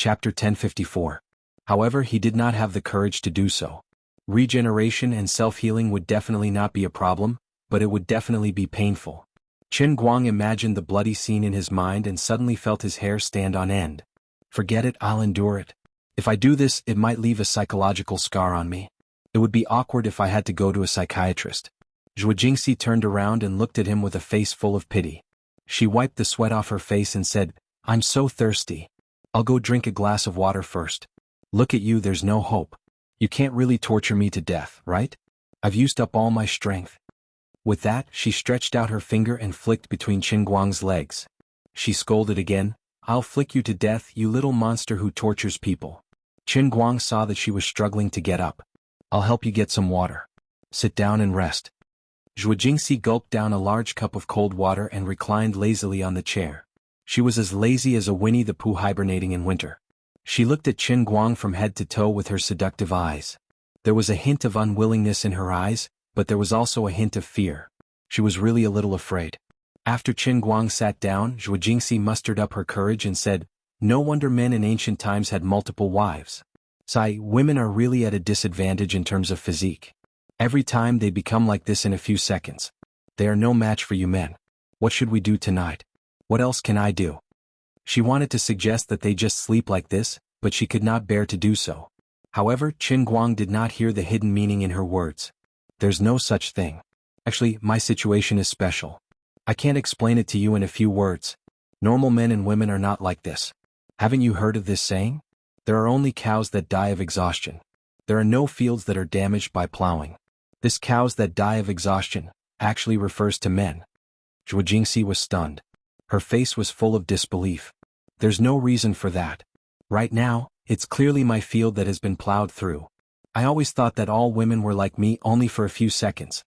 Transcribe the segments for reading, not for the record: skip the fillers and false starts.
Chapter 1054. However, he did not have the courage to do so. Regeneration and self-healing would definitely not be a problem, but it would definitely be painful. Qin Guang imagined the bloody scene in his mind and suddenly felt his hair stand on end. Forget it, I'll endure it. If I do this, it might leave a psychological scar on me. It would be awkward if I had to go to a psychiatrist. Zhuo Jingxi turned around and looked at him with a face full of pity. She wiped the sweat off her face and said, "I'm so thirsty. I'll go drink a glass of water first. Look at you, there's no hope. You can't really torture me to death, right? I've used up all my strength." With that, she stretched out her finger and flicked between Qin Guang's legs. She scolded again, "I'll flick you to death, you little monster who tortures people." Qin Guang saw that she was struggling to get up. "I'll help you get some water. Sit down and rest." Zhuo Jingxi gulped down a large cup of cold water and reclined lazily on the chair. She was as lazy as a Winnie the Pooh hibernating in winter. She looked at Qin Guang from head to toe with her seductive eyes. There was a hint of unwillingness in her eyes, but there was also a hint of fear. She was really a little afraid. After Qin Guang sat down, Zhuo Jingxi mustered up her courage and said, "No wonder men in ancient times had multiple wives. Women are really at a disadvantage in terms of physique. Every time they become like this in a few seconds. They are no match for you men. What should we do tonight? What else can I do?" She wanted to suggest that they just sleep like this, but she could not bear to do so. However, Qin Guang did not hear the hidden meaning in her words. "There's no such thing. Actually, my situation is special. I can't explain it to you in a few words. Normal men and women are not like this. Haven't you heard of this saying? There are only cows that die of exhaustion. There are no fields that are damaged by plowing. This cows that die of exhaustion actually refers to men." Zhuo Jingxi was stunned. Her face was full of disbelief. "There's no reason for that. Right now, it's clearly my field that has been plowed through. I always thought that all women were like me only for a few seconds.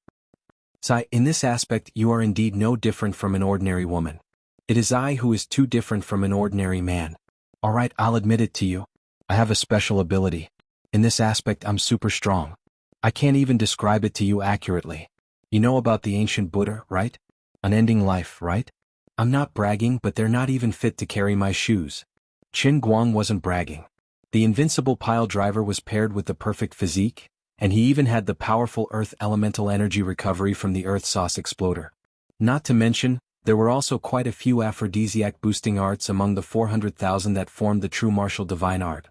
In this aspect you are indeed no different from an ordinary woman. It is I who is too different from an ordinary man. Alright, I'll admit it to you. I have a special ability. In this aspect I'm super strong. I can't even describe it to you accurately. You know about the ancient Buddha, right? Unending life, right? I'm not bragging, but they're not even fit to carry my shoes." Qin Guang wasn't bragging. The invincible pile driver was paired with the perfect physique, and he even had the powerful earth elemental energy recovery from the earth sauce exploder. Not to mention, there were also quite a few aphrodisiac boosting arts among the 400,000 that formed the true martial divine art.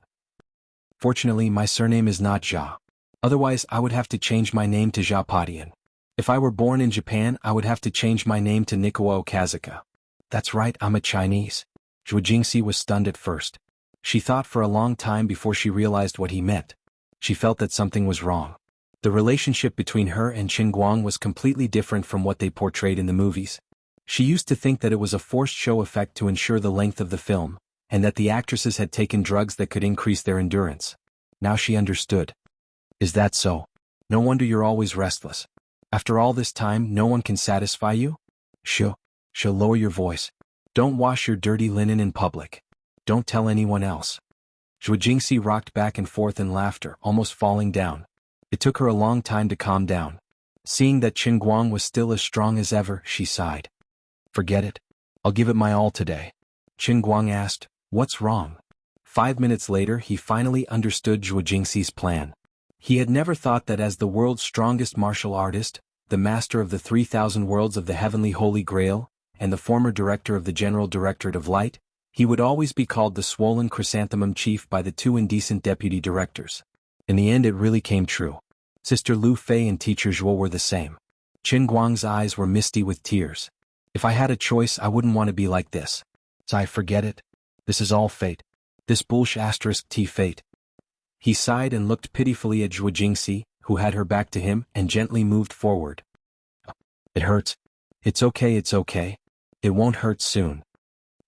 Fortunately, my surname is not Jia. Otherwise, I would have to change my name to Japadian. If I were born in Japan, I would have to change my name to Nikawa Okazuka. That's right, I'm a Chinese. Zhuo Jingxi was stunned at first. She thought for a long time before she realized what he meant. She felt that something was wrong. The relationship between her and Qin Guang was completely different from what they portrayed in the movies. She used to think that it was a forced show effect to ensure the length of the film, and that the actresses had taken drugs that could increase their endurance. Now she understood. "Is that so? No wonder you're always restless. After all this time, no one can satisfy you? She'll lower your voice. Don't wash your dirty linen in public. Don't tell anyone else." Zhuo Jingxi rocked back and forth in laughter, almost falling down. It took her a long time to calm down. Seeing that Qin Guang was still as strong as ever, she sighed. "Forget it. I'll give it my all today." Qin Guang asked, "What's wrong?" 5 minutes later, he finally understood Zhuo Jingxi's plan. He had never thought that as the world's strongest martial artist, the master of the 3,000 worlds of the heavenly Holy Grail, and the former director of the General Directorate of Light, he would always be called the swollen chrysanthemum chief by the two indecent deputy directors. In the end, it really came true. Sister Lu Fei and teacher Zhuo were the same. Qin Guang's eyes were misty with tears. "If I had a choice, I wouldn't want to be like this. I forget it. This is all fate. This *T fate." He sighed and looked pitifully at Zhuo Jingxi, who had her back to him, and gently moved forward. "It hurts. It's okay, it's okay. It won't hurt soon."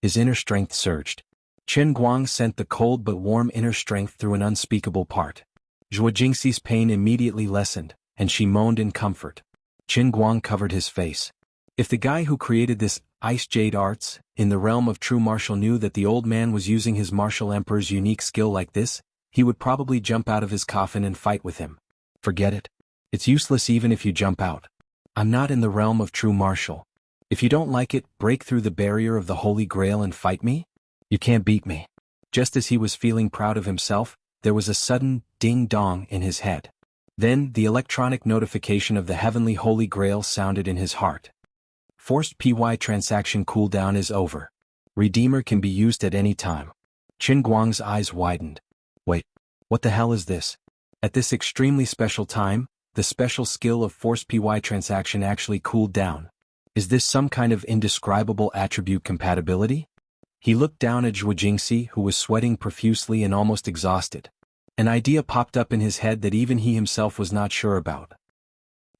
His inner strength surged. Qin Guang sent the cold but warm inner strength through an unspeakable part. Zhuo Jingxi's pain immediately lessened, and she moaned in comfort. Qin Guang covered his face. If the guy who created this ice jade arts in the realm of true martial knew that the old man was using his martial emperor's unique skill like this, he would probably jump out of his coffin and fight with him. "Forget it. It's useless even if you jump out. I'm not in the realm of true martial. If you don't like it, break through the barrier of the Holy Grail and fight me? You can't beat me. Just as he was feeling proud of himself, there was a sudden ding-dong in his head. Then, the electronic notification of the heavenly Holy Grail sounded in his heart. Forced PY transaction cooldown is over. Redeemer can be used at any time. Qin Guang's eyes widened. Wait, what the hell is this? At this extremely special time, the special skill of forced PY transaction actually cooled down. Is this some kind of indescribable attribute compatibility? He looked down at Zhuo Jingxi, who was sweating profusely and almost exhausted. An idea popped up in his head that even he himself was not sure about.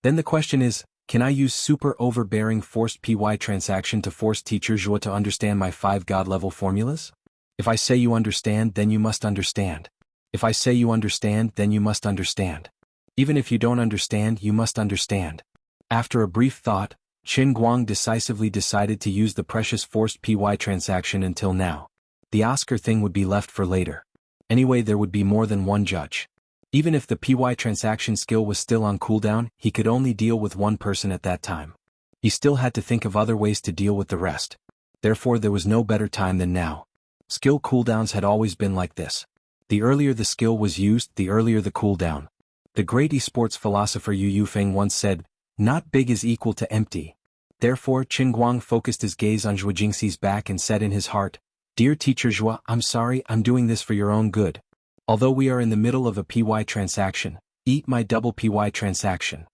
Then the question is, can I use super overbearing forced PY transaction to force teacher Zhuo to understand my 5 god level formulas? If I say you understand, then you must understand. If I say you understand, then you must understand. Even if you don't understand, you must understand. After a brief thought, Qin Guang decisively decided to use the precious forced PY transaction until now. The Oscar thing would be left for later. Anyway, there would be more than one judge. Even if the PY transaction skill was still on cooldown, he could only deal with one person at that time. He still had to think of other ways to deal with the rest. Therefore, there was no better time than now. Skill cooldowns had always been like this. The earlier the skill was used, the earlier the cooldown. The great esports philosopher Yu Yufeng once said, "Not big is equal to empty." Therefore, Qin Guang focused his gaze on Zhuo Jingxi's back and said in his heart, "Dear teacher Zhuo, I'm sorry, I'm doing this for your own good. Although we are in the middle of a PY transaction, eat my double PY transaction."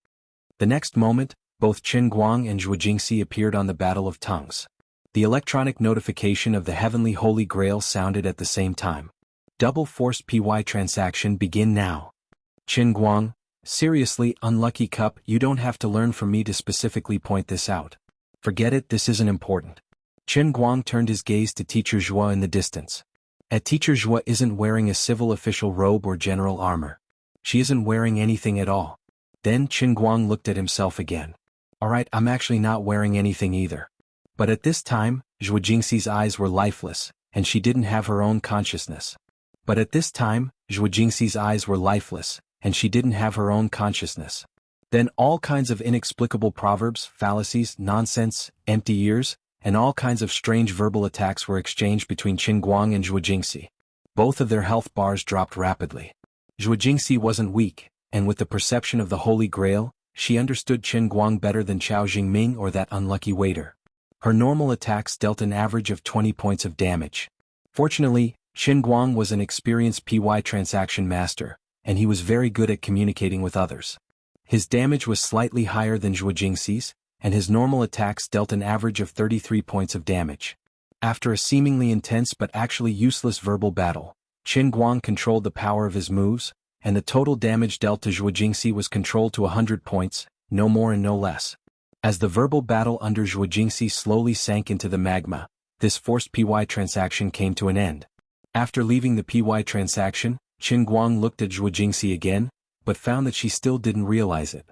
The next moment, both Qin Guang and Zhuo Jingxi appeared on the Battle of Tongues. The electronic notification of the heavenly Holy Grail sounded at the same time. Double forced PY transaction begin now. Qin Guang, seriously, unlucky cup, you don't have to learn from me to specifically point this out. Forget it, this isn't important. Qin Guang turned his gaze to teacher Zhuo in the distance. Teacher Zhuo isn't wearing a civil official robe or general armor. She isn't wearing anything at all. Then Qin Guang looked at himself again. Alright, I'm actually not wearing anything either. But at this time, Zhuo Jingxi's eyes were lifeless, and she didn't have her own consciousness. But at this time, Zhuo Jingxi's eyes were lifeless, and she didn't have her own consciousness. Then all kinds of inexplicable proverbs, fallacies, nonsense, empty ears, and all kinds of strange verbal attacks were exchanged between Qin Guang and Zhuo Jingxi. Both of their health bars dropped rapidly. Zhuo Jingxi wasn't weak, and with the perception of the Holy Grail, she understood Qin Guang better than Chao Jingming or that unlucky waiter. Her normal attacks dealt an average of 20 points of damage. Fortunately, Qin Guang was an experienced PY transaction master, and he was very good at communicating with others. His damage was slightly higher than Zhuo Jingxi's, and his normal attacks dealt an average of 33 points of damage. After a seemingly intense but actually useless verbal battle, Qin Guang controlled the power of his moves, and the total damage dealt to Zhuo Jingxi was controlled to 100 points, no more and no less. As the verbal battle under Zhuo Jingxi slowly sank into the magma, this forced PY transaction came to an end. After leaving the PY transaction, Qin Guang looked at Zhuo Jingxi again, but found that she still didn't realize it.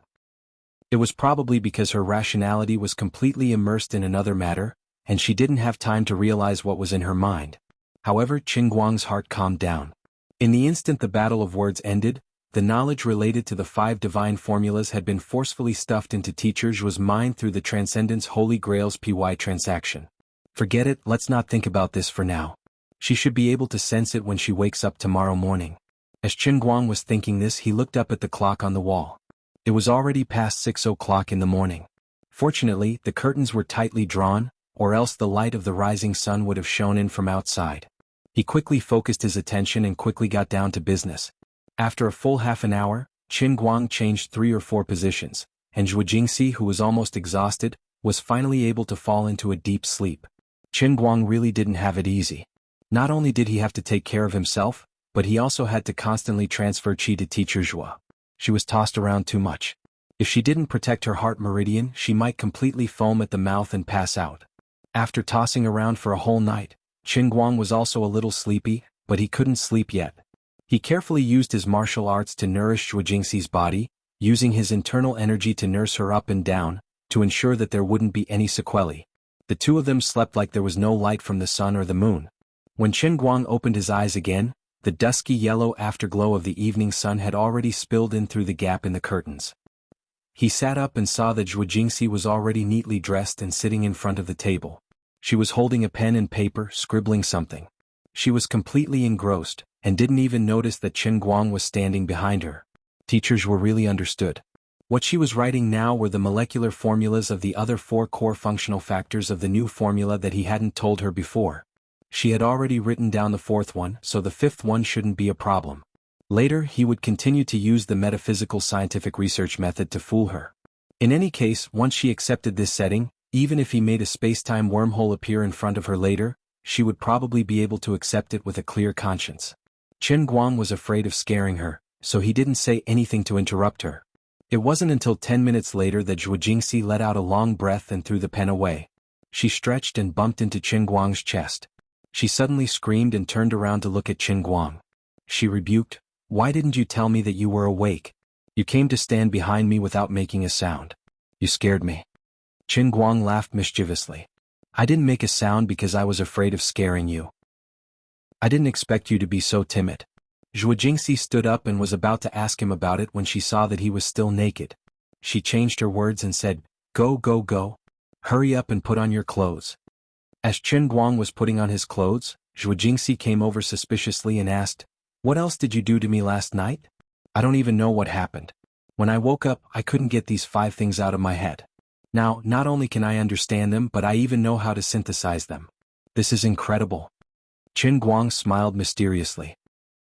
It was probably because her rationality was completely immersed in another matter, and she didn't have time to realize what was in her mind. However, Qin Guang's heart calmed down. In the instant the battle of words ended, the knowledge related to the 5 divine formulas had been forcefully stuffed into teacher Zhuo's mind through the Transcendence Holy Grail's PY transaction. Forget it, let's not think about this for now. She should be able to sense it when she wakes up tomorrow morning. As Qin Guang was thinking this, he looked up at the clock on the wall. It was already past 6 o'clock in the morning. Fortunately, the curtains were tightly drawn, or else the light of the rising sun would have shone in from outside. He quickly focused his attention and quickly got down to business. After a full half an hour, Qin Guang changed 3 or 4 positions, and Zhuo Jingxi, who was almost exhausted, was finally able to fall into a deep sleep. Qin Guang really didn't have it easy. Not only did he have to take care of himself, but he also had to constantly transfer qi to teacher Zhuo. She was tossed around too much. If she didn't protect her heart meridian, she might completely foam at the mouth and pass out. After tossing around for a whole night, Qin Guang was also a little sleepy, but he couldn't sleep yet. He carefully used his martial arts to nourish Zhuo Jingxi's body, using his internal energy to nurse her up and down, to ensure that there wouldn't be any sequelae. The two of them slept like there was no light from the sun or the moon. When Qin Guang opened his eyes again, the dusky yellow afterglow of the evening sun had already spilled in through the gap in the curtains. He sat up and saw that Zhuo Jingxi was already neatly dressed and sitting in front of the table. She was holding a pen and paper, scribbling something. She was completely engrossed, and didn't even notice that Qin Guang was standing behind her. Teachers were really understood. What she was writing now were the molecular formulas of the other 4 core functional factors of the new formula that he hadn't told her before. She had already written down the 4th one, so the 5th one shouldn't be a problem. Later he would continue to use the metaphysical scientific research method to fool her. In any case, once she accepted this setting, even if he made a space-time wormhole appear in front of her later, she would probably be able to accept it with a clear conscience. Qin Guang was afraid of scaring her, so he didn't say anything to interrupt her. It wasn't until 10 minutes later that Zhuo Jingxi let out a long breath and threw the pen away. She stretched and bumped into Qin Guang's chest. She suddenly screamed and turned around to look at Qin Guang. She rebuked, "Why didn't you tell me that you were awake? You came to stand behind me without making a sound. You scared me." Qin Guang laughed mischievously. "I didn't make a sound because I was afraid of scaring you. I didn't expect you to be so timid." Zhuo Jingxi stood up and was about to ask him about it when she saw that he was still naked. She changed her words and said, "Go, go, go. Hurry up and put on your clothes." As Qin Guang was putting on his clothes, Zhuo Jingxi came over suspiciously and asked, "What else did you do to me last night? I don't even know what happened. When I woke up, I couldn't get these 5 things out of my head. Now, not only can I understand them, but I even know how to synthesize them. This is incredible." Qin Guang smiled mysteriously.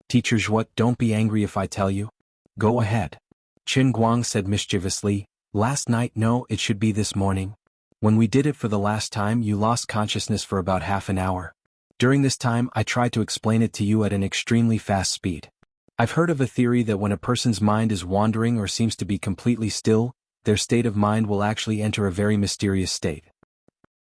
"Teacher Zhuo, don't be angry if I tell you. Go ahead." Qin Guang said mischievously, "Last night? No, it should be this morning. When we did it for the last time, you lost consciousness for about half an hour. During this time, I tried to explain it to you at an extremely fast speed. I've heard of a theory that when a person's mind is wandering or seems to be completely still, their state of mind will actually enter a very mysterious state.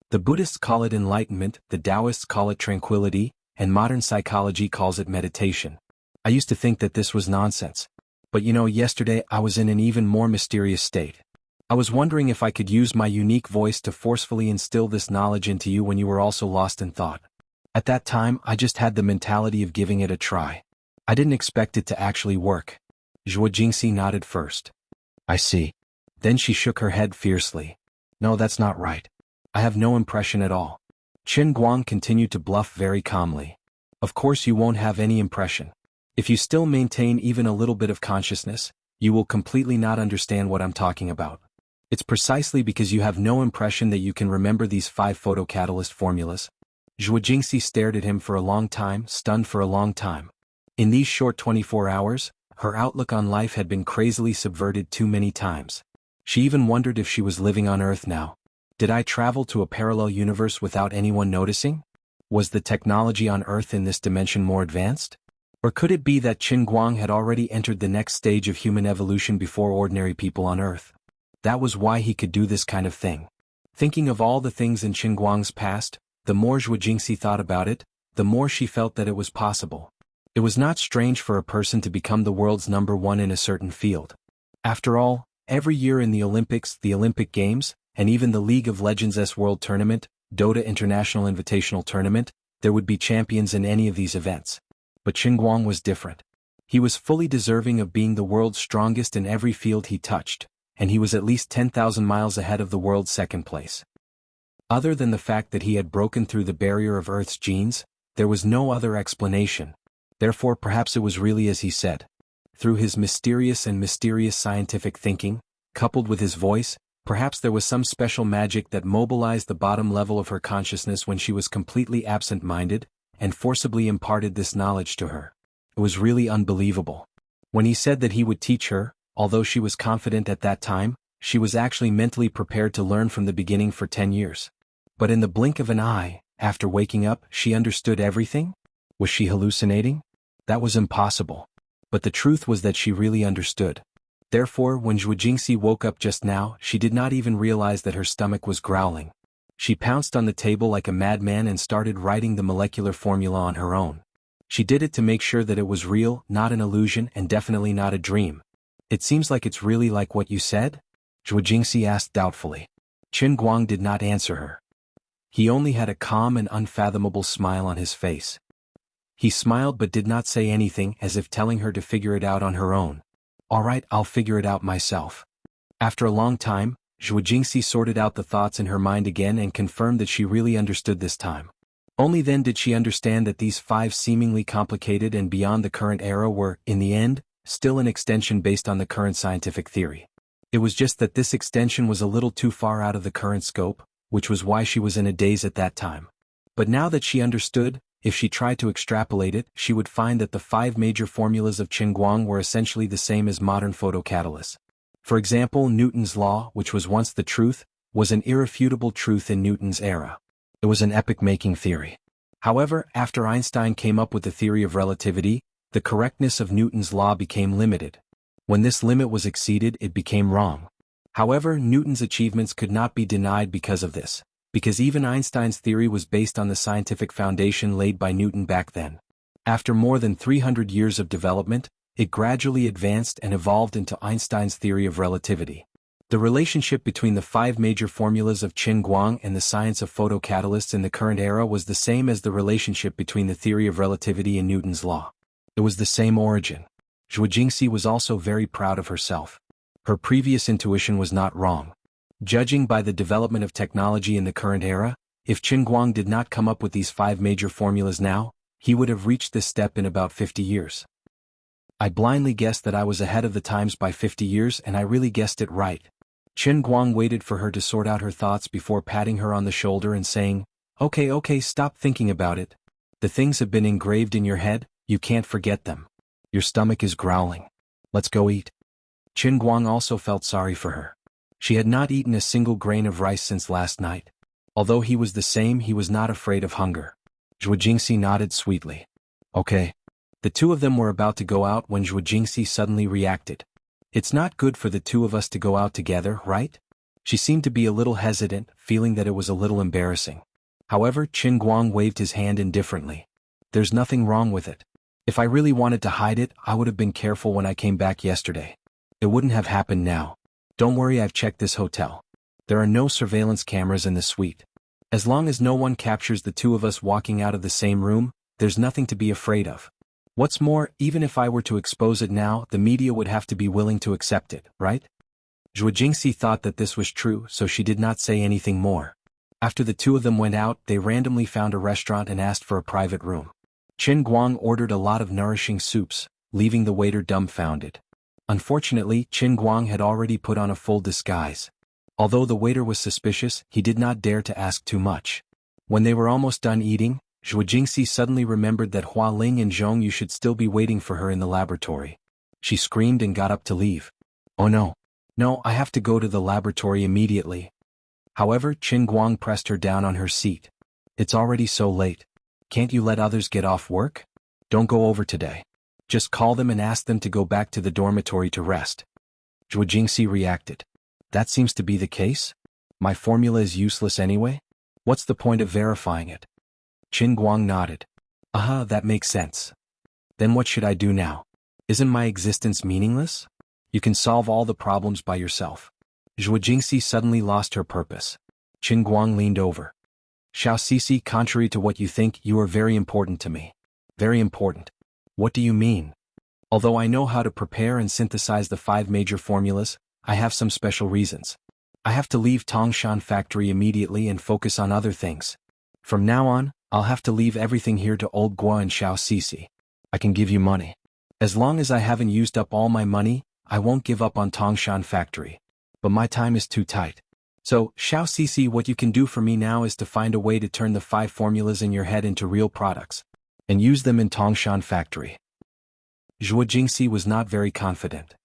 The Buddhists call it enlightenment, the Taoists call it tranquility, and modern psychology calls it meditation. I used to think that this was nonsense. But yesterday I was in an even more mysterious state. I was wondering if I could use my unique voice to forcefully instill this knowledge into you when you were also lost in thought. At that time, I just had the mentality of giving it a try. I didn't expect it to actually work." Zhuo Jingxi nodded first. "I see." Then she shook her head fiercely. "No, that's not right. I have no impression at all." Qin Guang continued to bluff very calmly. "Of course you won't have any impression. If you still maintain even a little bit of consciousness, you will completely not understand what I'm talking about. It's precisely because you have no impression that you can remember these 5 photocatalyst formulas." Zhuo Jingxi stared at him for a long time, stunned for a long time. In these short 24 hours, her outlook on life had been crazily subverted too many times. She even wondered if she was living on Earth now. Did I travel to a parallel universe without anyone noticing? Was the technology on Earth in this dimension more advanced? Or could it be that Qin Guang had already entered the next stage of human evolution before ordinary people on Earth? That was why he could do this kind of thing. Thinking of all the things in Qin Guang's past, the more Zhuo Jingxi thought about it, the more she felt that it was possible. It was not strange for a person to become the world's #1 in a certain field. After all, every year in the Olympics, the Olympic Games, and even the League of Legends' World Tournament, Dota International Invitational Tournament, there would be champions in any of these events. But Qin Guang was different. He was fully deserving of being the world's strongest in every field he touched, and he was at least 10,000 miles ahead of the world's second place. Other than the fact that he had broken through the barrier of Earth's genes, there was no other explanation. Therefore perhaps it was really as he said. Through his mysterious scientific thinking, coupled with his voice, perhaps there was some special magic that mobilized the bottom level of her consciousness when she was completely absent-minded, and forcibly imparted this knowledge to her. It was really unbelievable. When he said that he would teach her, although she was confident at that time, she was actually mentally prepared to learn from the beginning for 10 years. But in the blink of an eye, after waking up, she understood everything? Was she hallucinating? That was impossible. But the truth was that she really understood. Therefore, when Zhuo Jingxi woke up just now, she did not even realize that her stomach was growling. She pounced on the table like a madman and started writing the molecular formula on her own. She did it to make sure that it was real, not an illusion, and definitely not a dream. "It seems like it's really like what you said?" Zhuo Jingxi asked doubtfully. Qin Guang did not answer her. He only had a calm and unfathomable smile on his face. He smiled but did not say anything, as if telling her to figure it out on her own. "All right, I'll figure it out myself." After a long time, Zhuo Jingxi sorted out the thoughts in her mind again and confirmed that she really understood this time. Only then did she understand that these 5 seemingly complicated and beyond the current era were, in the end, still an extension based on the current scientific theory. It was just that this extension was a little too far out of the current scope, which was why she was in a daze at that time. But now that she understood, if she tried to extrapolate it, she would find that the 5 major formulas of Qin Guang were essentially the same as modern photocatalysts. For example, Newton's law, which was once the truth, was an irrefutable truth in Newton's era. It was an epoch-making theory. However, after Einstein came up with the theory of relativity, the correctness of Newton's law became limited. When this limit was exceeded, it became wrong. However, Newton's achievements could not be denied because of this, because even Einstein's theory was based on the scientific foundation laid by Newton back then. After more than 300 years of development, it gradually advanced and evolved into Einstein's theory of relativity. The relationship between the 5 major formulas of Qin Guang and the science of photocatalysts in the current era was the same as the relationship between the theory of relativity and Newton's law. It was the same origin. Zhuo Jingxi was also very proud of herself. Her previous intuition was not wrong. Judging by the development of technology in the current era, if Qin Guang did not come up with these 5 major formulas now, he would have reached this step in about 50 years. I blindly guessed that I was ahead of the times by 50 years, and I really guessed it right. Qin Guang waited for her to sort out her thoughts before patting her on the shoulder and saying, Okay, stop thinking about it. The things have been engraved in your head, you can't forget them. Your stomach is growling. Let's go eat. Qin Guang also felt sorry for her. She had not eaten a single grain of rice since last night. Although he was the same, he was not afraid of hunger. Zhuo Jingxi nodded sweetly. Okay. The two of them were about to go out when Zhuo Jingxi suddenly reacted. It's not good for the two of us to go out together, right? She seemed to be a little hesitant, feeling that it was a little embarrassing. However, Qin Guang waved his hand indifferently. There's nothing wrong with it. If I really wanted to hide it, I would have been careful when I came back yesterday. It wouldn't have happened now. Don't worry, I've checked this hotel. There are no surveillance cameras in the suite. As long as no one captures the two of us walking out of the same room, there's nothing to be afraid of. What's more, even if I were to expose it now, the media would have to be willing to accept it, right? Zhuo Jingxi thought that this was true, so she did not say anything more. After the two of them went out, they randomly found a restaurant and asked for a private room. Qin Guang ordered a lot of nourishing soups, leaving the waiter dumbfounded. Unfortunately, Qin Guang had already put on a full disguise. Although the waiter was suspicious, he did not dare to ask too much. When they were almost done eating, Zhuo Jingxi suddenly remembered that Hua Ling and Zhong Yu should still be waiting for her in the laboratory. She screamed and got up to leave. Oh no. No, I have to go to the laboratory immediately. However, Qin Guang pressed her down on her seat. It's already so late. Can't you let others get off work? Don't go over today. Just call them and ask them to go back to the dormitory to rest. Zhuo Jingxi reacted. That seems to be the case? My formula is useless anyway? What's the point of verifying it? Qin Guang nodded. Aha, that makes sense. Then what should I do now? Isn't my existence meaningless? You can solve all the problems by yourself. Zhuo Jingxi suddenly lost her purpose. Qin Guang leaned over. Xiao Sisi, contrary to what you think, you are very important to me. Very important. What do you mean? Although I know how to prepare and synthesize the 5 major formulas, I have some special reasons. I have to leave Tongshan factory immediately and focus on other things. From now on, I'll have to leave everything here to Old Gua and Xiao Sisi. I can give you money. As long as I haven't used up all my money, I won't give up on Tongshan factory. But my time is too tight. So, Xiao Sisi, what you can do for me now is to find a way to turn the 5 formulas in your head into real products, and use them in Tongshan factory. Zhuo Jingxi was not very confident.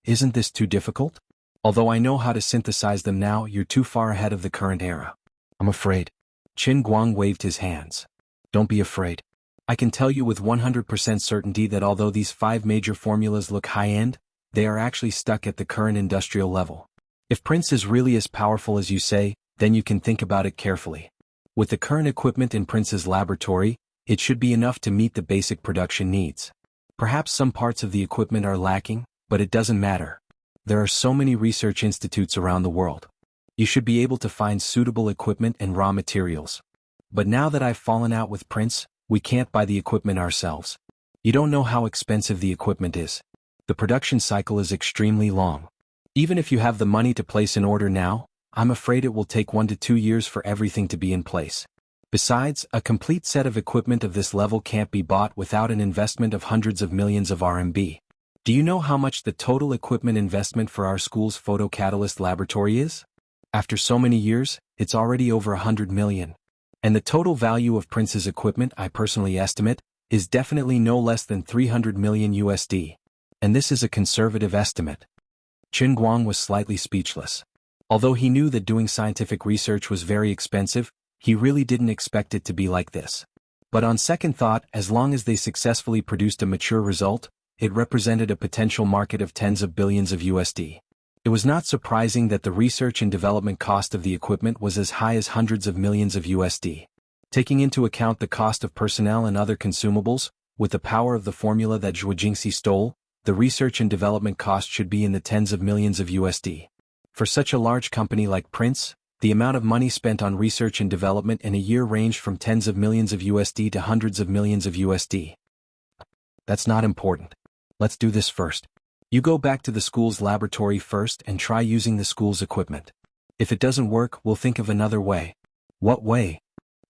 Isn't this too difficult? Although I know how to synthesize them now, you're too far ahead of the current era. I'm afraid. Qin Guang waved his hands. Don't be afraid. I can tell you with 100% certainty that although these 5 major formulas look high-end, they are actually stuck at the current industrial level. If Prince is really as powerful as you say, then you can think about it carefully. With the current equipment in Prince's laboratory, it should be enough to meet the basic production needs. Perhaps some parts of the equipment are lacking, but it doesn't matter. There are so many research institutes around the world. You should be able to find suitable equipment and raw materials. But now that I've fallen out with Prince, we can't buy the equipment ourselves. You don't know how expensive the equipment is. The production cycle is extremely long. Even if you have the money to place an order now, I'm afraid it will take 1 to 2 years for everything to be in place. Besides, a complete set of equipment of this level can't be bought without an investment of hundreds of millions of RMB. Do you know how much the total equipment investment for our school's photocatalyst laboratory is? After so many years, it's already over 100 million. And the total value of Prince's equipment, I personally estimate, is definitely no less than 300 million USD. And this is a conservative estimate. Qin Guang was slightly speechless. Although he knew that doing scientific research was very expensive, he really didn't expect it to be like this. But on second thought, as long as they successfully produced a mature result, it represented a potential market of tens of billions of USD. It was not surprising that the research and development cost of the equipment was as high as hundreds of millions of USD. Taking into account the cost of personnel and other consumables, with the power of the formula that Zhuo Jingxi stole, the research and development cost should be in the tens of millions of USD. For such a large company like Prince, the amount of money spent on research and development in a year ranged from tens of millions of USD to hundreds of millions of USD. That's not important. Let's do this first. You go back to the school's laboratory first and try using the school's equipment. If it doesn't work, we'll think of another way. What way?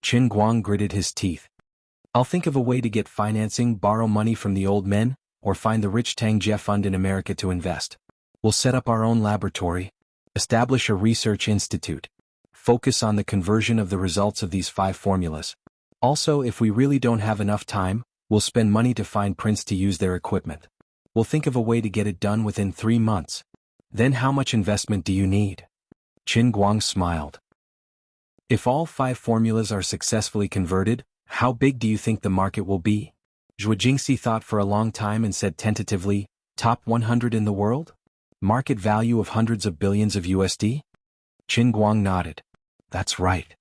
Qin Guang gritted his teeth. I'll think of a way to get financing, borrow money from the old men, or find the rich Tang Jie fund in America to invest. We'll set up our own laboratory, establish a research institute, focus on the conversion of the results of these 5 formulas. Also, if we really don't have enough time, we'll spend money to find Prince to use their equipment. We'll think of a way to get it done within 3 months. Then how much investment do you need? Qin Guang smiled. If all 5 formulas are successfully converted, how big do you think the market will be? Zhuo Jingxi thought for a long time and said tentatively, top 100 in the world? Market value of hundreds of billions of USD? Qin Guang nodded. That's right.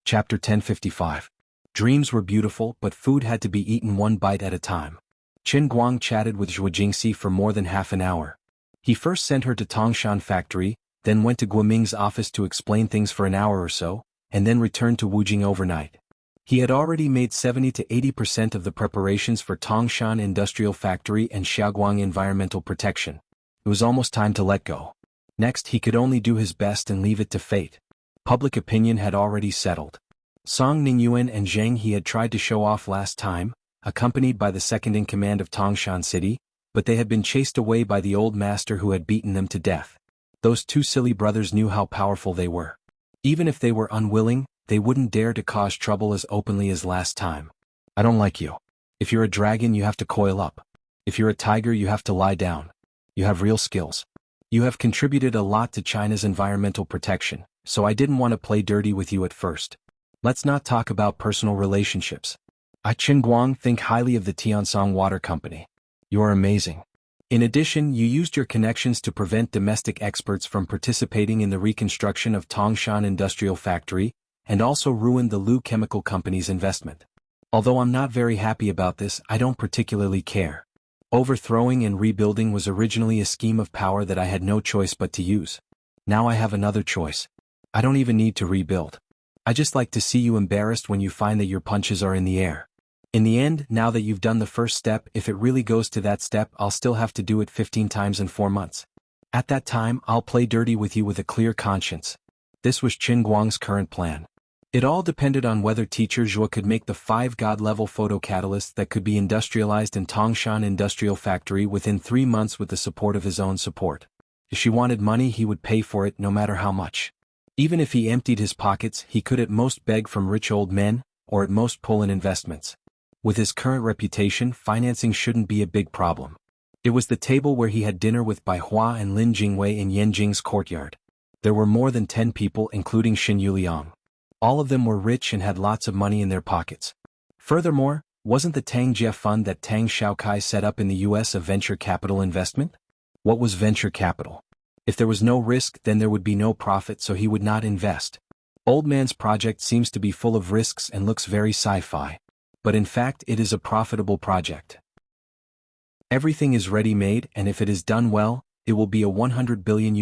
Chapter 1055. Dreams were beautiful, but food had to be eaten one bite at a time. Qin Guang chatted with Zhuo Jingxi for more than half an hour. He first sent her to Tongshan factory, then went to Guoming's office to explain things for an hour or so, and then returned to Wujing overnight. He had already made 70 to 80% of the preparations for Tongshan Industrial Factory and Xiaoguang Environmental Protection. It was almost time to let go. Next, he could only do his best and leave it to fate. Public opinion had already settled. Song Ningyuan and Zheng He had tried to show off last time, accompanied by the second-in-command of Tongshan City, but they had been chased away by the old master who had beaten them to death. Those 2 silly brothers knew how powerful they were. Even if they were unwilling, they wouldn't dare to cause trouble as openly as last time. I don't like you. If you're a dragon, you have to coil up. If you're a tiger, you have to lie down. You have real skills. You have contributed a lot to China's environmental protection, so I didn't want to play dirty with you at first. Let's not talk about personal relationships. I, Qin Guang, think highly of the Tiansong Water Company. You're amazing. In addition, you used your connections to prevent domestic experts from participating in the reconstruction of Tongshan Industrial Factory, and also ruined the Lu Chemical Company's investment. Although I'm not very happy about this, I don't particularly care. Overthrowing and rebuilding was originally a scheme of power that I had no choice but to use. Now I have another choice. I don't even need to rebuild. I just like to see you embarrassed when you find that your punches are in the air. In the end, now that you've done the first step, if it really goes to that step, I'll still have to do it 15 times in 4 months. At that time, I'll play dirty with you with a clear conscience. This was Qin Guang's current plan. It all depended on whether teacher Zhuo could make the 5 god-level photocatalysts that could be industrialized in Tongshan Industrial Factory within 3 months with the support of his own support. If she wanted money, he would pay for it no matter how much. Even if he emptied his pockets, he could at most beg from rich old men, or at most pull in investments. With his current reputation, financing shouldn't be a big problem. It was the table where he had dinner with Bai Hua and Lin Jingwei in Yanjing's courtyard. There were more than 10 people, including Xin Yuliang. All of them were rich and had lots of money in their pockets. Furthermore, wasn't the Tang Jie fund that Tang Xiaokai set up in the US a venture capital investment? What was venture capital? If there was no risk, then there would be no profit, so he would not invest. Old man's project seems to be full of risks and looks very sci-fi. But in fact, it is a profitable project. Everything is ready-made, and if it is done well, it will be a $100 billion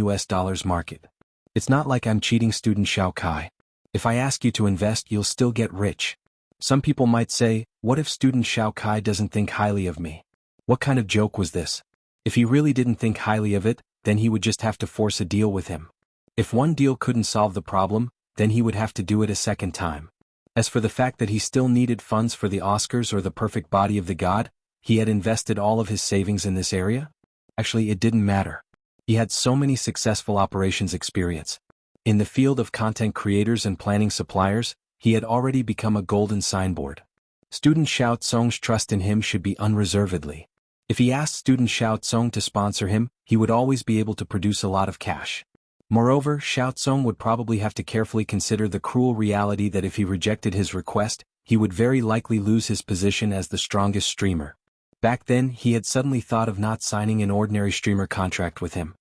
market. It's not like I'm cheating student Xiaokai. If I ask you to invest, you'll still get rich. Some people might say, what if student Xiaokai doesn't think highly of me? What kind of joke was this? If he really didn't think highly of it, then he would just have to force a deal with him. If one deal couldn't solve the problem, then he would have to do it a second time. As for the fact that he still needed funds for the Oscars or the perfect body of the god, he had invested all of his savings in this area? Actually, it didn't matter. He had so many successful operations experience. In the field of content creators and planning suppliers, he had already become a golden signboard. Student Xiao Tsong's trust in him should be unreservedly. If he asked student Xiao Tsong to sponsor him, he would always be able to produce a lot of cash. Moreover, Xiao Tsong would probably have to carefully consider the cruel reality that if he rejected his request, he would very likely lose his position as the strongest streamer. Back then, he had suddenly thought of not signing an ordinary streamer contract with him.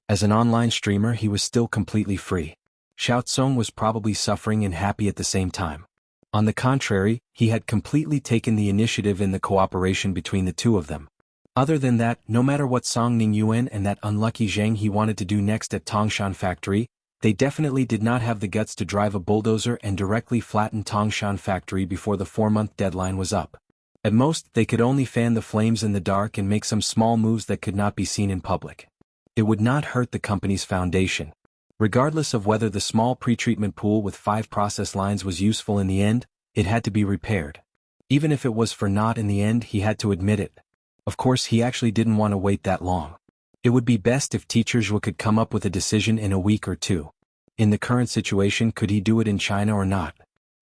As an online streamer, he was still completely free. Xiao Tsong was probably suffering and happy at the same time. On the contrary, he had completely taken the initiative in the cooperation between the two of them. Other than that, no matter what Song Ningyuan and that unlucky Zhang He wanted to do next at Tongshan Factory, they definitely did not have the guts to drive a bulldozer and directly flatten Tongshan Factory before the 4-month deadline was up. At most, they could only fan the flames in the dark and make some small moves that could not be seen in public. It would not hurt the company's foundation. Regardless of whether the small pretreatment pool with 5 process lines was useful in the end, it had to be repaired. Even if it was for naught in the end, he had to admit it. Of course, he actually didn't want to wait that long. It would be best if Teacher Zhuo could come up with a decision in a week or two. In the current situation, could he do it in China or not?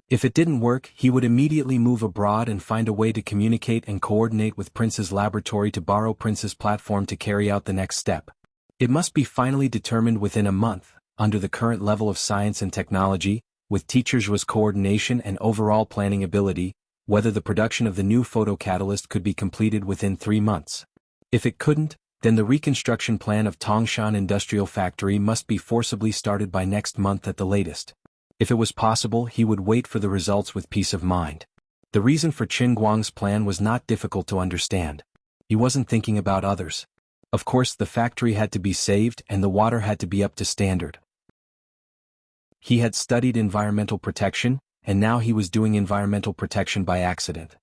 If it didn't work, he would immediately move abroad and find a way to communicate and coordinate with Prince's laboratory to borrow Prince's platform to carry out the next step. It must be finally determined within a month, under the current level of science and technology, with Teacher Zhuo's coordination and overall planning ability, whether the production of the new photocatalyst could be completed within 3 months. If it couldn't, then the reconstruction plan of Tongshan Industrial Factory must be forcibly started by next month at the latest. If it was possible, he would wait for the results with peace of mind. The reason for Qin Guang's plan was not difficult to understand. He wasn't thinking about others. Of course, the factory had to be saved and the water had to be up to standard. He had studied environmental protection, and now he was doing environmental protection by accident.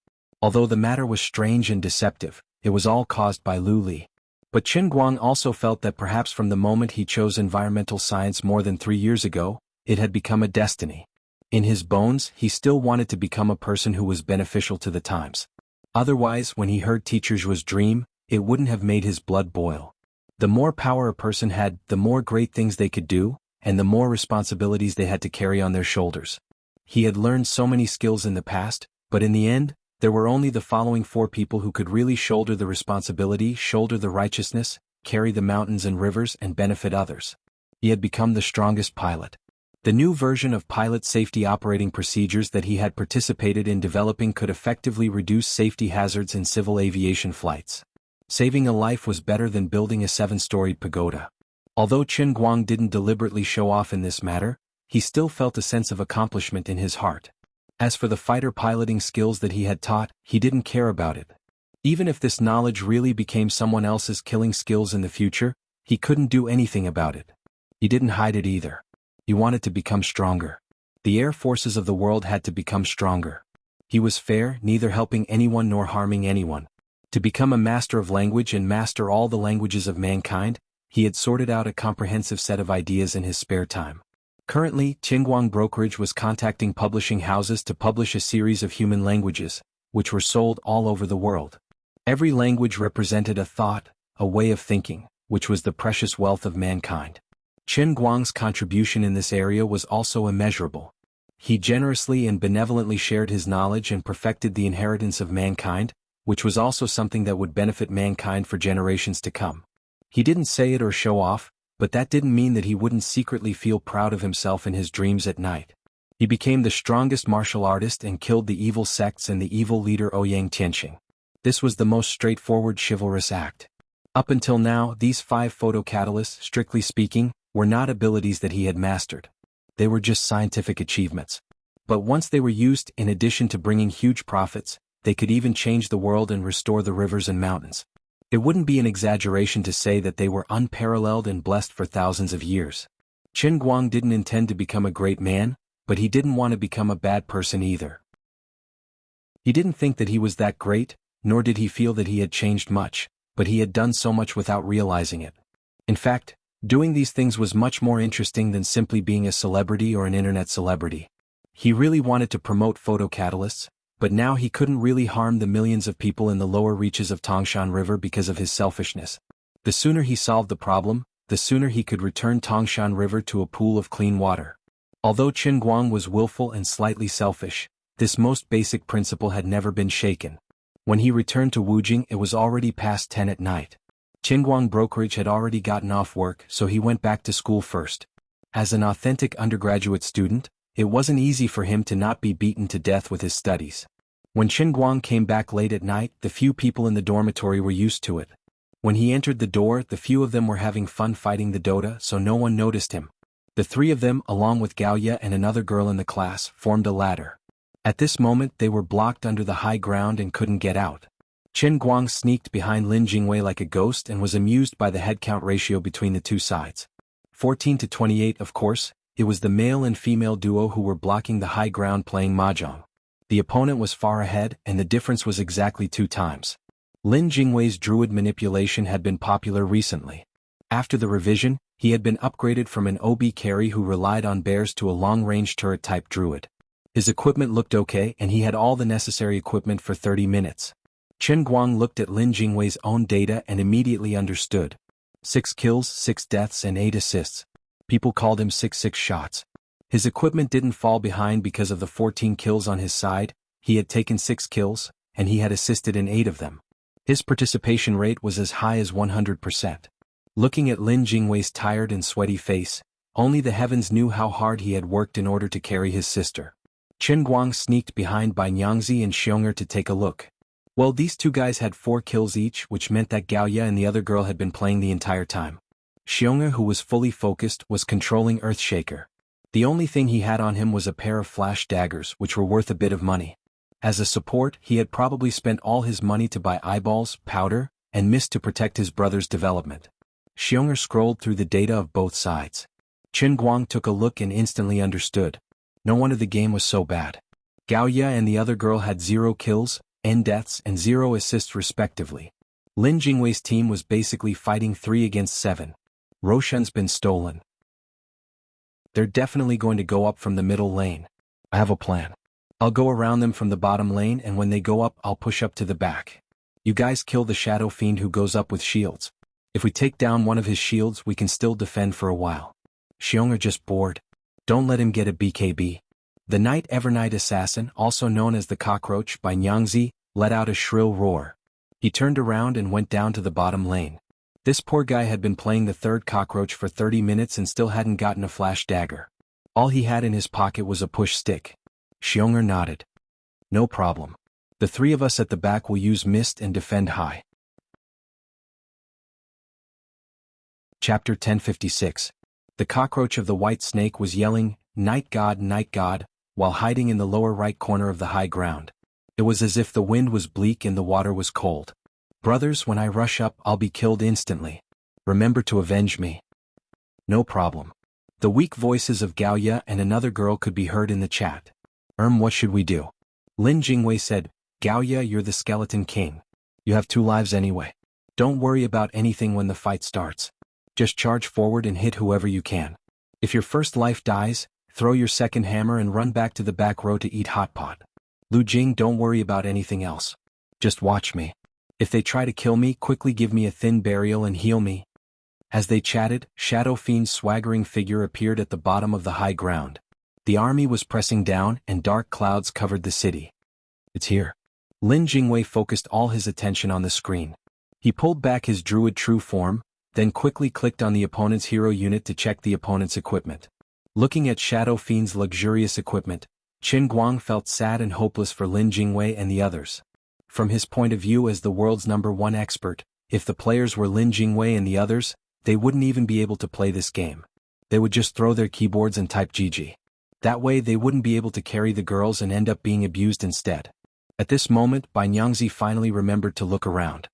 Although the matter was strange and deceptive, it was all caused by Lu Li. But Qin Guang also felt that perhaps from the moment he chose environmental science more than 3 years ago, it had become a destiny. In his bones, he still wanted to become a person who was beneficial to the times. Otherwise, when he heard Teacher Zhuo's dream, it wouldn't have made his blood boil. The more power a person had, the more great things they could do, and the more responsibilities they had to carry on their shoulders. He had learned so many skills in the past, but in the end, there were only the following 4 people who could really shoulder the responsibility, shoulder the righteousness, carry the mountains and rivers, and benefit others. He had become the strongest pilot. The new version of pilot safety operating procedures that he had participated in developing could effectively reduce safety hazards in civil aviation flights. Saving a life was better than building a 7-storied pagoda. Although Qin Guang didn't deliberately show off in this matter, he still felt a sense of accomplishment in his heart. As for the fighter piloting skills that he had taught, he didn't care about it. Even if this knowledge really became someone else's killing skills in the future, he couldn't do anything about it. He didn't hide it either. He wanted to become stronger. The air forces of the world had to become stronger. He was fair, neither helping anyone nor harming anyone. To become a master of language and master all the languages of mankind, he had sorted out a comprehensive set of ideas in his spare time. Currently, Qinguang Brokerage was contacting publishing houses to publish a series of human languages, which were sold all over the world. Every language represented a thought, a way of thinking, which was the precious wealth of mankind. Qin Guang's contribution in this area was also immeasurable. He generously and benevolently shared his knowledge and perfected the inheritance of mankind, which was also something that would benefit mankind for generations to come. He didn't say it or show off, but that didn't mean that he wouldn't secretly feel proud of himself in his dreams at night. He became the strongest martial artist and killed the evil sects and the evil leader Ouyang Tianqing. This was the most straightforward chivalrous act. Up until now, these 5 photocatalysts, strictly speaking, were not abilities that he had mastered. They were just scientific achievements. But once they were used, in addition to bringing huge profits, they could even change the world and restore the rivers and mountains. It wouldn't be an exaggeration to say that they were unparalleled and blessed for thousands of years. Qin Guang didn't intend to become a great man, but he didn't want to become a bad person either. He didn't think that he was that great, nor did he feel that he had changed much, but he had done so much without realizing it. In fact, Doing these things was much more interesting than simply being a celebrity or an internet celebrity. He really wanted to promote photocatalysts, but now he couldn't really harm the millions of people in the lower reaches of Tangshan River because of his selfishness. The sooner he solved the problem, the sooner he could return Tangshan River to a pool of clean water. Although Qin Guang was willful and slightly selfish, this most basic principle had never been shaken. When he returned to Wujing, it was already past 10 at night. Qinguang Brokerage had already gotten off work, so he went back to school first. As an authentic undergraduate student, it wasn't easy for him to not be beaten to death with his studies. When Qinguang came back late at night, the few people in the dormitory were used to it. When he entered the door, the few of them were having fun fighting the Dota, so no one noticed him. The three of them, along with Gaoya and another girl in the class, formed a ladder. At this moment they were blocked under the high ground and couldn't get out. Qin Guang sneaked behind Lin Jingwei like a ghost and was amused by the headcount ratio between the two sides. 14 to 28, of course, it was the male and female duo who were blocking the high ground playing mahjong. The opponent was far ahead, and the difference was exactly 2 times. Lin Jingwei's druid manipulation had been popular recently. After the revision, he had been upgraded from an OB carry who relied on bears to a long-range turret-type druid. His equipment looked okay, and he had all the necessary equipment for 30 minutes. Qin Guang looked at Lin Jingwei's own data and immediately understood. 6 kills, 6 deaths and 8 assists. People called him 6 shots. His equipment didn't fall behind because of the 14 kills on his side. He had taken 6 kills, and he had assisted in 8 of them. His participation rate was as high as 100%. Looking at Lin Jingwei's tired and sweaty face, only the heavens knew how hard he had worked in order to carry his sister. Qin Guang sneaked behind by Nyangzi and Xiong'er to take a look. Well, these 2 guys had 4 kills each, which meant that Gaoya and the other girl had been playing the entire time. Xiong'er, who was fully focused, was controlling Earthshaker. The only thing he had on him was a pair of flash daggers, which were worth a bit of money. As a support, he had probably spent all his money to buy eyeballs, powder, and mist to protect his brother's development. Xiong'er scrolled through the data of both sides. Qin Guang took a look and instantly understood. No wonder the game was so bad. Gaoya and the other girl had 0 kills, N deaths and 0 assists respectively. Lin Jingwei's team was basically fighting 3 against 7. Roshan's been stolen. They're definitely going to go up from the middle lane. I have a plan. I'll go around them from the bottom lane, and when they go up I'll push up to the back. You guys kill the shadow fiend who goes up with shields. If we take down one of his shields we can still defend for a while. Xiong'er just bored. Don't let him get a BKB. The Night Evernight Assassin, also known as the Cockroach by Nyangzi, let out a shrill roar. He turned around and went down to the bottom lane. This poor guy had been playing the 3rd Cockroach for 30 minutes and still hadn't gotten a flash dagger. All he had in his pocket was a push stick. Xiong'er nodded. No problem. The 3 of us at the back will use mist and defend high. Chapter 1056. The cockroach of the white snake was yelling, night god, while hiding in the lower right corner of the high ground. It was as if the wind was bleak and the water was cold. Brothers, when I rush up I'll be killed instantly. Remember to avenge me. No problem. The weak voices of Gaoya and another girl could be heard in the chat. What should we do? Lin Jingwei said, Gaoya, you're the skeleton king. You have 2 lives anyway. Don't worry about anything when the fight starts. Just charge forward and hit whoever you can. If your first life dies, throw your second hammer and run back to the back row to eat hot pot. Lu Jing, don't worry about anything else. Just watch me. If they try to kill me, quickly give me a thin burial and heal me. As they chatted, Shadow Fiend's swaggering figure appeared at the bottom of the high ground. The army was pressing down and dark clouds covered the city. It's here. Lin Jingwei focused all his attention on the screen. He pulled back his druid true form, then quickly clicked on the opponent's hero unit to check the opponent's equipment. Looking at Shadow Fiend's luxurious equipment, Qin Guang felt sad and hopeless for Lin Jingwei and the others. From his point of view as the world's #1 expert, if the players were Lin Jingwei and the others, they wouldn't even be able to play this game. They would just throw their keyboards and type GG. That way they wouldn't be able to carry the girls and end up being abused instead. At this moment, Bai Nyangzi finally remembered to look around.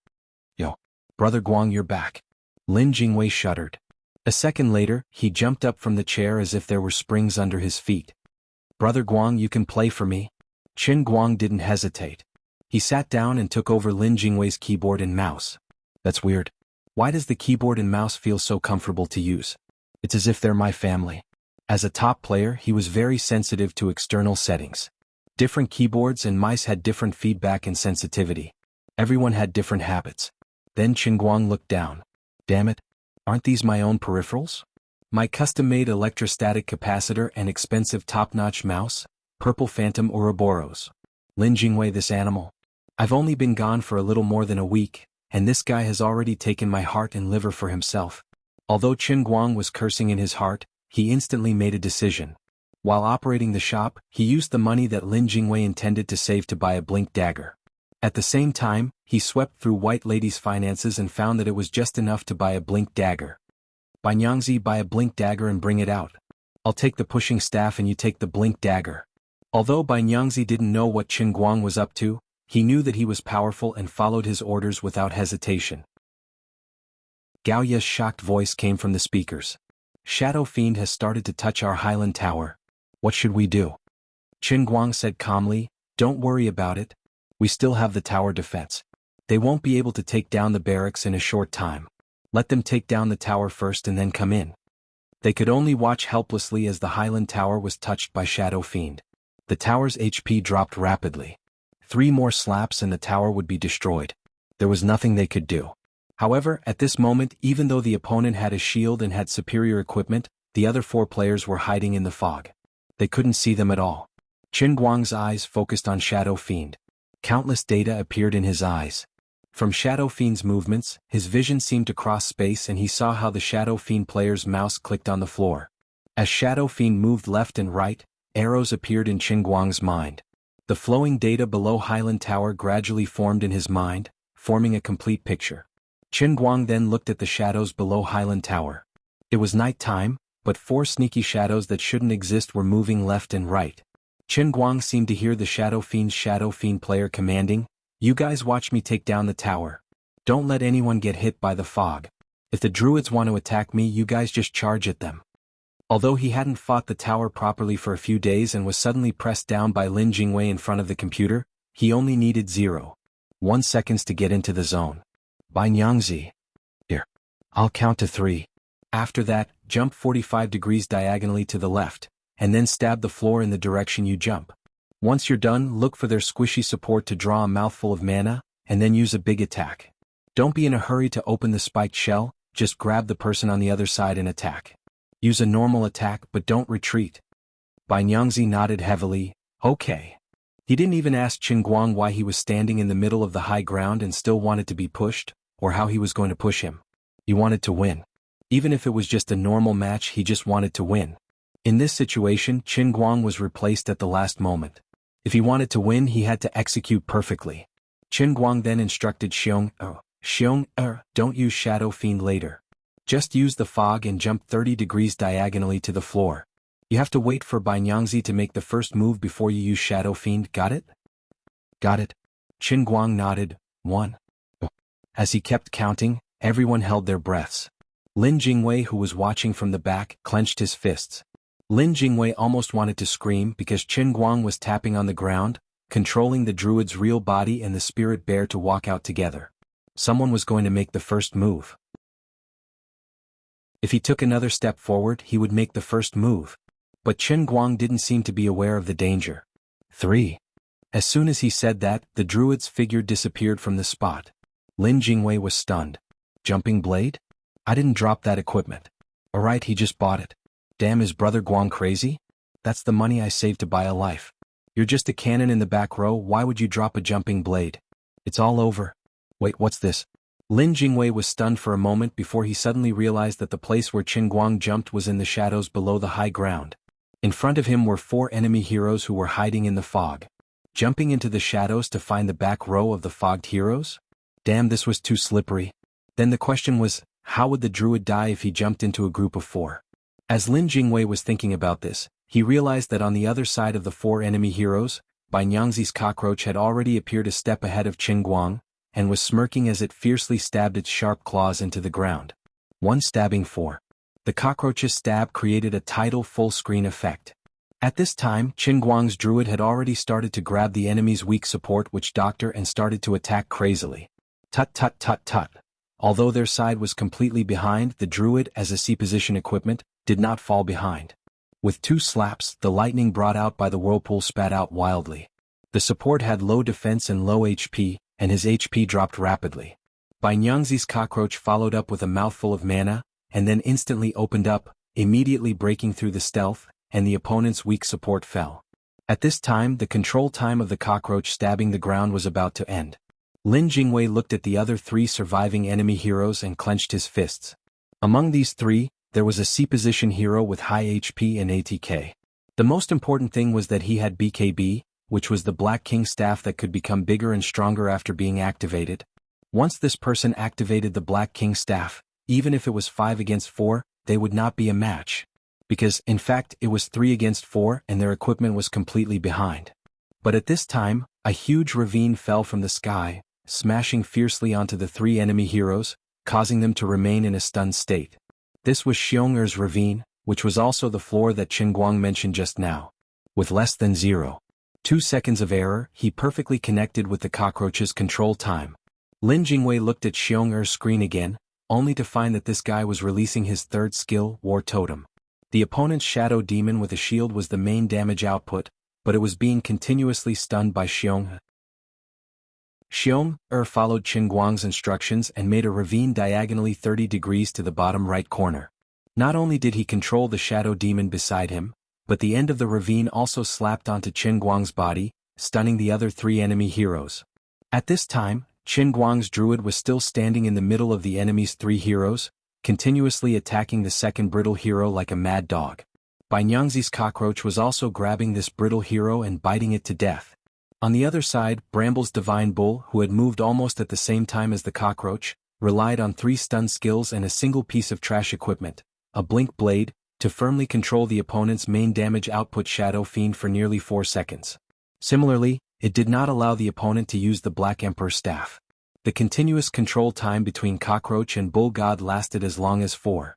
Yo, Brother Guang, you're back. Lin Jingwei shuddered. A second later, he jumped up from the chair as if there were springs under his feet. Brother Guang, you can play for me? Qin Guang didn't hesitate. He sat down and took over Lin Jingwei's keyboard and mouse. That's weird. Why does the keyboard and mouse feel so comfortable to use? It's as if they're my family. As a top player, he was very sensitive to external settings. Different keyboards and mice had different feedback and sensitivity. Everyone had different habits. Then Qingguang looked down. Damn it, aren't these my own peripherals? My custom-made electrostatic capacitor and expensive top-notch mouse? Purple Phantom Ouroboros. Lin Jingwei, this animal. I've only been gone for a little more than a week, and this guy has already taken my heart and liver for himself. Although Qingguang was cursing in his heart, he instantly made a decision. While operating the shop, he used the money that Lin Jingwei intended to save to buy a blink dagger. At the same time, he swept through White Lady's finances and found that it was just enough to buy a blink dagger. Bai Nyangzi, buy a blink dagger and bring it out. I'll take the pushing staff and you take the blink dagger. Although Bai Nyangzi didn't know what Qingguang was up to, he knew that he was powerful and followed his orders without hesitation. Gao Ye's shocked voice came from the speakers. Shadow Fiend has started to touch our Highland Tower. What should we do? Qingguang said calmly, don't worry about it. We still have the tower defense. They won't be able to take down the barracks in a short time. Let them take down the tower first and then come in. They could only watch helplessly as the Highland Tower was touched by Shadow Fiend. The tower's HP dropped rapidly. 3 more slaps and the tower would be destroyed. There was nothing they could do. However, at this moment, even though the opponent had a shield and had superior equipment, the other 4 players were hiding in the fog. They couldn't see them at all. Qingguang's eyes focused on Shadow Fiend. Countless data appeared in his eyes. From Shadow Fiend's movements, his vision seemed to cross space and he saw how the Shadow Fiend player's mouse clicked on the floor. As Shadow Fiend moved left and right, arrows appeared in Qingguang's mind. The flowing data below Highland Tower gradually formed in his mind, forming a complete picture. Qingguang then looked at the shadows below Highland Tower. It was night time, but 4 sneaky shadows that shouldn't exist were moving left and right. Qingguang seemed to hear the Shadow Fiend player commanding, "You guys watch me take down the tower. Don't let anyone get hit by the fog. If the druids want to attack me, you guys just charge at them." Although he hadn't fought the tower properly for a few days and was suddenly pressed down by Lin Jingwei in front of the computer, he only needed 0.1 seconds to get into the zone. Bai Nyangzi. Here. I'll count to 3. After that, jump 45 degrees diagonally to the left, and then stab the floor in the direction you jump. Once you're done, look for their squishy support to draw a mouthful of mana, and then use a big attack. Don't be in a hurry to open the spiked shell, just grab the person on the other side and attack. Use a normal attack but don't retreat. Bai Nyangzi nodded heavily, okay. He didn't even ask Qingguang why he was standing in the middle of the high ground and still wanted to be pushed, or how he was going to push him. He wanted to win. Even if it was just a normal match, he just wanted to win. In this situation, Qingguang was replaced at the last moment. If he wanted to win, he had to execute perfectly. Qingguang then instructed Xiong, don't use Shadow Fiend later. Just use the fog and jump 30 degrees diagonally to the floor. You have to wait for Bai Nyangzi to make the first move before you use Shadow Fiend, got it? Got it. Qingguang nodded, 1. As he kept counting, everyone held their breaths. Lin Jingwei, who was watching from the back, clenched his fists. Lin Jingwei almost wanted to scream because Qingguang was tapping on the ground, controlling the druid's real body and the spirit bear to walk out together. Someone was going to make the first move. If he took another step forward, he would make the first move. But Qingguang didn't seem to be aware of the danger. 3. As soon as he said that, the druid's figure disappeared from the spot. Lin Jingwei was stunned. Jumping blade? I didn't drop that equipment. Alright, he just bought it. Damn, is Brother Guang crazy? That's the money I saved to buy a life. You're just a cannon in the back row, why would you drop a jumping blade? It's all over. Wait, what's this? Lin Jingwei was stunned for a moment before he suddenly realized that the place where Qingguang jumped was in the shadows below the high ground. In front of him were 4 enemy heroes who were hiding in the fog. Jumping into the shadows to find the back row of the fogged heroes? Damn, this was too slippery. Then the question was, how would the druid die if he jumped into a group of 4? As Lin Jingwei was thinking about this, he realized that on the other side of the 4 enemy heroes, Bai Nyangzi's cockroach had already appeared a step ahead of Qingguang, and was smirking as it fiercely stabbed its sharp claws into the ground. 1 stabbing 4. The cockroach's stab created a tidal full-screen effect. At this time, Qingguang's druid had already started to grab the enemy's weak support which doctor and started to attack crazily. Tut tut tut tut. Although their side was completely behind, the druid, as a C-position equipment, did not fall behind. With 2 slaps, the lightning brought out by the whirlpool spat out wildly. The support had low defense and low HP, and his HP dropped rapidly. Bai Nyangzi's cockroach followed up with a mouthful of mana, and then instantly opened up, immediately breaking through the stealth, and the opponent's weak support fell. At this time, the control time of the cockroach stabbing the ground was about to end. Lin Jingwei looked at the other 3 surviving enemy heroes and clenched his fists. Among these 3, there was a C-position hero with high HP and ATK. The most important thing was that he had BKB, which was the Black King staff that could become bigger and stronger after being activated. Once this person activated the Black King staff, even if it was 5 against 4, they would not be a match. Because, in fact, it was 3 against 4 and their equipment was completely behind. But at this time, a huge ravine fell from the sky, smashing fiercely onto the 3 enemy heroes, causing them to remain in a stunned state. This was Xiong'er's ravine, which was also the floor that Qin Guang mentioned just now. With less than 0.2 seconds of error, he perfectly connected with the cockroach's control time. Lin Jingwei looked at Xiong'er's screen again, only to find that this guy was releasing his 3rd skill, War Totem. The opponent's Shadow Demon with a shield was the main damage output, but it was being continuously stunned by Xiong'er. Xiong'er followed Qin Guang's instructions and made a ravine diagonally 30 degrees to the bottom right corner. Not only did he control the Shadow Demon beside him, but the end of the ravine also slapped onto Qin Guang's body, stunning the other 3 enemy heroes. At this time, Qin Guang's druid was still standing in the middle of the enemy's 3 heroes, continuously attacking the second brittle hero like a mad dog. Bai Nyangzi's cockroach was also grabbing this brittle hero and biting it to death. On the other side, Bramble's Divine Bull, who had moved almost at the same time as the cockroach, relied on 3 stun skills and a single piece of trash equipment, a blink blade, to firmly control the opponent's main damage output Shadow Fiend for nearly 4 seconds. Similarly, it did not allow the opponent to use the Black Emperor staff. The continuous control time between Cockroach and Bull God lasted as long as 4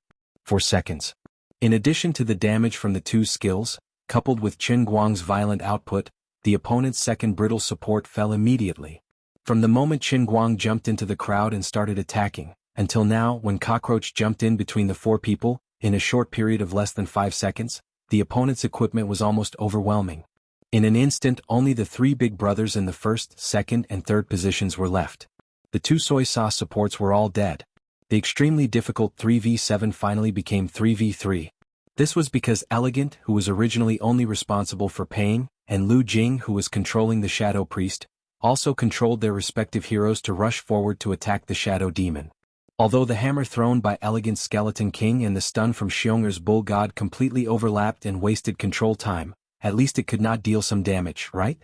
seconds. In addition to the damage from the 2 skills, coupled with Qin Guang's violent output, the opponent's second brittle support fell immediately. From the moment Qin Guang jumped into the crowd and started attacking, until now when Cockroach jumped in between the 4 people, in a short period of less than 5 seconds, the opponent's equipment was almost overwhelming. In an instant, only the 3 big brothers in the 1st, 2nd, and 3rd positions were left. The 2 soy sauce supports were all dead. The extremely difficult 3v7 finally became 3v3. This was because Elegant, who was originally only responsible for Pain, and Lu Jing, who was controlling the Shadow Priest, also controlled their respective heroes to rush forward to attack the Shadow Demon. Although the hammer thrown by Elegant's Skeleton King and the stun from Xiong'er's Bull God completely overlapped and wasted control time, at least it could not deal some damage, right?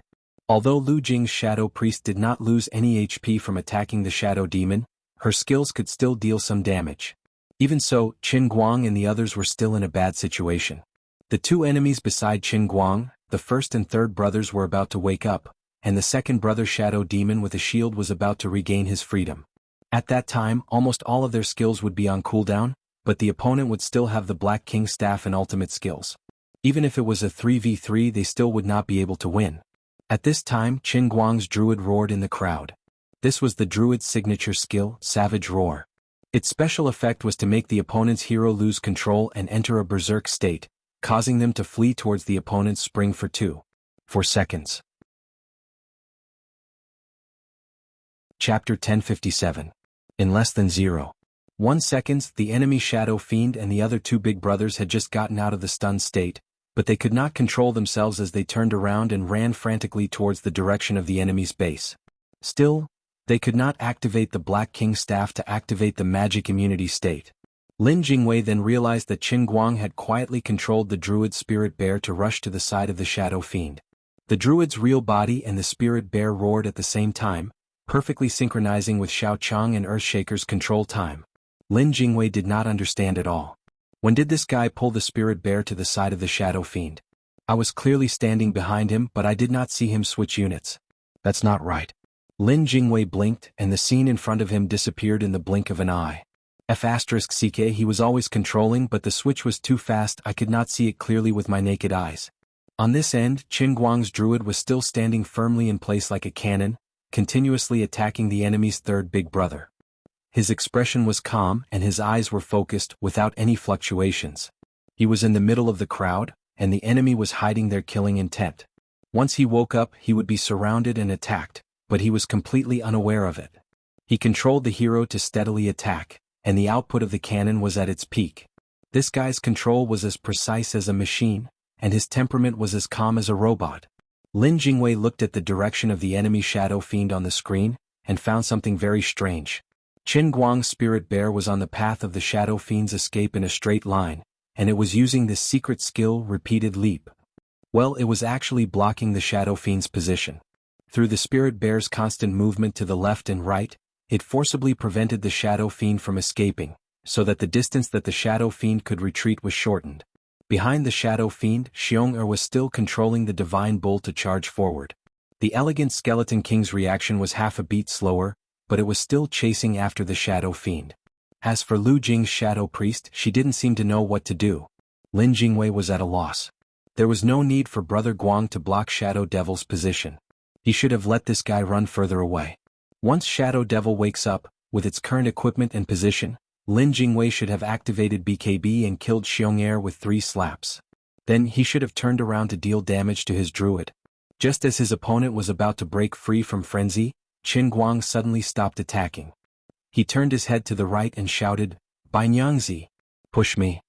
Although Lu Jing's Shadow Priest did not lose any HP from attacking the Shadow Demon, her skills could still deal some damage. Even so, Qin Guang and the others were still in a bad situation. The 2 enemies beside Qin Guang, the 1st and 3rd brothers, were about to wake up, and the 2nd brother Shadow Demon with a shield was about to regain his freedom. At that time, almost all of their skills would be on cooldown, but the opponent would still have the Black King staff and ultimate skills. Even if it was a 3v3, they still would not be able to win. At this time, Qin Guang's druid roared in the crowd. This was the druid's signature skill, Savage Roar. Its special effect was to make the opponent's hero lose control and enter a berserk state, causing them to flee towards the opponent's spring for 4 seconds. Chapter 1057. In less than 0.1 seconds, the enemy Shadow Fiend and the other 2 big brothers had just gotten out of the stunned state, but they could not control themselves as they turned around and ran frantically towards the direction of the enemy's base. Still, they could not activate the Black King staff to activate the magic immunity state. Lin Jingwei then realized that Qin Guang had quietly controlled the druid's spirit bear to rush to the side of the Shadow Fiend. The druid's real body and the spirit bear roared at the same time, perfectly synchronizing with Xiao Chang and Earthshaker's control time. Lin Jingwei did not understand at all. When did this guy pull the spirit bear to the side of the Shadow Fiend? I was clearly standing behind him, but I did not see him switch units. That's not right. Lin Jingwei blinked, and the scene in front of him disappeared in the blink of an eye. F***ck he was always controlling, but the switch was too fast, I could not see it clearly with my naked eyes. On this end, Qin Guang's druid was still standing firmly in place like a cannon, continuously attacking the enemy's 3rd big brother. His expression was calm and his eyes were focused without any fluctuations. He was in the middle of the crowd, and the enemy was hiding their killing intent. Once he woke up, he would be surrounded and attacked, but he was completely unaware of it. He controlled the hero to steadily attack, and the output of the cannon was at its peak. This guy's control was as precise as a machine, and his temperament was as calm as a robot. Lin Jingwei looked at the direction of the enemy shadow fiend on the screen, and found something very strange. Qin Guang's spirit bear was on the path of the shadow fiend's escape in a straight line, and it was using this secret skill, repeated leap. Well, it was actually blocking the shadow fiend's position. Through the spirit bear's constant movement to the left and right, it forcibly prevented the shadow fiend from escaping, so that the distance that the shadow fiend could retreat was shortened. Behind the shadow fiend, Xiong was still controlling the divine bull to charge forward. The elegant skeleton king's reaction was half a beat slower, but it was still chasing after the shadow fiend. As for Lu Jing's shadow priest, she didn't seem to know what to do. Lin Jingwei was at a loss. There was no need for Brother Guang to block Shadow Devil's position. He should have let this guy run further away. Once Shadow Devil wakes up, with its current equipment and position, Lin Jingwei should have activated BKB and killed Xiong with 3 slaps. Then he should have turned around to deal damage to his druid. Just as his opponent was about to break free from frenzy, Qin Guang suddenly stopped attacking. He turned his head to the right and shouted, "Bai Nyangzi, push me."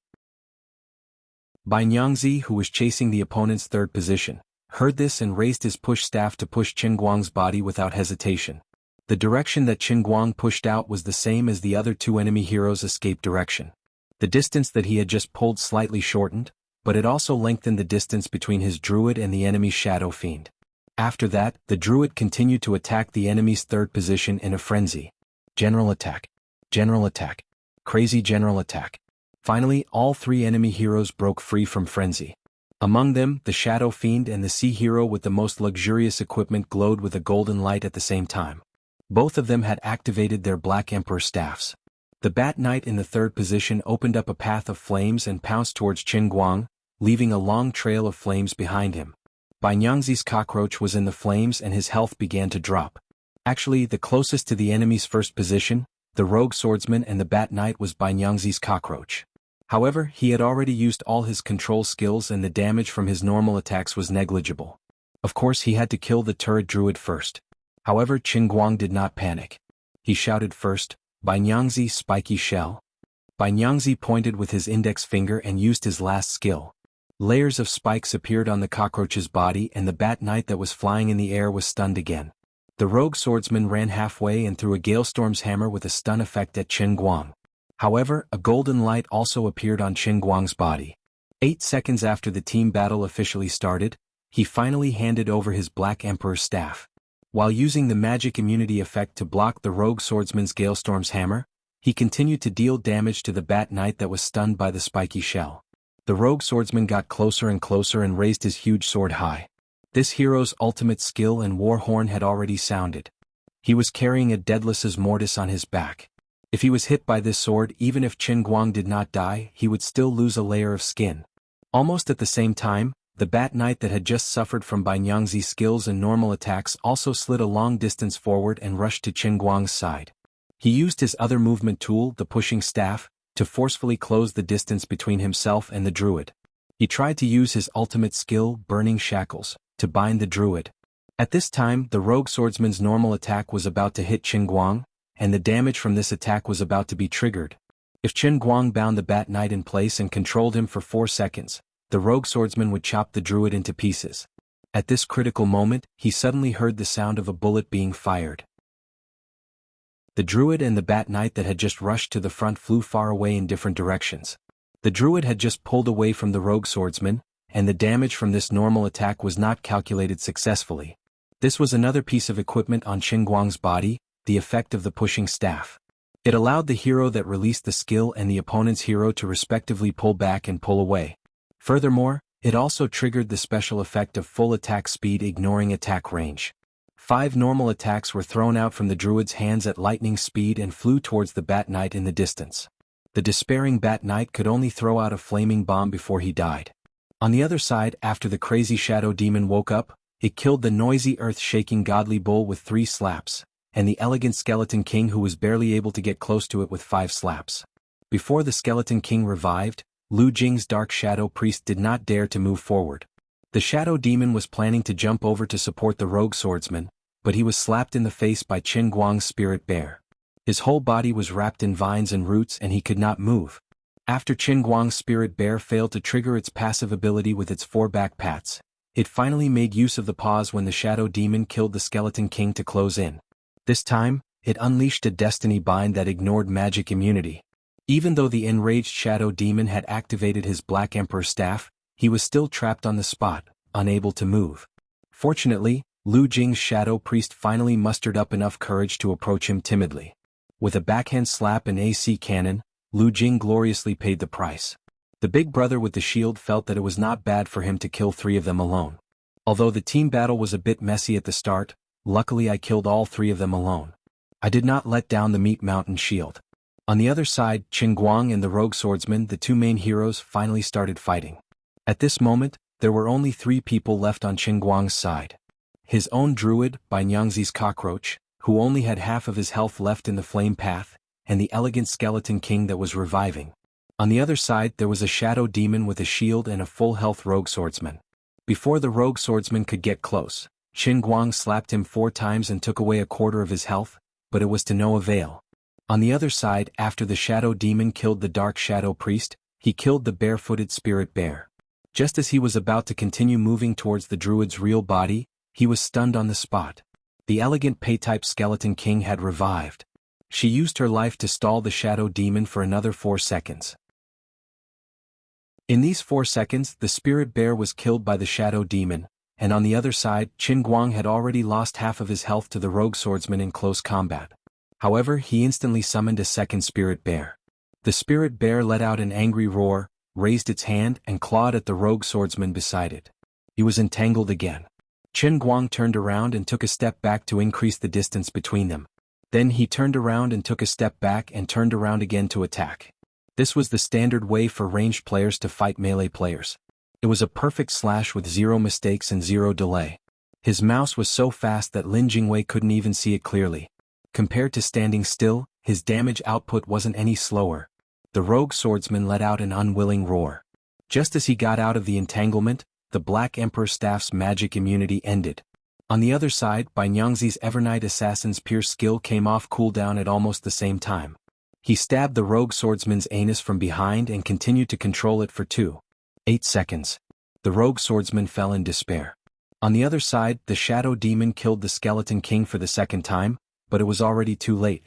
Bai Nyangzi, who was chasing the opponent's third position, heard this and raised his push staff to push Qin Guang's body without hesitation. The direction that Qin Guang pushed out was the same as the other 2 enemy heroes' escape direction. The distance that he had just pulled slightly shortened, but it also lengthened the distance between his druid and the enemy's shadow fiend. After that, the druid continued to attack the enemy's third position in a frenzy. General attack. General attack. Crazy general attack. Finally, all 3 enemy heroes broke free from frenzy. Among them, the shadow fiend and the sea hero with the most luxurious equipment glowed with a golden light at the same time. Both of them had activated their Black Emperor staffs. The Bat Knight in the third position opened up a path of flames and pounced towards Qin Guang, leaving a long trail of flames behind him. Bai Nyangzi's cockroach was in the flames and his health began to drop. Actually, the closest to the enemy's first position, the rogue swordsman and the Bat Knight, was Bai Nyangzi's cockroach. However, he had already used all his control skills and the damage from his normal attacks was negligible. Of course, he had to kill the turret druid first. However, Qin Guang did not panic. He shouted first, "Bai Nyangzi, spiky shell." Bai Nyangzi pointed with his index finger and used his last skill. Layers of spikes appeared on the cockroach's body and the Bat Knight that was flying in the air was stunned again. The rogue swordsman ran halfway and threw a Galestorm's hammer with a stun effect at Qin Guang. However, a golden light also appeared on Qin Guang's body. 8 seconds after the team battle officially started, he finally handed over his Black Emperor's staff. While using the magic immunity effect to block the rogue swordsman's Galestorm's hammer, he continued to deal damage to the Bat Knight that was stunned by the spiky shell. The rogue swordsman got closer and closer and raised his huge sword high. This hero's ultimate skill and war horn had already sounded. He was carrying a Daedalus' mortis on his back. If he was hit by this sword, even if Qin Guang did not die, he would still lose a layer of skin. Almost at the same time, the Bat Knight that had just suffered from Bai Nyangzi's skills and normal attacks also slid a long distance forward and rushed to Qin Guang's side. He used his other movement tool, the pushing staff, to forcefully close the distance between himself and the druid. He tried to use his ultimate skill, Burning Shackles, to bind the druid. At this time, the rogue swordsman's normal attack was about to hit Qin Guang, and the damage from this attack was about to be triggered. If Qin Guang bound the Bat Knight in place and controlled him for 4 seconds, the rogue swordsman would chop the druid into pieces. At this critical moment, he suddenly heard the sound of a bullet being fired. The druid and the Bat Knight that had just rushed to the front flew far away in different directions. The druid had just pulled away from the rogue swordsman, and the damage from this normal attack was not calculated successfully. This was another piece of equipment on Qin Guang's body, the effect of the pushing staff. It allowed the hero that released the skill and the opponent's hero to respectively pull back and pull away. Furthermore, it also triggered the special effect of full attack speed ignoring attack range. 5 normal attacks were thrown out from the druid's hands at lightning speed and flew towards the Bat Knight in the distance. The despairing Bat Knight could only throw out a flaming bomb before he died. On the other side, after the crazy shadow demon woke up, it killed the noisy earth-shaking godly bull with 3 slaps, and the elegant Skeleton King who was barely able to get close to it with 5 slaps. Before the Skeleton King revived, Lu Jing's Dark Shadow Priest did not dare to move forward. The Shadow Demon was planning to jump over to support the Rogue Swordsman, but he was slapped in the face by Qin Guang's Spirit Bear. His whole body was wrapped in vines and roots and he could not move. After Qin Guang's Spirit Bear failed to trigger its passive ability with its 4 back pats, it finally made use of the pause when the Shadow Demon killed the Skeleton King to close in. This time, it unleashed a Destiny Bind that ignored magic immunity. Even though the enraged Shadow Demon had activated his Black Emperor staff, he was still trapped on the spot, unable to move. Fortunately, Lu Jing's Shadow Priest finally mustered up enough courage to approach him timidly. With a backhand slap and AC cannon, Lu Jing gloriously paid the price. The big brother with the shield felt that it was not bad for him to kill 3 of them alone. Although the team battle was a bit messy at the start, luckily I killed all 3 of them alone. I did not let down the Meat Mountain shield. On the other side, Qin Guang and the Rogue Swordsman, the 2 main heroes, finally started fighting. At this moment, there were only 3 people left on Qin Guang's side. His own druid, Banyangzi's cockroach, who only had half of his health left in the flame path, and the elegant Skeleton King that was reviving. On the other side there was a Shadow Demon with a shield and a full health Rogue Swordsman. Before the Rogue Swordsman could get close, Qin Guang slapped him 4 times and took away a quarter of his health, but it was to no avail. On the other side, after the Shadow Demon killed the Dark Shadow Priest, he killed the barefooted Spirit Bear. Just as he was about to continue moving towards the druid's real body, he was stunned on the spot. The elegant Pei-type Skeleton King had revived. She used her life to stall the Shadow Demon for another 4 seconds. In these 4 seconds, the Spirit Bear was killed by the Shadow Demon, and on the other side, Qin Guang had already lost half of his health to the Rogue Swordsman in close combat. However, he instantly summoned a second Spirit Bear. The Spirit Bear let out an angry roar, raised its hand and clawed at the Rogue Swordsman beside it. He was entangled again. Qin Guang turned around and took a step back to increase the distance between them. Then he turned around and took a step back and turned around again to attack. This was the standard way for ranged players to fight melee players. It was a perfect slash with 0 mistakes and 0 delay. His mouse was so fast that Lin Jingwei couldn't even see it clearly. Compared to standing still, his damage output wasn't any slower. The Rogue Swordsman let out an unwilling roar. Just as he got out of the entanglement, the Black Emperor staff's magic immunity ended. On the other side, Banyangzi's Evernight Assassin's Pierce skill came off cooldown at almost the same time. He stabbed the Rogue Swordsman's anus from behind and continued to control it for 2.8 seconds. The Rogue Swordsman fell in despair. On the other side, the Shadow Demon killed the Skeleton King for the 2nd time, but it was already too late.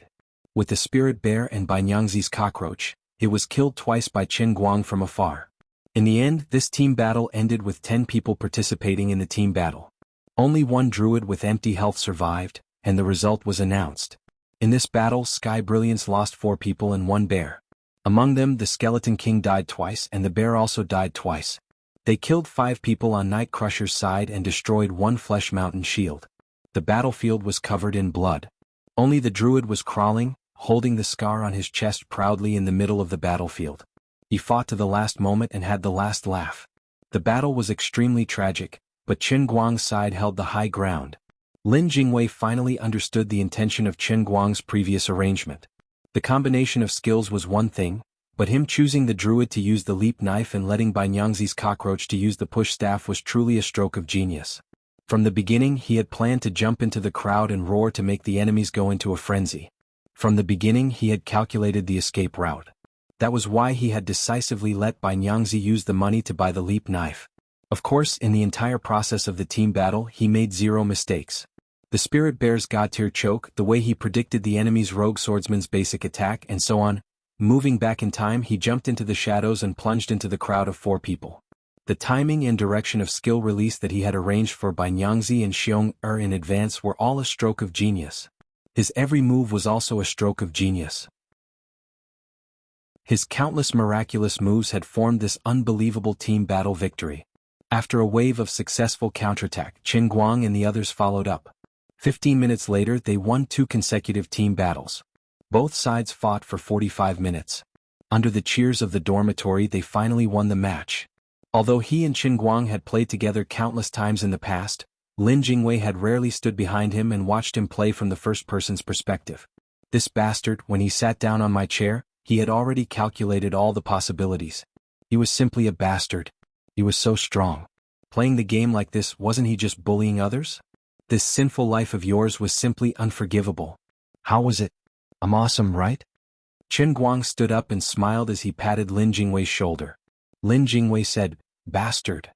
With the Spirit Bear and Banyangzi's cockroach, it was killed twice by Qin Guang from afar. In the end, this team battle ended with 10 people participating in the team battle. Only 1 druid with empty health survived, and the result was announced. In this battle, Sky Brilliance lost 4 people and 1 bear. Among them, the Skeleton King died twice and the bear also died twice. They killed 5 people on Night Crusher's side and destroyed 1 Flesh Mountain shield. The battlefield was covered in blood. Only the druid was crawling, holding the scar on his chest proudly in the middle of the battlefield. He fought to the last moment and had the last laugh. The battle was extremely tragic, but Qin Guang's side held the high ground. Lin Jingwei finally understood the intention of Qin Guang's previous arrangement. The combination of skills was one thing, but him choosing the druid to use the leap knife and letting Banyangzi's cockroach to use the push staff was truly a stroke of genius. From the beginning he had planned to jump into the crowd and roar to make the enemies go into a frenzy. From the beginning he had calculated the escape route. That was why he had decisively let Banyangzi use the money to buy the leap knife. Of course, in the entire process of the team battle he made 0 mistakes. The Spirit Bear's God-tier choke, the way he predicted the enemy's Rogue Swordsman's basic attack, and so on. Moving back in time, he jumped into the shadows and plunged into the crowd of 4 people. The timing and direction of skill release that he had arranged for Banyangzi and Xiong in advance were all a stroke of genius. His every move was also a stroke of genius. His countless miraculous moves had formed this unbelievable team battle victory. After a wave of successful counterattack, Qin Guang and the others followed up. 15 minutes later they won 2 consecutive team battles. Both sides fought for 45 minutes. Under the cheers of the dormitory they finally won the match. Although he and Qin Guang had played together countless times in the past, Lin Jingwei had rarely stood behind him and watched him play from the first person's perspective. This bastard, when he sat down on my chair, he had already calculated all the possibilities. He was simply a bastard. He was so strong. Playing the game like this, wasn't he just bullying others? This sinful life of yours was simply unforgivable. How was it? I'm awesome, right? Chen Guang stood up and smiled as he patted Lin Jingwei's shoulder. Lin Jingwei said, "Bastard."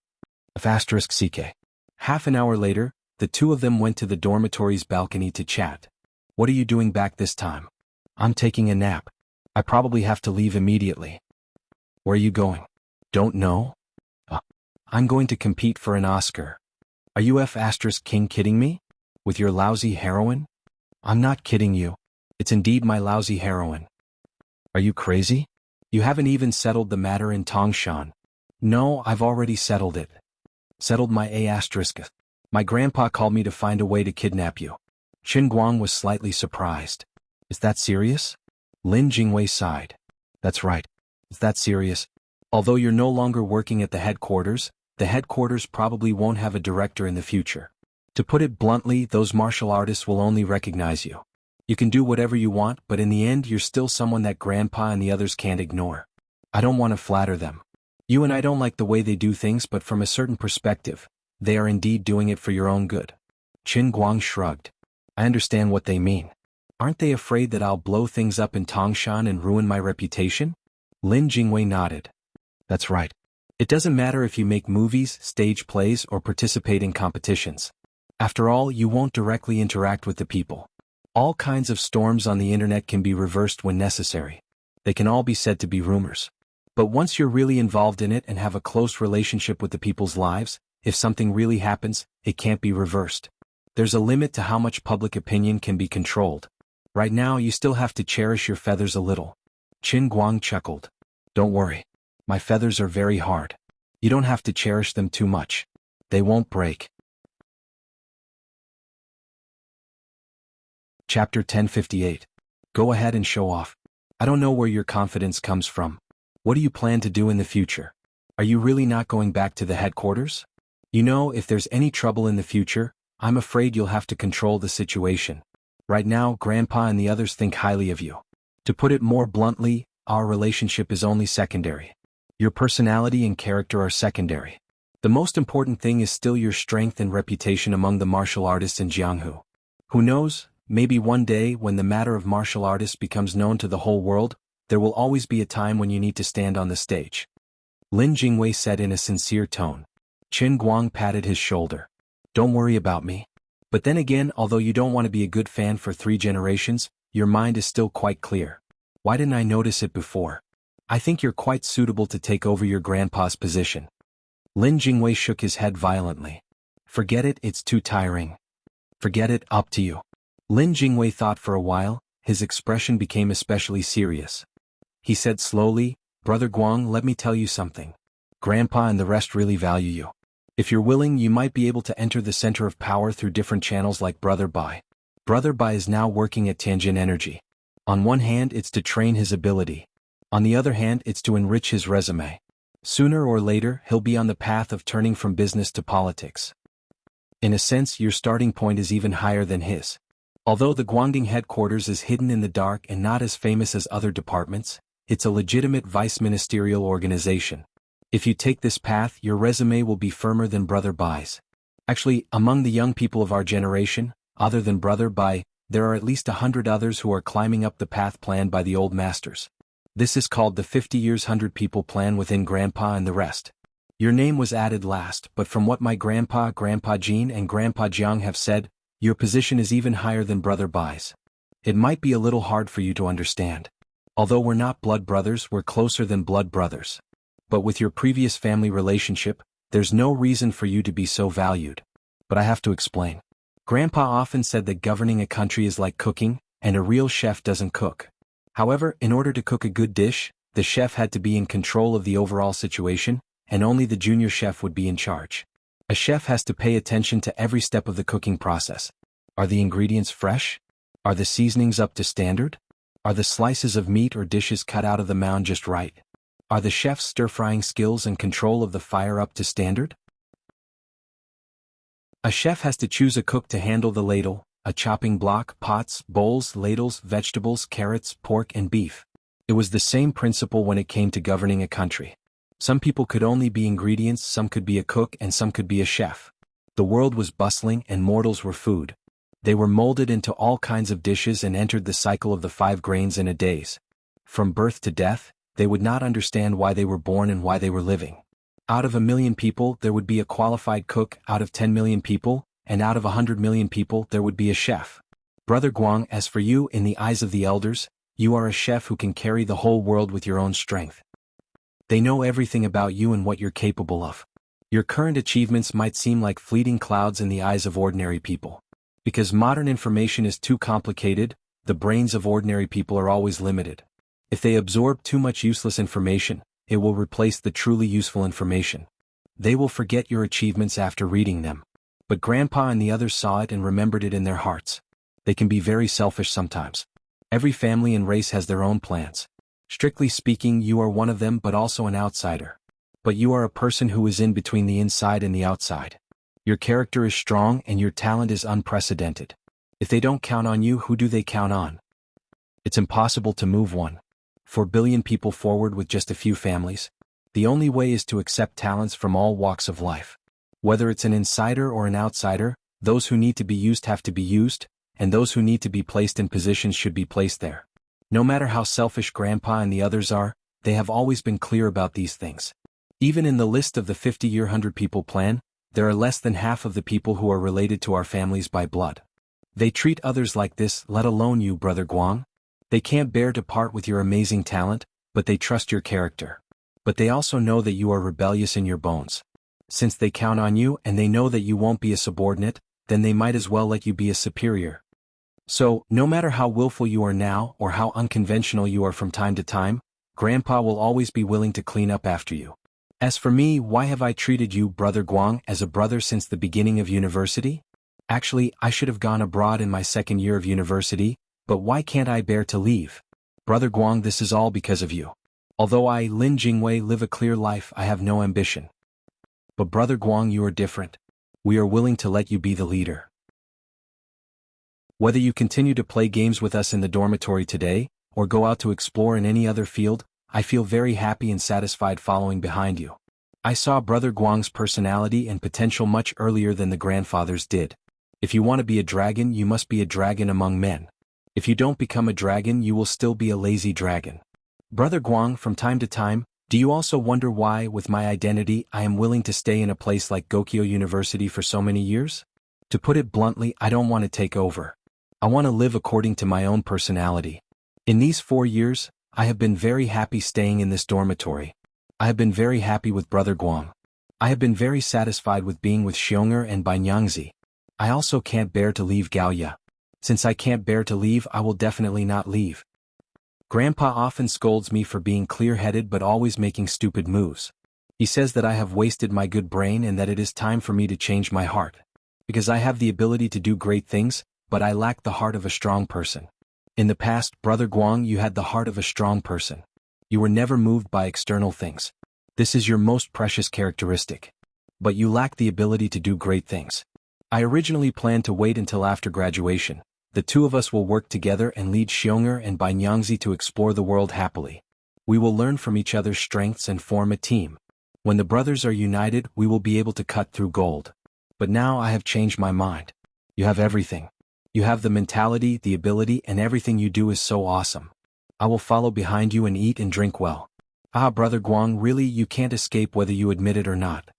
*CK. Half an hour later, the two of them went to the dormitory's balcony to chat. "What are you doing back this time?" "I'm taking a nap. I probably have to leave immediately." "Where are you going?" "Don't know." "I'm going to compete for an Oscar." "Are you King kidding me? With your lousy heroine?" "I'm not kidding you. It's indeed my lousy heroine." "Are you crazy? You haven't even settled the matter in Tongshan." "No, I've already settled it." "Settled my A*? My grandpa called me to find a way to kidnap you." Chen Guang was slightly surprised. "Is that serious?" Lin Jingwei sighed. "That's right. Is that serious? Although you're no longer working at the headquarters probably won't have a director in the future. To put it bluntly, those martial artists will only recognize you. You can do whatever you want, but in the end you're still someone that grandpa and the others can't ignore. I don't want to flatter them. You and I don't like the way they do things, but from a certain perspective, they are indeed doing it for your own good." Chen Guang shrugged. "I understand what they mean. Aren't they afraid that I'll blow things up in Tongshan and ruin my reputation?" Lin Jingwei nodded. "That's right. It doesn't matter if you make movies, stage plays, or participate in competitions. After all, you won't directly interact with the people. All kinds of storms on the internet can be reversed when necessary. They can all be said to be rumors. But once you're really involved in it and have a close relationship with the people's lives, if something really happens, it can't be reversed. There's a limit to how much public opinion can be controlled. Right now you still have to cherish your feathers a little." Qin Guang chuckled. "Don't worry. My feathers are very hard. You don't have to cherish them too much. They won't break." Chapter 1058. Go ahead and show off. I don't know where your confidence comes from. What do you plan to do in the future? Are you really not going back to the headquarters? You know, if there's any trouble in the future, I'm afraid you'll have to control the situation. Right now, Grandpa and the others think highly of you. To put it more bluntly, our relationship is only secondary. Your personality and character are secondary. The most important thing is still your strength and reputation among the martial artists in Jianghu. Who knows, maybe one day when the matter of martial artists becomes known to the whole world, there will always be a time when you need to stand on the stage." Lin Jingwei said in a sincere tone. Qin Guang patted his shoulder. "Don't worry about me. But then again, although you don't want to be a good fan for 3 generations, your mind is still quite clear. Why didn't I notice it before? I think you're quite suitable to take over your grandpa's position." Lin Jingwei shook his head violently. "Forget it, it's too tiring." "Forget it, up to you." Lin Jingwei thought for a while, his expression became especially serious. He said slowly, "Brother Guang, let me tell you something. Grandpa and the rest really value you. If you're willing, you might be able to enter the center of power through different channels like Brother Bai. Brother Bai is now working at Tianjin Energy. On one hand, it's to train his ability. On the other hand, it's to enrich his resume. Sooner or later, he'll be on the path of turning from business to politics. In a sense, your starting point is even higher than his. Although the Guangdong headquarters is hidden in the dark and not as famous as other departments, it's a legitimate vice-ministerial organization. If you take this path, your resume will be firmer than Brother Bai's. Actually, among the young people of our generation, other than Brother Bai, there are at least 100 others who are climbing up the path planned by the old masters. This is called the 50 years 100 people plan within Grandpa and the rest. Your name was added last, but from what my Grandpa Jean and Grandpa Jiang have said, your position is even higher than Brother Bai's. It might be a little hard for you to understand. Although we're not blood brothers, we're closer than blood brothers. But with your previous family relationship, there's no reason for you to be so valued. But I have to explain. Grandpa often said that governing a country is like cooking, and a real chef doesn't cook. However, in order to cook a good dish, the chef had to be in control of the overall situation, and only the junior chef would be in charge. A chef has to pay attention to every step of the cooking process. Are the ingredients fresh? Are the seasonings up to standard? Are the slices of meat or dishes cut out of the mound just right? Are the chef's stir-frying skills and control of the fire up to standard? A chef has to choose a cook to handle the ladle, a chopping block, pots, bowls, ladles, vegetables, carrots, pork and beef. It was the same principle when it came to governing a country. Some people could only be ingredients, some could be a cook, and some could be a chef. The world was bustling and mortals were food. They were molded into all kinds of dishes and entered the cycle of the 5 grains in a days. From birth to death, they would not understand why they were born and why they were living. Out of 1 million people, there would be a qualified cook, out of 10 million people, and out of 100 million people, there would be a chef. Brother Guang, as for you, in the eyes of the elders, you are a chef who can carry the whole world with your own strength. They know everything about you and what you're capable of. Your current achievements might seem like fleeting clouds in the eyes of ordinary people. Because modern information is too complicated, the brains of ordinary people are always limited. If they absorb too much useless information, it will replace the truly useful information. They will forget your achievements after reading them. But Grandpa and the others saw it and remembered it in their hearts. They can be very selfish sometimes. Every family and race has their own plans. Strictly speaking, you are one of them but also an outsider. But you are a person who is in between the inside and the outside. Your character is strong and your talent is unprecedented. If they don't count on you, who do they count on? It's impossible to move 1.4 billion people forward with just a few families. The only way is to accept talents from all walks of life. Whether it's an insider or an outsider, those who need to be used have to be used, and those who need to be placed in positions should be placed there. No matter how selfish Grandpa and the others are, they have always been clear about these things. Even in the list of the 50-year 100 people plan, there are less than half of the people who are related to our families by blood. They treat others like this, let alone you, Brother Guang. They can't bear to part with your amazing talent, but they trust your character. But they also know that you are rebellious in your bones. Since they count on you and they know that you won't be a subordinate, then they might as well let you be a superior. So, no matter how willful you are now or how unconventional you are from time to time, Grandpa will always be willing to clean up after you. As for me, why have I treated you, Brother Guang, as a brother since the beginning of university? Actually, I should have gone abroad in my 2nd year of university, but why can't I bear to leave? Brother Guang, this is all because of you. Although I, Lin Jingwei, live a clear life, I have no ambition. But Brother Guang, you are different. We are willing to let you be the leader. Whether you continue to play games with us in the dormitory today, or go out to explore in any other field, I feel very happy and satisfied following behind you. I saw Brother Guang's personality and potential much earlier than the grandfathers did. If you want to be a dragon, you must be a dragon among men. If you don't become a dragon, you will still be a lazy dragon. Brother Guang, from time to time, do you also wonder why, with my identity, I am willing to stay in a place like Gokyo University for so many years? To put it bluntly, I don't want to take over. I want to live according to my own personality. In these 4 years, I have been very happy staying in this dormitory. I have been very happy with Brother Guang. I have been very satisfied with being with Xiong'er and Banyangzi. I also can't bear to leave Gaoya. Since I can't bear to leave, I will definitely not leave. Grandpa often scolds me for being clear-headed but always making stupid moves. He says that I have wasted my good brain and that it is time for me to change my heart. Because I have the ability to do great things, but I lack the heart of a strong person. In the past, Brother Guang, you had the heart of a strong person. You were never moved by external things. This is your most precious characteristic. But you lack the ability to do great things. I originally planned to wait until after graduation. The two of us will work together and lead Xiong'er and Banyangzi to explore the world happily. We will learn from each other's strengths and form a team. When the brothers are united, we will be able to cut through gold. But now I have changed my mind. You have everything. You have the mentality, the ability, and everything you do is so awesome. I will follow behind you and eat and drink well. Ah, Brother Guang, really, you can't escape whether you admit it or not.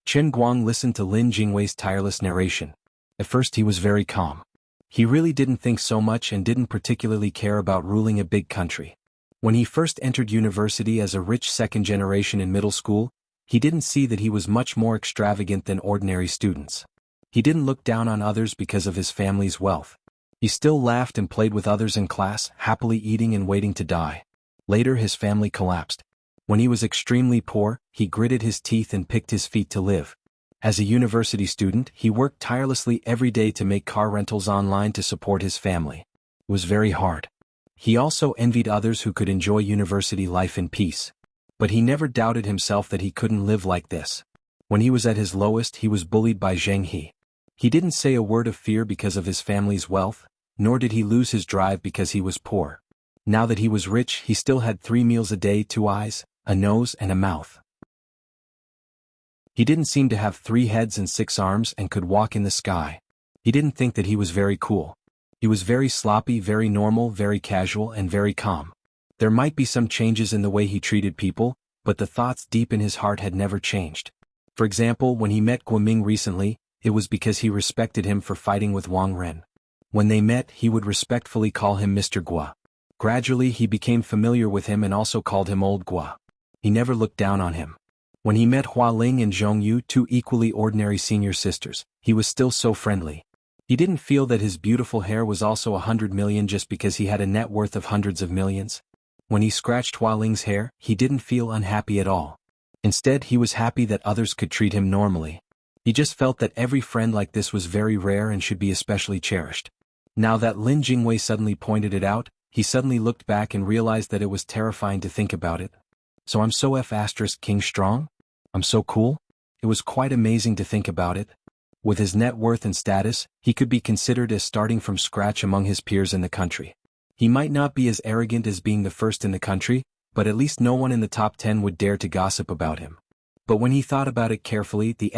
Chen Guang listened to Lin Jingwei's tireless narration. At first he was very calm. He really didn't think so much and didn't particularly care about ruling a big country. When he first entered university as a rich 2nd generation in middle school, he didn't see that he was much more extravagant than ordinary students. He didn't look down on others because of his family's wealth. He still laughed and played with others in class, happily eating and waiting to die. Later his family collapsed. When he was extremely poor, he gritted his teeth and picked his feet to live. As a university student, he worked tirelessly every day to make car rentals online to support his family. It was very hard. He also envied others who could enjoy university life in peace. But he never doubted himself that he couldn't live like this. When he was at his lowest, he was bullied by Zheng He. He didn't say a word of fear because of his family's wealth, nor did he lose his drive because he was poor. Now that he was rich, he still had 3 meals a day, 2 eyes, a nose and a mouth. He didn't seem to have 3 heads and 6 arms and could walk in the sky. He didn't think that he was very cool. He was very sloppy, very normal, very casual and very calm. There might be some changes in the way he treated people, but the thoughts deep in his heart had never changed. For example, when he met Guoming recently, it was because he respected him for fighting with Wang Ren. When they met, he would respectfully call him Mr. Gua. Gradually he became familiar with him and also called him Old Gua. He never looked down on him. When he met Hua Ling and Zhong Yu, 2 equally ordinary senior sisters, he was still so friendly. He didn't feel that his beautiful hair was also 100 million just because he had a net worth of hundreds of millions. When he scratched Hua Ling's hair, he didn't feel unhappy at all. Instead, he was happy that others could treat him normally. He just felt that every friend like this was very rare and should be especially cherished. Now that Lin Jingwei suddenly pointed it out, he suddenly looked back and realized that it was terrifying to think about it. So I'm so King strong? I'm so cool? It was quite amazing to think about it. With his net worth and status, he could be considered as starting from scratch among his peers in the country. He might not be as arrogant as being the first in the country, but at least no one in the top 10 would dare to gossip about him. But when he thought about it carefully, the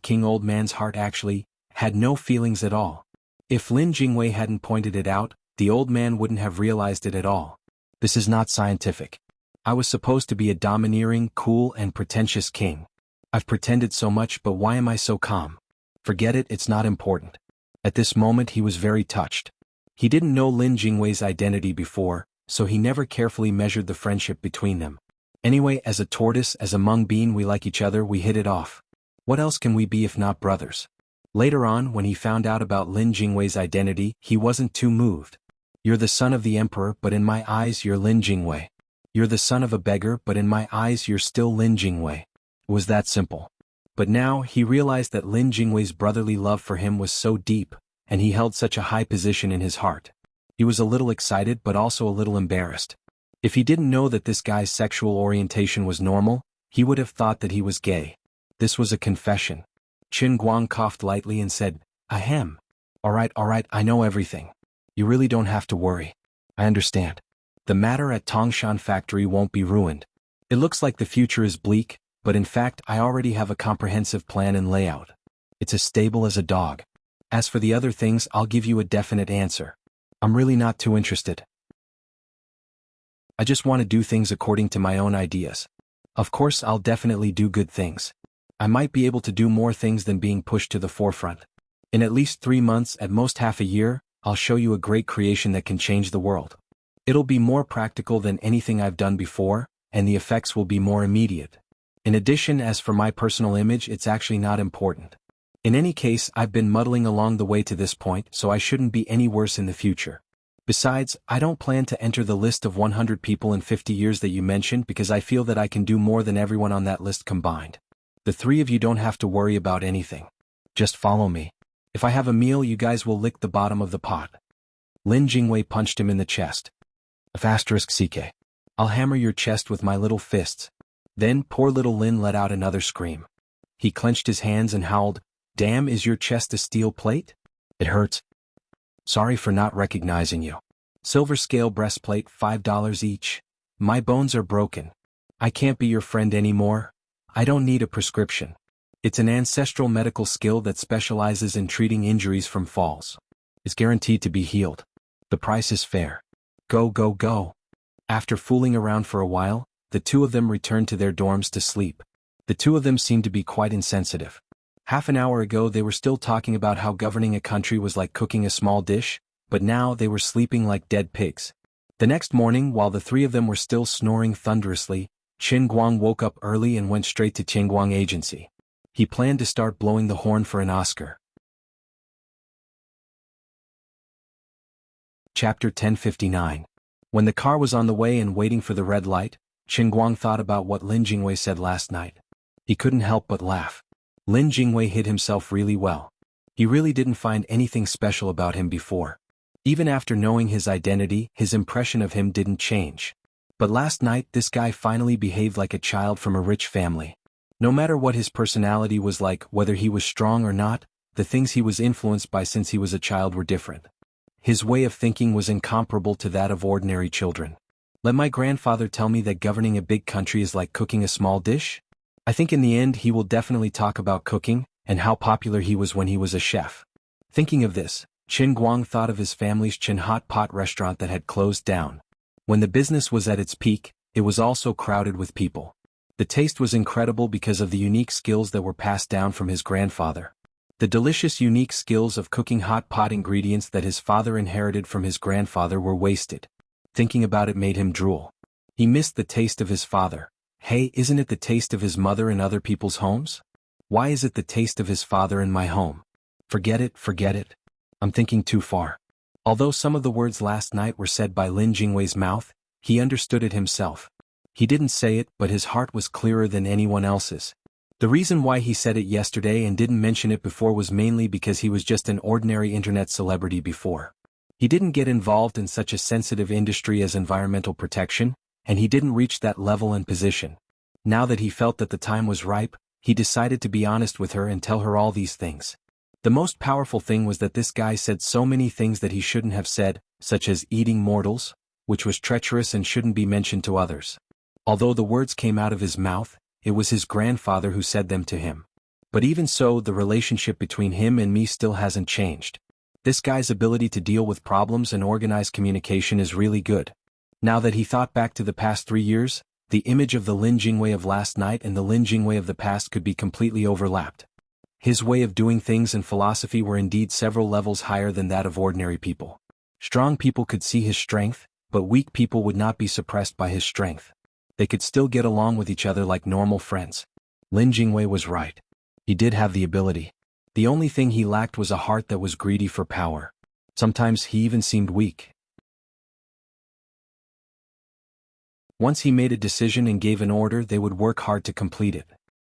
King old man's heart actually had no feelings at all. If Lin Jingwei hadn't pointed it out, the old man wouldn't have realized it at all. This is not scientific. I was supposed to be a domineering, cool and pretentious king. I've pretended so much, but why am I so calm? Forget it, it's not important. At this moment he was very touched. He didn't know Lin Jingwei's identity before, so he never carefully measured the friendship between them. Anyway, as a tortoise, as a mung bean, we like each other, we hit it off. What else can we be if not brothers? Later on, when he found out about Lin Jingwei's identity, he wasn't too moved. You're the son of the emperor, but in my eyes you're Lin Jingwei. You're the son of a beggar, but in my eyes you're still Lin Jingwei. It was that simple. But now, he realized that Lin Jingwei's brotherly love for him was so deep, and he held such a high position in his heart. He was a little excited but also a little embarrassed. If he didn't know that this guy's sexual orientation was normal, he would have thought that he was gay. This was a confession. Qin Guang coughed lightly and said, "Ahem. Alright, I know everything. You really don't have to worry. I understand. The matter at Tongshan factory won't be ruined. It looks like the future is bleak, but in fact I already have a comprehensive plan and layout. It's as stable as a dog. As for the other things, I'll give you a definite answer. I'm really not too interested. I just want to do things according to my own ideas. Of course, I'll definitely do good things. I might be able to do more things than being pushed to the forefront. In at least 3 months, at most half a year, I'll show you a great creation that can change the world. It'll be more practical than anything I've done before, and the effects will be more immediate. In addition, as for my personal image, it's actually not important. In any case, I've been muddling along the way to this point, so I shouldn't be any worse in the future. Besides, I don't plan to enter the list of 100 people in 50 years that you mentioned because I feel that I can do more than everyone on that list combined. The 3 of you don't have to worry about anything. Just follow me. If I have a meal, you guys will lick the bottom of the pot." Lin Jingwei punched him in the chest. *CK. I'll hammer your chest with my little fists. Then poor little Lin let out another scream. He clenched his hands and howled, "Damn, is your chest a steel plate? It hurts. Sorry for not recognizing you. Silver scale breastplate, $5 each. My bones are broken. I can't be your friend anymore. I don't need a prescription. It's an ancestral medical skill that specializes in treating injuries from falls. It's guaranteed to be healed. The price is fair. Go, go, go." After fooling around for a while, the 2 of them returned to their dorms to sleep. The 2 of them seemed to be quite insensitive. Half an hour ago they were still talking about how governing a country was like cooking a small dish, but now they were sleeping like dead pigs. The next morning, while the 3 of them were still snoring thunderously, Qin Guang woke up early and went straight to Qingguang Agency. He planned to start blowing the horn for an Oscar. Chapter 1059. When the car was on the way and waiting for the red light, Qin Guang thought about what Lin Jingwei said last night. He couldn't help but laugh. Lin Jingwei hid himself really well. He really didn't find anything special about him before. Even after knowing his identity, his impression of him didn't change. But last night this guy finally behaved like a child from a rich family. No matter what his personality was like, whether he was strong or not, the things he was influenced by since he was a child were different. His way of thinking was incomparable to that of ordinary children. Let my grandfather tell me that governing a big country is like cooking a small dish? I think in the end he will definitely talk about cooking, and how popular he was when he was a chef. Thinking of this, Qin Guang thought of his family's Qin hot pot restaurant that had closed down. When the business was at its peak, it was also crowded with people. The taste was incredible because of the unique skills that were passed down from his grandfather. The delicious unique skills of cooking hot pot ingredients that his father inherited from his grandfather were wasted. Thinking about it made him drool. He missed the taste of his father. Hey, isn't it the taste of his mother in other people's homes? Why is it the taste of his father in my home? Forget it, forget it. I'm thinking too far. Although some of the words last night were said by Lin Jingwei's mouth, he understood it himself. He didn't say it, but his heart was clearer than anyone else's. The reason why he said it yesterday and didn't mention it before was mainly because he was just an ordinary internet celebrity before. He didn't get involved in such a sensitive industry as environmental protection, and he didn't reach that level and position. Now that he felt that the time was ripe, he decided to be honest with her and tell her all these things. The most powerful thing was that this guy said so many things that he shouldn't have said, such as eating mortals, which was treacherous and shouldn't be mentioned to others. Although the words came out of his mouth, it was his grandfather who said them to him. But even so, the relationship between him and me still hasn't changed. This guy's ability to deal with problems and organize communication is really good. Now that he thought back to the past 3 years, the image of the Lin Jingwei of last night and the Lin Jingwei of the past could be completely overlapped. His way of doing things and philosophy were indeed several levels higher than that of ordinary people. Strong people could see his strength, but weak people would not be suppressed by his strength. They could still get along with each other like normal friends. Lin Jingwei was right. He did have the ability. The only thing he lacked was a heart that was greedy for power. Sometimes he even seemed weak. Once he made a decision and gave an order, they would work hard to complete it.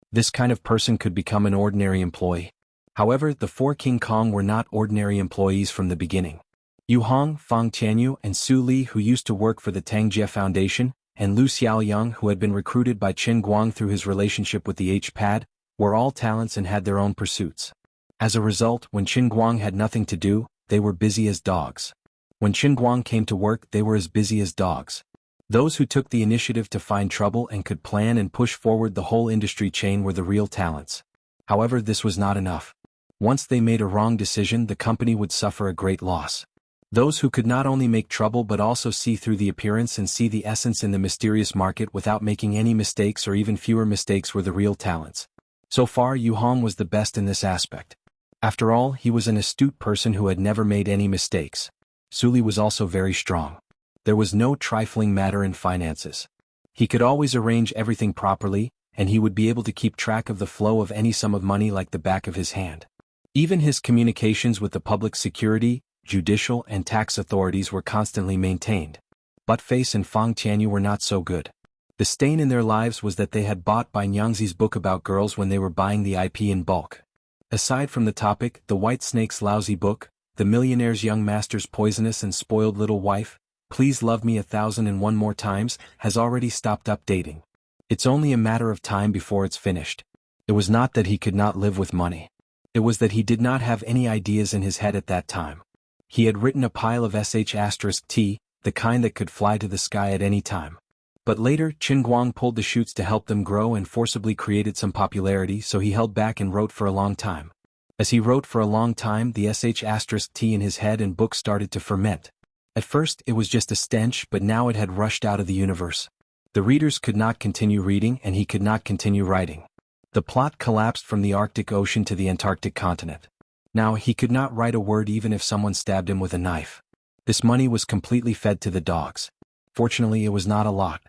This kind of person could become an ordinary employee. However, the 4 King Kong were not ordinary employees from the beginning. Yu Hong, Fang Tianyu, and Su Li, who used to work for the Tangjie Foundation, and Lu Xiaoyang, who had been recruited by Qin Guang through his relationship with the H-Pad, were all talents and had their own pursuits. As a result, when Qin Guang had nothing to do, they were busy as dogs. When Qin Guang came to work, they were as busy as dogs. Those who took the initiative to find trouble and could plan and push forward the whole industry chain were the real talents. However, this was not enough. Once they made a wrong decision, the company would suffer a great loss. Those who could not only make trouble but also see through the appearance and see the essence in the mysterious market without making any mistakes or even fewer mistakes were the real talents. So far, Yu Hong was the best in this aspect. After all, he was an astute person who had never made any mistakes. Su Li was also very strong. There was no trifling matter in finances. He could always arrange everything properly, and he would be able to keep track of the flow of any sum of money like the back of his hand. Even his communications with the public security, judicial and tax authorities were constantly maintained. Buttface and Fang Tianyu were not so good. The stain in their lives was that they had bought Bai Nyangzi's book about girls when they were buying the IP in bulk. Aside from the topic, the White Snake's lousy book, the millionaire's young master's poisonous and spoiled little wife, Please Love Me 1001 More Times, has already stopped updating. It's only a matter of time before it's finished. It was not that he could not live with money. It was that he did not have any ideas in his head at that time. He had written a pile of sh*t, the kind that could fly to the sky at any time. But later, Qin Guang pulled the shoots to help them grow and forcibly created some popularity, so he held back and wrote for a long time. As he wrote for a long time, the sh*t in his head and book started to ferment. At first, it was just a stench, but now it had rushed out of the universe. The readers could not continue reading and he could not continue writing. The plot collapsed from the Arctic Ocean to the Antarctic continent. Now he could not write a word even if someone stabbed him with a knife. This money was completely fed to the dogs. Fortunately, it was not a lot.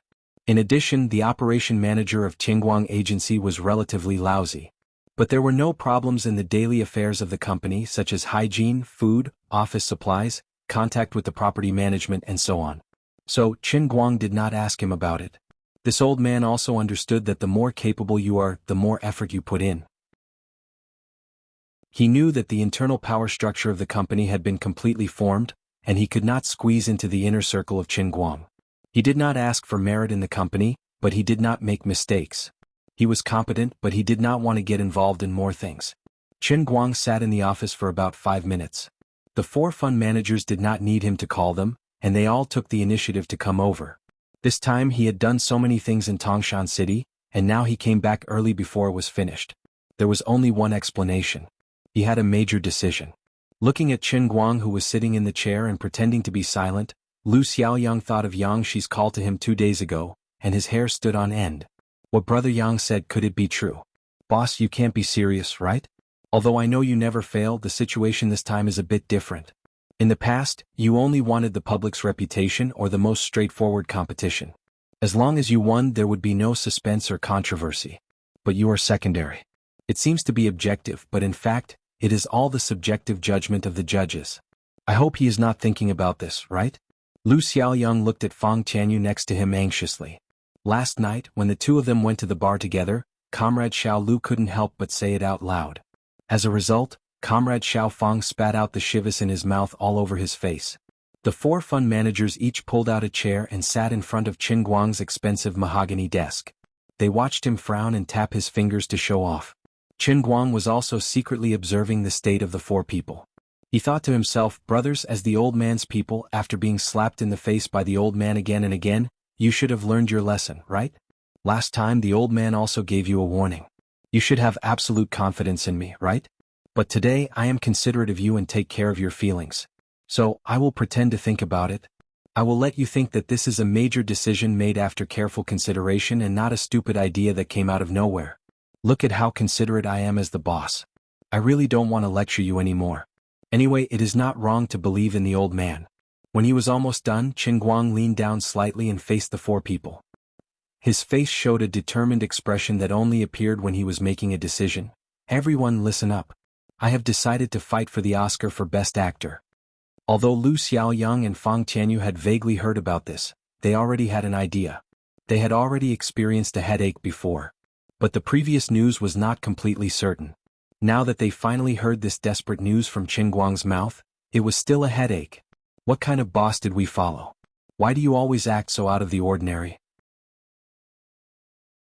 In addition, the operation manager of Qingguang Agency was relatively lousy. But there were no problems in the daily affairs of the company such as hygiene, food, office supplies, contact with the property management and so on. So, Qin Guang did not ask him about it. This old man also understood that the more capable you are, the more effort you put in. He knew that the internal power structure of the company had been completely formed, and he could not squeeze into the inner circle of Qin Guang. He did not ask for merit in the company, but he did not make mistakes. He was competent, but he did not want to get involved in more things. Qin Guang sat in the office for about 5 minutes. The 4 fund managers did not need him to call them, and they all took the initiative to come over. This time he had done so many things in Tongshan City, and now he came back early before it was finished. There was only one explanation. He had a major decision. Looking at Qin Guang, who was sitting in the chair and pretending to be silent, Lu Xiaoyang thought of Yang Shi's call to him 2 days ago, and his hair stood on end. What Brother Yang said, could it be true? Boss, you can't be serious, right? Although I know you never fail, the situation this time is a bit different. In the past, you only wanted the public's reputation or the most straightforward competition. As long as you won, there would be no suspense or controversy. But you are secondary. It seems to be objective, but in fact, it is all the subjective judgment of the judges. I hope he is not thinking about this, right? Lu Xiaoyang looked at Fang Tianyu next to him anxiously. Last night, when the two of them went to the bar together, Comrade Xiao Lu couldn't help but say it out loud. As a result, Comrade Xiao Fang spat out the shivas in his mouth all over his face. The 4 fund managers each pulled out a chair and sat in front of Qin Guang's expensive mahogany desk. They watched him frown and tap his fingers to show off. Qin Guang was also secretly observing the state of the 4 people. He thought to himself, brothers, as the old man's people, after being slapped in the face by the old man again and again, you should have learned your lesson, right? Last time the old man also gave you a warning. You should have absolute confidence in me, right? But today I am considerate of you and take care of your feelings. So, I will pretend to think about it. I will let you think that this is a major decision made after careful consideration and not a stupid idea that came out of nowhere. Look at how considerate I am as the boss. I really don't want to lecture you anymore. Anyway, it is not wrong to believe in the old man. When he was almost done, Qin Guang leaned down slightly and faced the 4 people. His face showed a determined expression that only appeared when he was making a decision. Everyone listen up. I have decided to fight for the Oscar for Best Actor. Although Lu Xiaoyang and Fang Tianyu had vaguely heard about this, they already had an idea. They had already experienced a headache before. But the previous news was not completely certain. Now that they finally heard this desperate news from Qin Guang's mouth, it was still a headache. What kind of boss did we follow? Why do you always act so out of the ordinary?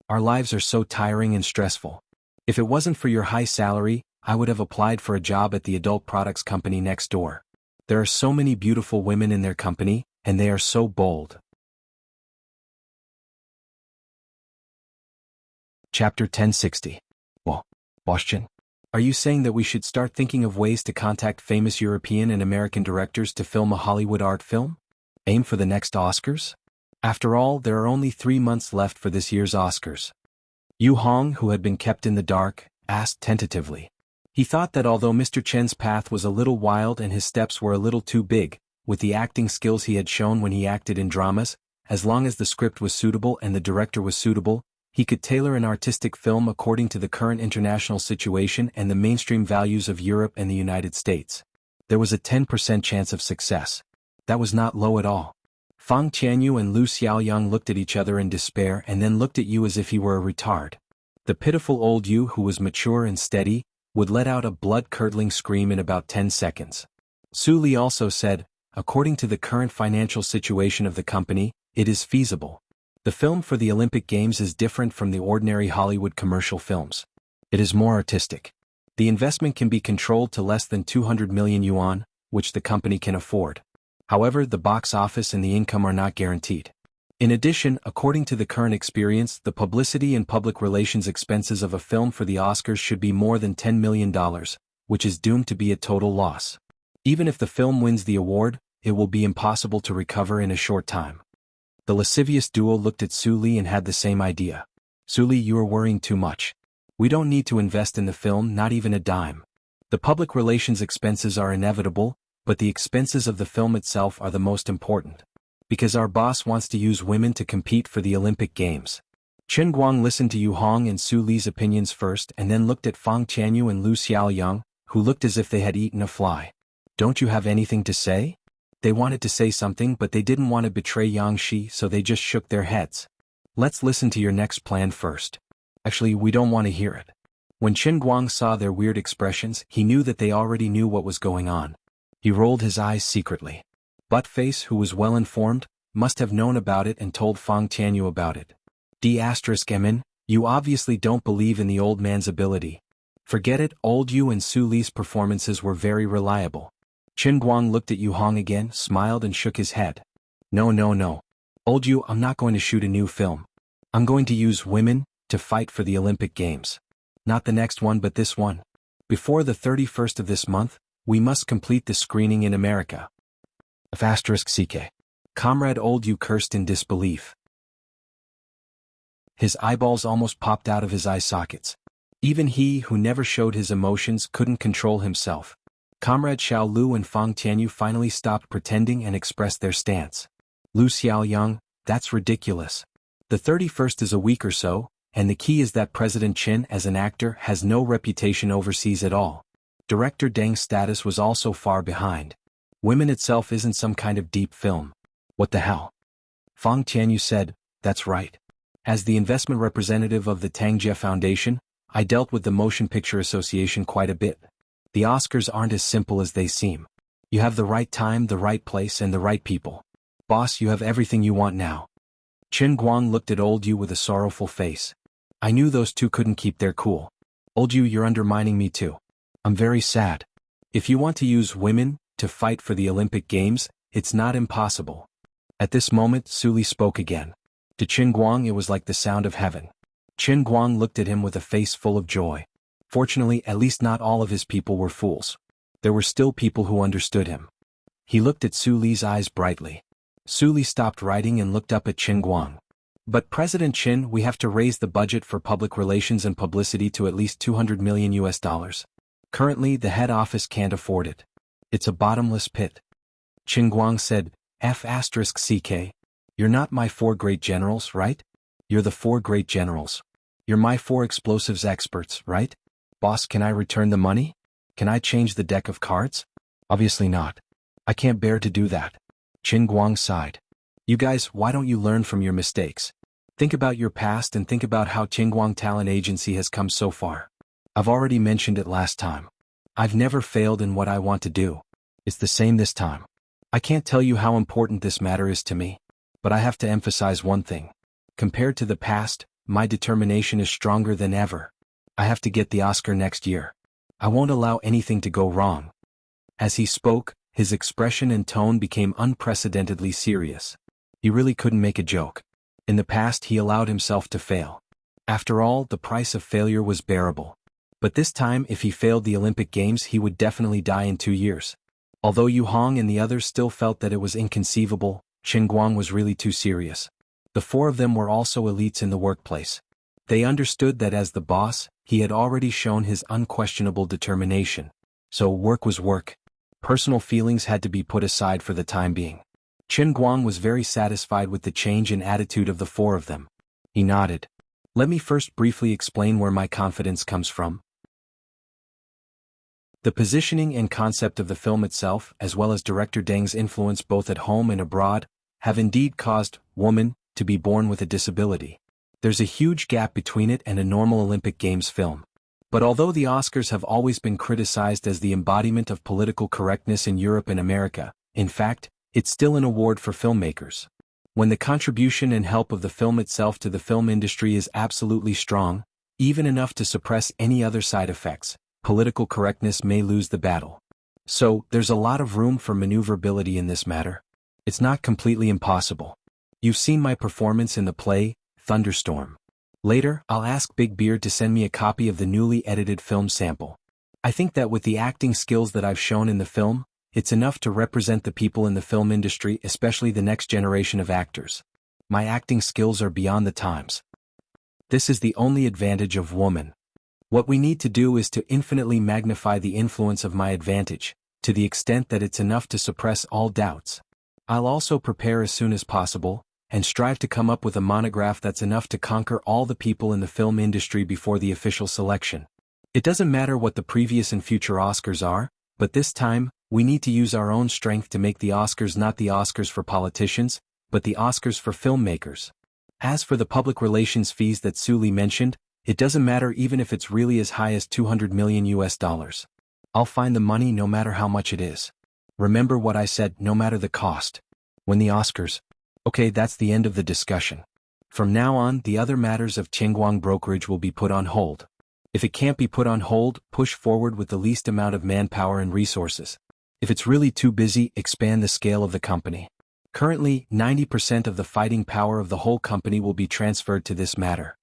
Our lives are so tiring and stressful. If it wasn't for your high salary, I would have applied for a job at the adult products company next door. There are so many beautiful women in their company, and they are so bold. Chapter 1060. Well, Boschin, are you saying that we should start thinking of ways to contact famous European and American directors to film a Hollywood art film? Aim for the next Oscars? After all, there are only 3 months left for this year's Oscars. Yu Hong, who had been kept in the dark, asked tentatively. He thought that although Mr. Chen's path was a little wild and his steps were a little too big, with the acting skills he had shown when he acted in dramas, as long as the script was suitable and the director was suitable, he could tailor an artistic film according to the current international situation and the mainstream values of Europe and the United States. There was a 10% chance of success. That was not low at all. Fang Tianyu and Lu Xiaoyang looked at each other in despair and then looked at Yu as if he were a retard. The pitiful old Yu, who was mature and steady, would let out a blood-curdling scream in about 10 seconds. Su Li also said, according to the current financial situation of the company, it is feasible. The film for the Olympic Games is different from the ordinary Hollywood commercial films. It is more artistic. The investment can be controlled to less than 200 million yuan, which the company can afford. However, the box office and the income are not guaranteed. In addition, according to the current experience, the publicity and public relations expenses of a film for the Oscars should be more than $10 million, which is doomed to be a total loss. Even if the film wins the award, it will be impossible to recover in a short time. The lascivious duo looked at Su Li and had the same idea. Su Li, you are worrying too much. We don't need to invest in the film, not even a dime. The public relations expenses are inevitable, but the expenses of the film itself are the most important. Because our boss wants to use women to compete for the Olympic Games. Qin Guang listened to Yu Hong and Su Li's opinions first and then looked at Fang Tianyu and Lu Xiaoyang, who looked as if they had eaten a fly. Don't you have anything to say? They wanted to say something, but they didn't want to betray Yang Shi, so they just shook their heads. Let's listen to your next plan first. Actually, we don't want to hear it. When Qin Guang saw their weird expressions, he knew that they already knew what was going on. He rolled his eyes secretly. Buttface, who was well informed, must have known about it and told Fang Tianyu about it. D***min, you obviously don't believe in the old man's ability. Forget it, old Yu and Su Li's performances were very reliable. Qin Guang looked at Yu Hong again, smiled and shook his head. No, no, no. Old Yu, I'm not going to shoot a new film. I'm going to use women to fight for the Olympic Games. Not the next one but this one. Before the 31st of this month, we must complete the screening in America. *CK. Comrade Old Yu cursed in disbelief. His eyeballs almost popped out of his eye sockets. Even he who never showed his emotions couldn't control himself. Comrade Xiao Lu and Fang Tianyu finally stopped pretending and expressed their stance. Lu Xiaoyang, that's ridiculous. The 31st is a week or so, and the key is that President Qin as an actor has no reputation overseas at all. Director Deng's status was also far behind. Women itself isn't some kind of deep film. What the hell? Fang Tianyu said, that's right. As the investment representative of the Tangjie Foundation, I dealt with the Motion Picture Association quite a bit. The Oscars aren't as simple as they seem. You have the right time, the right place, and the right people. Boss, you have everything you want now. Qin Guang looked at Old Yu with a sorrowful face. I knew those two couldn't keep their cool. Old Yu, you're undermining me too. I'm very sad. If you want to use women to fight for the Olympic Games, it's not impossible. At this moment, Su Li spoke again. To Qin Guang it was like the sound of heaven. Qin Guang looked at him with a face full of joy. Fortunately, at least not all of his people were fools. There were still people who understood him. He looked at Su Li's eyes brightly. Su Li stopped writing and looked up at Qin Guang. But President Qin, we have to raise the budget for public relations and publicity to at least $200 million. Currently, the head office can't afford it. It's a bottomless pit. Qin Guang said, *CK. You're not my 4 great generals, right? You're the 4 great generals. You're my 4 explosives experts, right? Boss, can I return the money? Can I change the deck of cards? Obviously not. I can't bear to do that. Qin Guang sighed. You guys, why don't you learn from your mistakes? Think about your past and think about how Qingguang Talent Agency has come so far. I've already mentioned it last time. I've never failed in what I want to do. It's the same this time. I can't tell you how important this matter is to me, but I have to emphasize one thing. Compared to the past, my determination is stronger than ever. I have to get the Oscar next year. I won't allow anything to go wrong. As he spoke, his expression and tone became unprecedentedly serious. He really couldn't make a joke. In the past he allowed himself to fail. After all, the price of failure was bearable. But this time, if he failed the Olympic Games, he would definitely die in 2 years. Although Yu Hong and the others still felt that it was inconceivable, Qin Guang was really too serious. The 4 of them were also elites in the workplace. They understood that as the boss, he had already shown his unquestionable determination. So work was work. Personal feelings had to be put aside for the time being. Qin Guang was very satisfied with the change in attitude of the 4 of them. He nodded. Let me first briefly explain where my confidence comes from. The positioning and concept of the film itself, as well as director Deng's influence both at home and abroad, have indeed caused woman to be born with a disability. There's a huge gap between it and a normal Olympic Games film. But although the Oscars have always been criticized as the embodiment of political correctness in Europe and America, in fact, it's still an award for filmmakers. When the contribution and help of the film itself to the film industry is absolutely strong, even enough to suppress any other side effects, political correctness may lose the battle. So, there's a lot of room for maneuverability in this matter. It's not completely impossible. You've seen my performance in the play, Thunderstorm. Later, I'll ask Big Beard to send me a copy of the newly edited film sample. I think that with the acting skills that I've shown in the film, it's enough to represent the people in the film industry, especially the next generation of actors. My acting skills are beyond the times. This is the only advantage of woman. What we need to do is to infinitely magnify the influence of my advantage, to the extent that it's enough to suppress all doubts. I'll also prepare as soon as possible, and strive to come up with a monograph that's enough to conquer all the people in the film industry before the official selection. It doesn't matter what the previous and future Oscars are, but this time, we need to use our own strength to make the Oscars not the Oscars for politicians, but the Oscars for filmmakers. As for the public relations fees that Su Li mentioned, it doesn't matter even if it's really as high as $200 million. I'll find the money no matter how much it is. Remember what I said, no matter the cost. When the Oscars. Okay, that's the end of the discussion. From now on, the other matters of Qingguang brokerage will be put on hold. If it can't be put on hold, push forward with the least amount of manpower and resources. If it's really too busy, expand the scale of the company. Currently, 90% of the fighting power of the whole company will be transferred to this matter.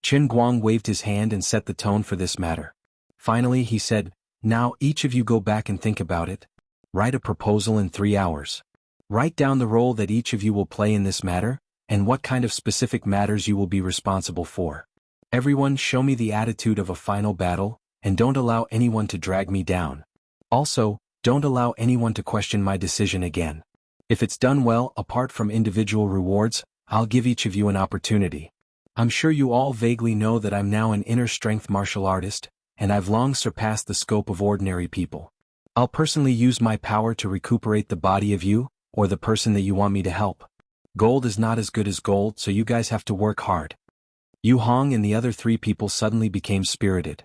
Qin Guang waved his hand and set the tone for this matter. Finally, he said, "Now each of you go back and think about it. Write a proposal in 3 hours. Write down the role that each of you will play in this matter, and what kind of specific matters you will be responsible for. Everyone show me the attitude of a final battle, and don't allow anyone to drag me down. Also, don't allow anyone to question my decision again. If it's done well, apart from individual rewards, I'll give each of you an opportunity. I'm sure you all vaguely know that I'm now an inner strength martial artist, and I've long surpassed the scope of ordinary people. I'll personally use my power to recuperate the body of you, or the person that you want me to help. Gold is not as good as gold, so you guys have to work hard." Yu Hong and the other 3 people suddenly became spirited.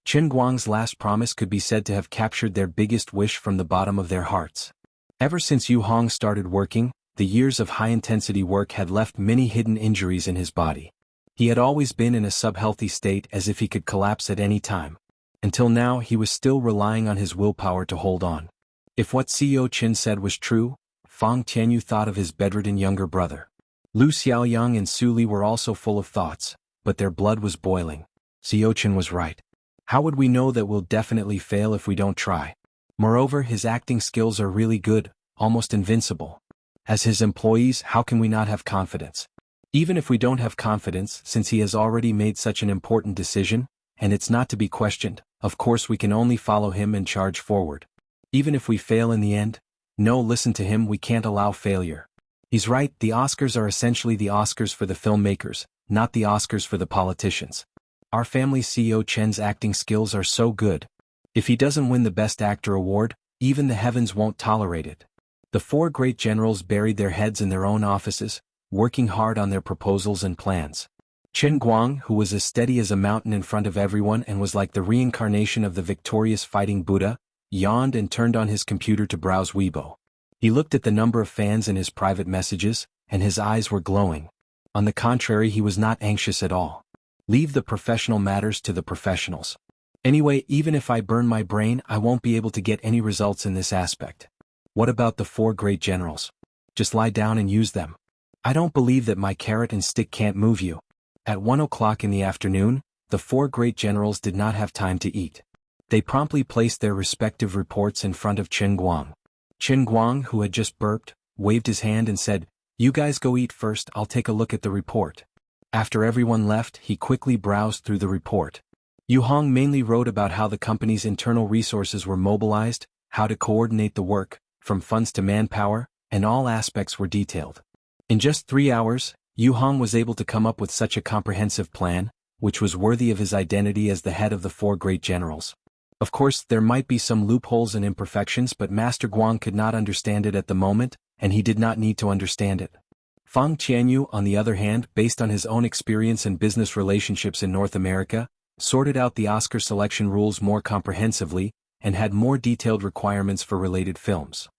Qin Guang's last promise could be said to have captured their biggest wish from the bottom of their hearts. Ever since Yu Hong started working, the years of high-intensity work had left many hidden injuries in his body. He had always been in a sub-healthy state, as if he could collapse at any time. Until now, he was still relying on his willpower to hold on. If what CEO Qin said was true, Fang Tianyu thought of his bedridden younger brother. Lu Xiaoyang and Su Li were also full of thoughts, but their blood was boiling. CEO Qin was right. How would we know that we'll definitely fail if we don't try? Moreover, his acting skills are really good, almost invincible. As his employees, how can we not have confidence? Even if we don't have confidence, since he has already made such an important decision, and it's not to be questioned, of course we can only follow him and charge forward. Even if we fail in the end, no, listen to him, we can't allow failure. He's right, the Oscars are essentially the Oscars for the filmmakers, not the Oscars for the politicians. Our family CEO Chen's acting skills are so good. If he doesn't win the Best Actor award, even the heavens won't tolerate it. The 4 great generals buried their heads in their own offices, working hard on their proposals and plans. Qin Guang, who was as steady as a mountain in front of everyone and was like the reincarnation of the victorious fighting Buddha, yawned and turned on his computer to browse Weibo. He looked at the number of fans in his private messages, and his eyes were glowing. On the contrary, he was not anxious at all. Leave the professional matters to the professionals. Anyway, even if I burn my brain, I won't be able to get any results in this aspect. What about the 4 great generals? Just lie down and use them. I don't believe that my carrot and stick can't move you. At 1 o'clock in the afternoon, the 4 great generals did not have time to eat. They promptly placed their respective reports in front of Qin Guang. Qin Guang, who had just burped, waved his hand and said, "You guys go eat first, I'll take a look at the report." After everyone left, he quickly browsed through the report. Yu Hong mainly wrote about how the company's internal resources were mobilized, how to coordinate the work, from funds to manpower, and all aspects were detailed. In just 3 hours, Yu Hong was able to come up with such a comprehensive plan, which was worthy of his identity as the head of the 4 great generals. Of course, there might be some loopholes and imperfections, but Master Guang could not understand it at the moment, and he did not need to understand it. Fang Tianyu, on the other hand, based on his own experience and business relationships in North America, sorted out the Oscar selection rules more comprehensively, and had more detailed requirements for related films.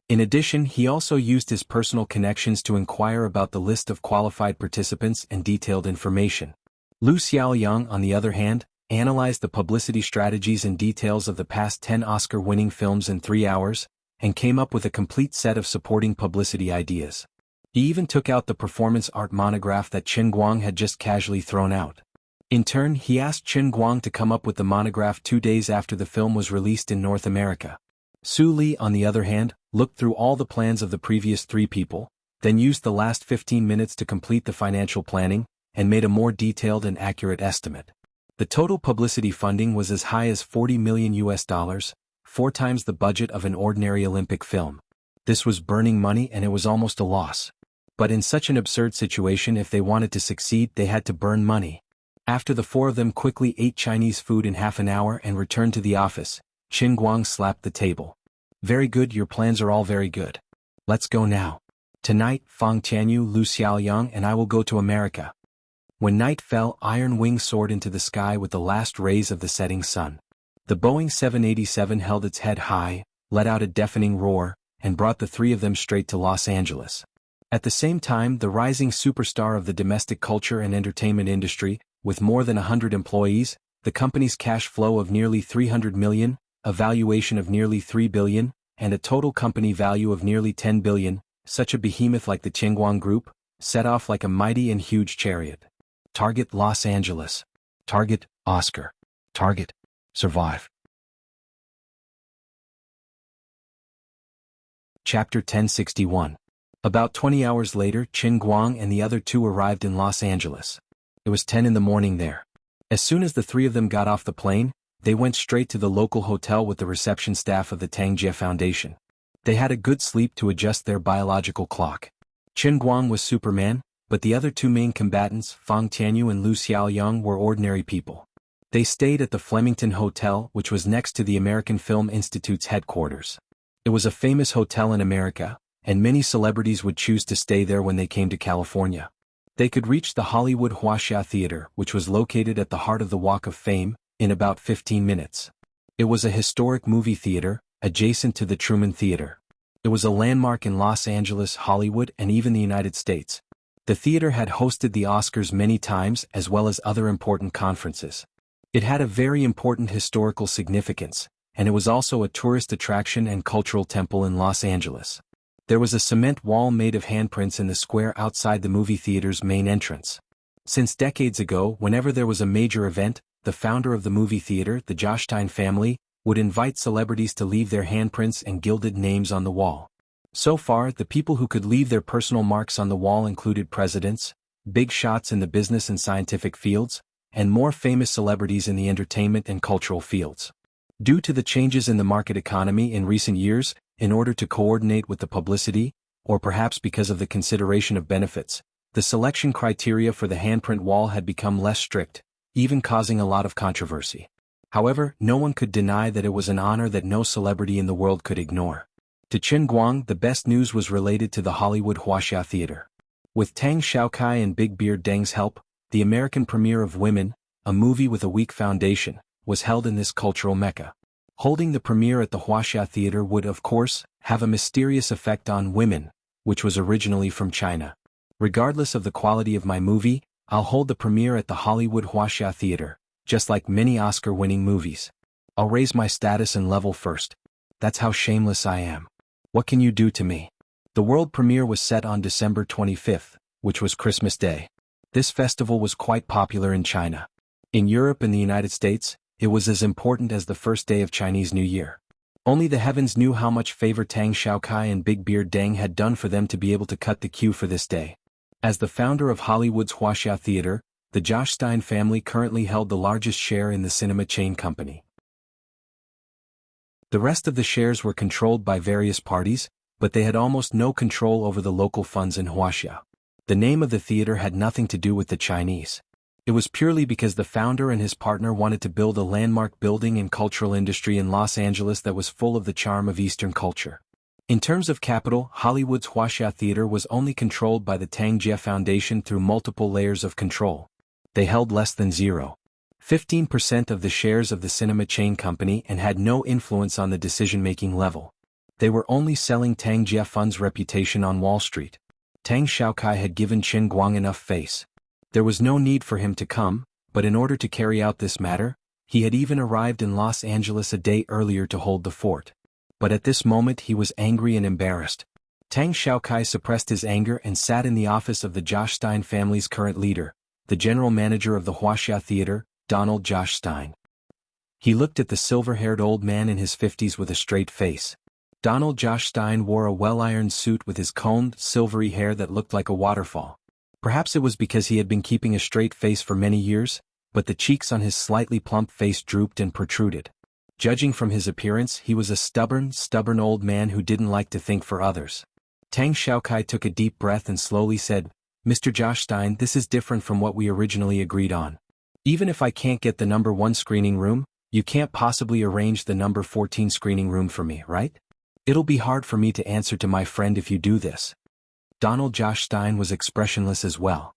In addition, he also used his personal connections to inquire about the list of qualified participants and detailed information. Lu Xiaoyang, on the other hand, analyzed the publicity strategies and details of the past 10 Oscar-winning films in 3 hours, and came up with a complete set of supporting publicity ideas. He even took out the performance art monograph that Qin Guang had just casually thrown out. In turn, he asked Qin Guang to come up with the monograph 2 days after the film was released in North America. Su Li, on the other hand, looked through all the plans of the previous 3 people, then used the last 15 minutes to complete the financial planning, and made a more detailed and accurate estimate. The total publicity funding was as high as $40 million, 4 times the budget of an ordinary Olympic film. This was burning money and it was almost a loss. But in such an absurd situation, if they wanted to succeed, they had to burn money. After the 4 of them quickly ate Chinese food in half an hour and returned to the office, Qin Guang slapped the table. "Very good, your plans are all very good. Let's go now. Tonight, Fang Tianyu, Lu Xiaoyang and I will go to America." When night fell, Iron Wing soared into the sky with the last rays of the setting sun. The Boeing 787 held its head high, let out a deafening roar, and brought the 3 of them straight to Los Angeles. At the same time, the rising superstar of the domestic culture and entertainment industry, with more than 100 employees, the company's cash flow of nearly 300 million, a valuation of nearly 3 billion, and a total company value of nearly 10 billion, such a behemoth like the Qingguang Group, set off like a mighty and huge chariot. Target Los Angeles. Target Oscar. Target survive. Chapter 1061. About 20 hours later, Qin Guang and the other two arrived in Los Angeles. It was 10 in the morning there. As soon as the three of them got off the plane, they went straight to the local hotel with the reception staff of the Tang Jie Foundation. They had a good sleep to adjust their biological clock. Qin Guang was Superman, but the other two main combatants, Fang Tianyu and Lu Xiaoyang, were ordinary people. They stayed at the Flemington Hotel, which was next to the American Film Institute's headquarters. It was a famous hotel in America, and many celebrities would choose to stay there when they came to California. They could reach the Hollywood Wuxia Theater, which was located at the heart of the Walk of Fame, in about 15 minutes. It was a historic movie theater, adjacent to the Truman Theater. It was a landmark in Los Angeles, Hollywood, and even the United States. The theater had hosted the Oscars many times as well as other important conferences. It had a very important historical significance, and it was also a tourist attraction and cultural temple in Los Angeles. There was a cement wall made of handprints in the square outside the movie theater's main entrance. Since decades ago, whenever there was a major event, the founder of the movie theater, the Jostein family, would invite celebrities to leave their handprints and gilded names on the wall. So far, the people who could leave their personal marks on the wall included presidents, big shots in the business and scientific fields, and more famous celebrities in the entertainment and cultural fields. Due to the changes in the market economy in recent years, in order to coordinate with the publicity, or perhaps because of the consideration of benefits, the selection criteria for the handprint wall had become less strict, even causing a lot of controversy. However, no one could deny that it was an honor that no celebrity in the world could ignore. To Qin Guang, the best news was related to the Hollywood Wuxia Theater. With Tang Xiaokai and Big Beard Deng's help, the American premiere of Women, a movie with a weak foundation, was held in this cultural mecca. Holding the premiere at the Wuxia Theater would, of course, have a mysterious effect on Women, which was originally from China. Regardless of the quality of my movie, I'll hold the premiere at the Hollywood Wuxia Theater, just like many Oscar-winning movies. I'll raise my status and level first. That's how shameless I am. What can you do to me? The world premiere was set on December 25th, which was Christmas Day. This festival was quite popular in China. In Europe and the United States, it was as important as the first day of Chinese New Year. Only the heavens knew how much favor Tang Xiaokai and Big Beard Deng had done for them to be able to cut the queue for this day. As the founder of Hollywood's Wuxia Theater, the Jostein family currently held the largest share in the cinema chain company. The rest of the shares were controlled by various parties, but they had almost no control over the local funds in Wuxia. The name of the theater had nothing to do with the Chinese. It was purely because the founder and his partner wanted to build a landmark building and cultural industry in Los Angeles that was full of the charm of Eastern culture. In terms of capital, Hollywood's Wuxia Theater was only controlled by the Tang Jie Foundation through multiple layers of control. They held less than 0.15% of the shares of the cinema chain company and had no influence on the decision-making level. They were only selling Tang Jie Fund's reputation on Wall Street. Tang Xiaokai had given Qin Guang enough face. There was no need for him to come, but in order to carry out this matter, he had even arrived in Los Angeles a day earlier to hold the fort. But at this moment he was angry and embarrassed. Tang Xiaokai suppressed his anger and sat in the office of the Jostein family's current leader, the general manager of the Wuxia Theater, Donald Jostein. He looked at the silver-haired old man in his 50s with a straight face. Donald Jostein wore a well-ironed suit with his combed, silvery hair that looked like a waterfall. Perhaps it was because he had been keeping a straight face for many years, but the cheeks on his slightly plump face drooped and protruded. Judging from his appearance, he was a stubborn old man who didn't like to think for others. Tang Xiaokai took a deep breath and slowly said, "Mr. Jostein, this is different from what we originally agreed on. Even if I can't get the number 1 screening room, you can't possibly arrange the number 14 screening room for me, right? It'll be hard for me to answer to my friend if you do this." Donald Jostein was expressionless as well.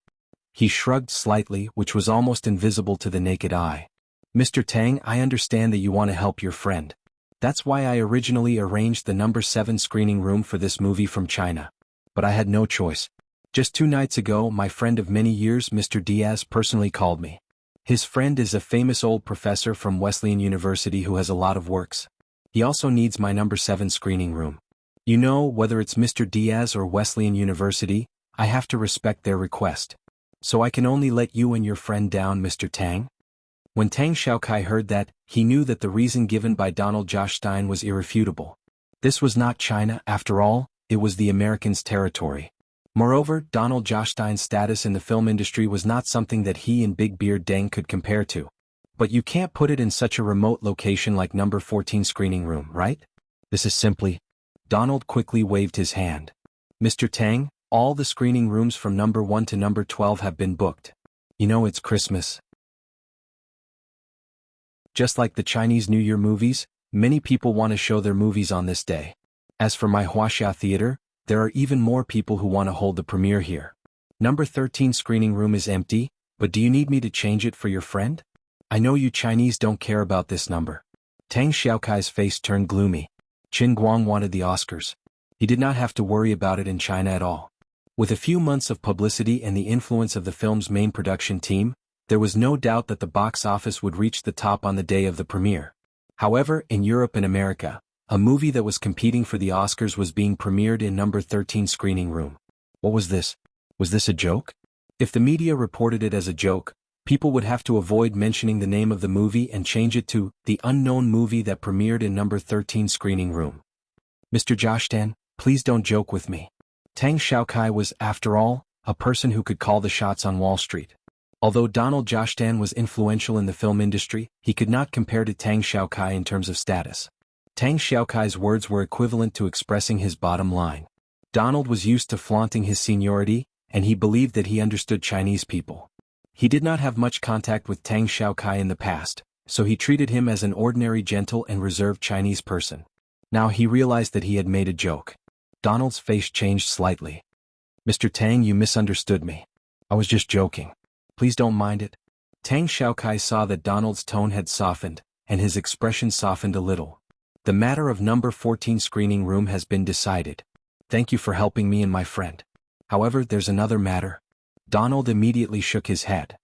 He shrugged slightly, which was almost invisible to the naked eye. "Mr. Tang, I understand that you want to help your friend. That's why I originally arranged the number 7 screening room for this movie from China. But I had no choice. Just 2 nights ago, my friend of many years, Mr. Diaz, personally called me. His friend is a famous old professor from Wesleyan University who has a lot of works. He also needs my number 7 screening room. You know, whether it's Mr. Diaz or Wesleyan University, I have to respect their request. So I can only let you and your friend down, Mr. Tang? When Tang Xiaokai heard that, he knew that the reason given by Donald Josh Stein was irrefutable. This was not China, after all, it was the Americans' territory. Moreover, Donald Josh Stein's status in the film industry was not something that he and Big Beard Deng could compare to. But you can't put it in such a remote location like number 14 screening room, right? This is simply... Donald quickly waved his hand. Mr. Tang, all the screening rooms from number 1 to number 12 have been booked. You know it's Christmas. Just like the Chinese New Year movies, many people want to show their movies on this day. As for my Wuxia Theater, there are even more people who want to hold the premiere here. Number 13 screening room is empty, but do you need me to change it for your friend? I know you Chinese don't care about this number. Tang Xiaokai's face turned gloomy. Qin Guang wanted the Oscars. He did not have to worry about it in China at all. With a few months of publicity and the influence of the film's main production team, there was no doubt that the box office would reach the top on the day of the premiere. However, in Europe and America, a movie that was competing for the Oscars was being premiered in number 13 screening room. What was this? Was this a joke? If the media reported it as a joke, people would have to avoid mentioning the name of the movie and change it to the unknown movie that premiered in number 13 screening room. Mr. Josh Tan, please don't joke with me. Tang Xiaokai was, after all, a person who could call the shots on Wall Street. Although Donald Josh Tan was influential in the film industry, he could not compare to Tang Xiaokai in terms of status. Tang Xiaokai's words were equivalent to expressing his bottom line. Donald was used to flaunting his seniority, and he believed that he understood Chinese people. He did not have much contact with Tang Xiaokai in the past, so he treated him as an ordinary gentle and reserved Chinese person. Now he realized that he had made a joke. Donald's face changed slightly. Mr. Tang, you misunderstood me. I was just joking. Please don't mind it. Tang Xiaokai saw that Donald's tone had softened, and his expression softened a little. The matter of number 14 screening room has been decided. Thank you for helping me and my friend. However, there's another matter. Donald immediately shook his head.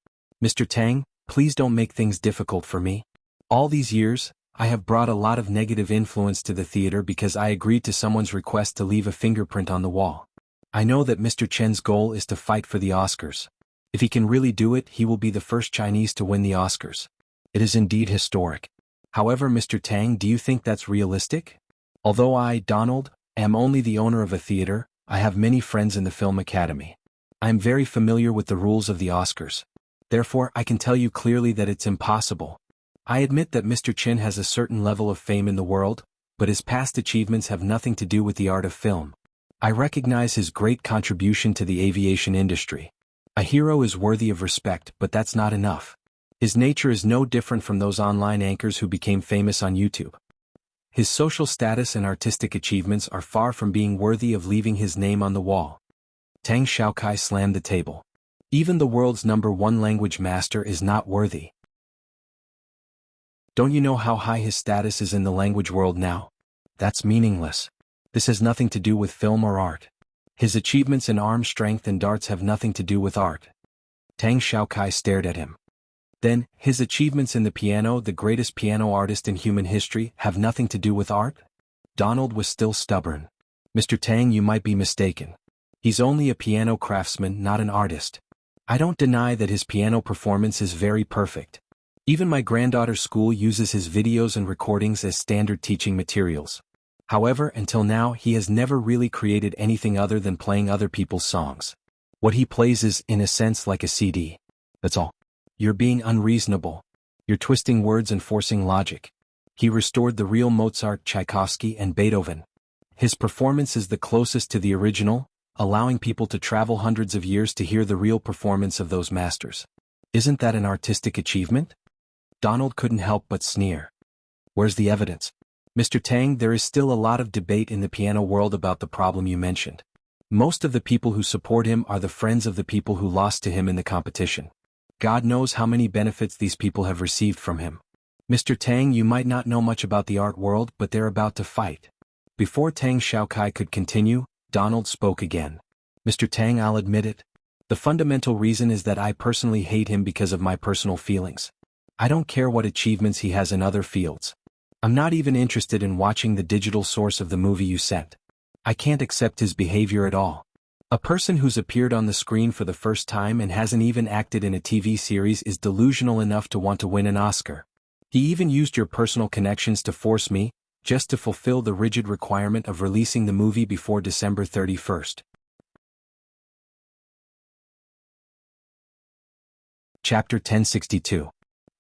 Mr. Tang, please don't make things difficult for me. All these years, I have brought a lot of negative influence to the theater because I agreed to someone's request to leave a fingerprint on the wall. I know that Mr. Chen's goal is to fight for the Oscars. If he can really do it, he will be the first Chinese to win the Oscars. It is indeed historic. However, Mr. Tang, do you think that's realistic? Although I, Donald, am only the owner of a theater, I have many friends in the Film Academy. I am very familiar with the rules of the Oscars. Therefore, I can tell you clearly that it's impossible. I admit that Mr. Chen has a certain level of fame in the world, but his past achievements have nothing to do with the art of film. I recognize his great contribution to the aviation industry. A hero is worthy of respect, but that's not enough. His nature is no different from those online anchors who became famous on YouTube. His social status and artistic achievements are far from being worthy of leaving his name on the wall. Tang Xiaokai slammed the table. Even the world's number 1 language master is not worthy. Don't you know how high his status is in the language world now? That's meaningless. This has nothing to do with film or art. His achievements in arm strength and darts have nothing to do with art. Tang Xiaokai stared at him. Then, his achievements in the piano, the greatest piano artist in human history, have nothing to do with art? Donald was still stubborn. Mr. Tang, you might be mistaken. He's only a piano craftsman, not an artist. I don't deny that his piano performance is very perfect. Even my granddaughter's school uses his videos and recordings as standard teaching materials. However, until now he has never really created anything other than playing other people's songs. What he plays is, in a sense, like a CD. That's all. You're being unreasonable. You're twisting words and forcing logic. He restored the real Mozart, Tchaikovsky, and Beethoven. His performance is the closest to the original, allowing people to travel hundreds of years to hear the real performance of those masters. Isn't that an artistic achievement? Donald couldn't help but sneer. Where's the evidence? Mr. Tang, there is still a lot of debate in the piano world about the problem you mentioned. Most of the people who support him are the friends of the people who lost to him in the competition. God knows how many benefits these people have received from him. Mr. Tang, you might not know much about the art world, but they're about to fight. Before Tang Xiaokai could continue, Donald spoke again. Mr. Tang, I'll admit it. The fundamental reason is that I personally hate him because of my personal feelings. I don't care what achievements he has in other fields. I'm not even interested in watching the digital source of the movie you sent. I can't accept his behavior at all. A person who's appeared on the screen for the first time and hasn't even acted in a TV series is delusional enough to want to win an Oscar. He even used your personal connections to force me, just to fulfill the rigid requirement of releasing the movie before December 31st. Chapter 1062.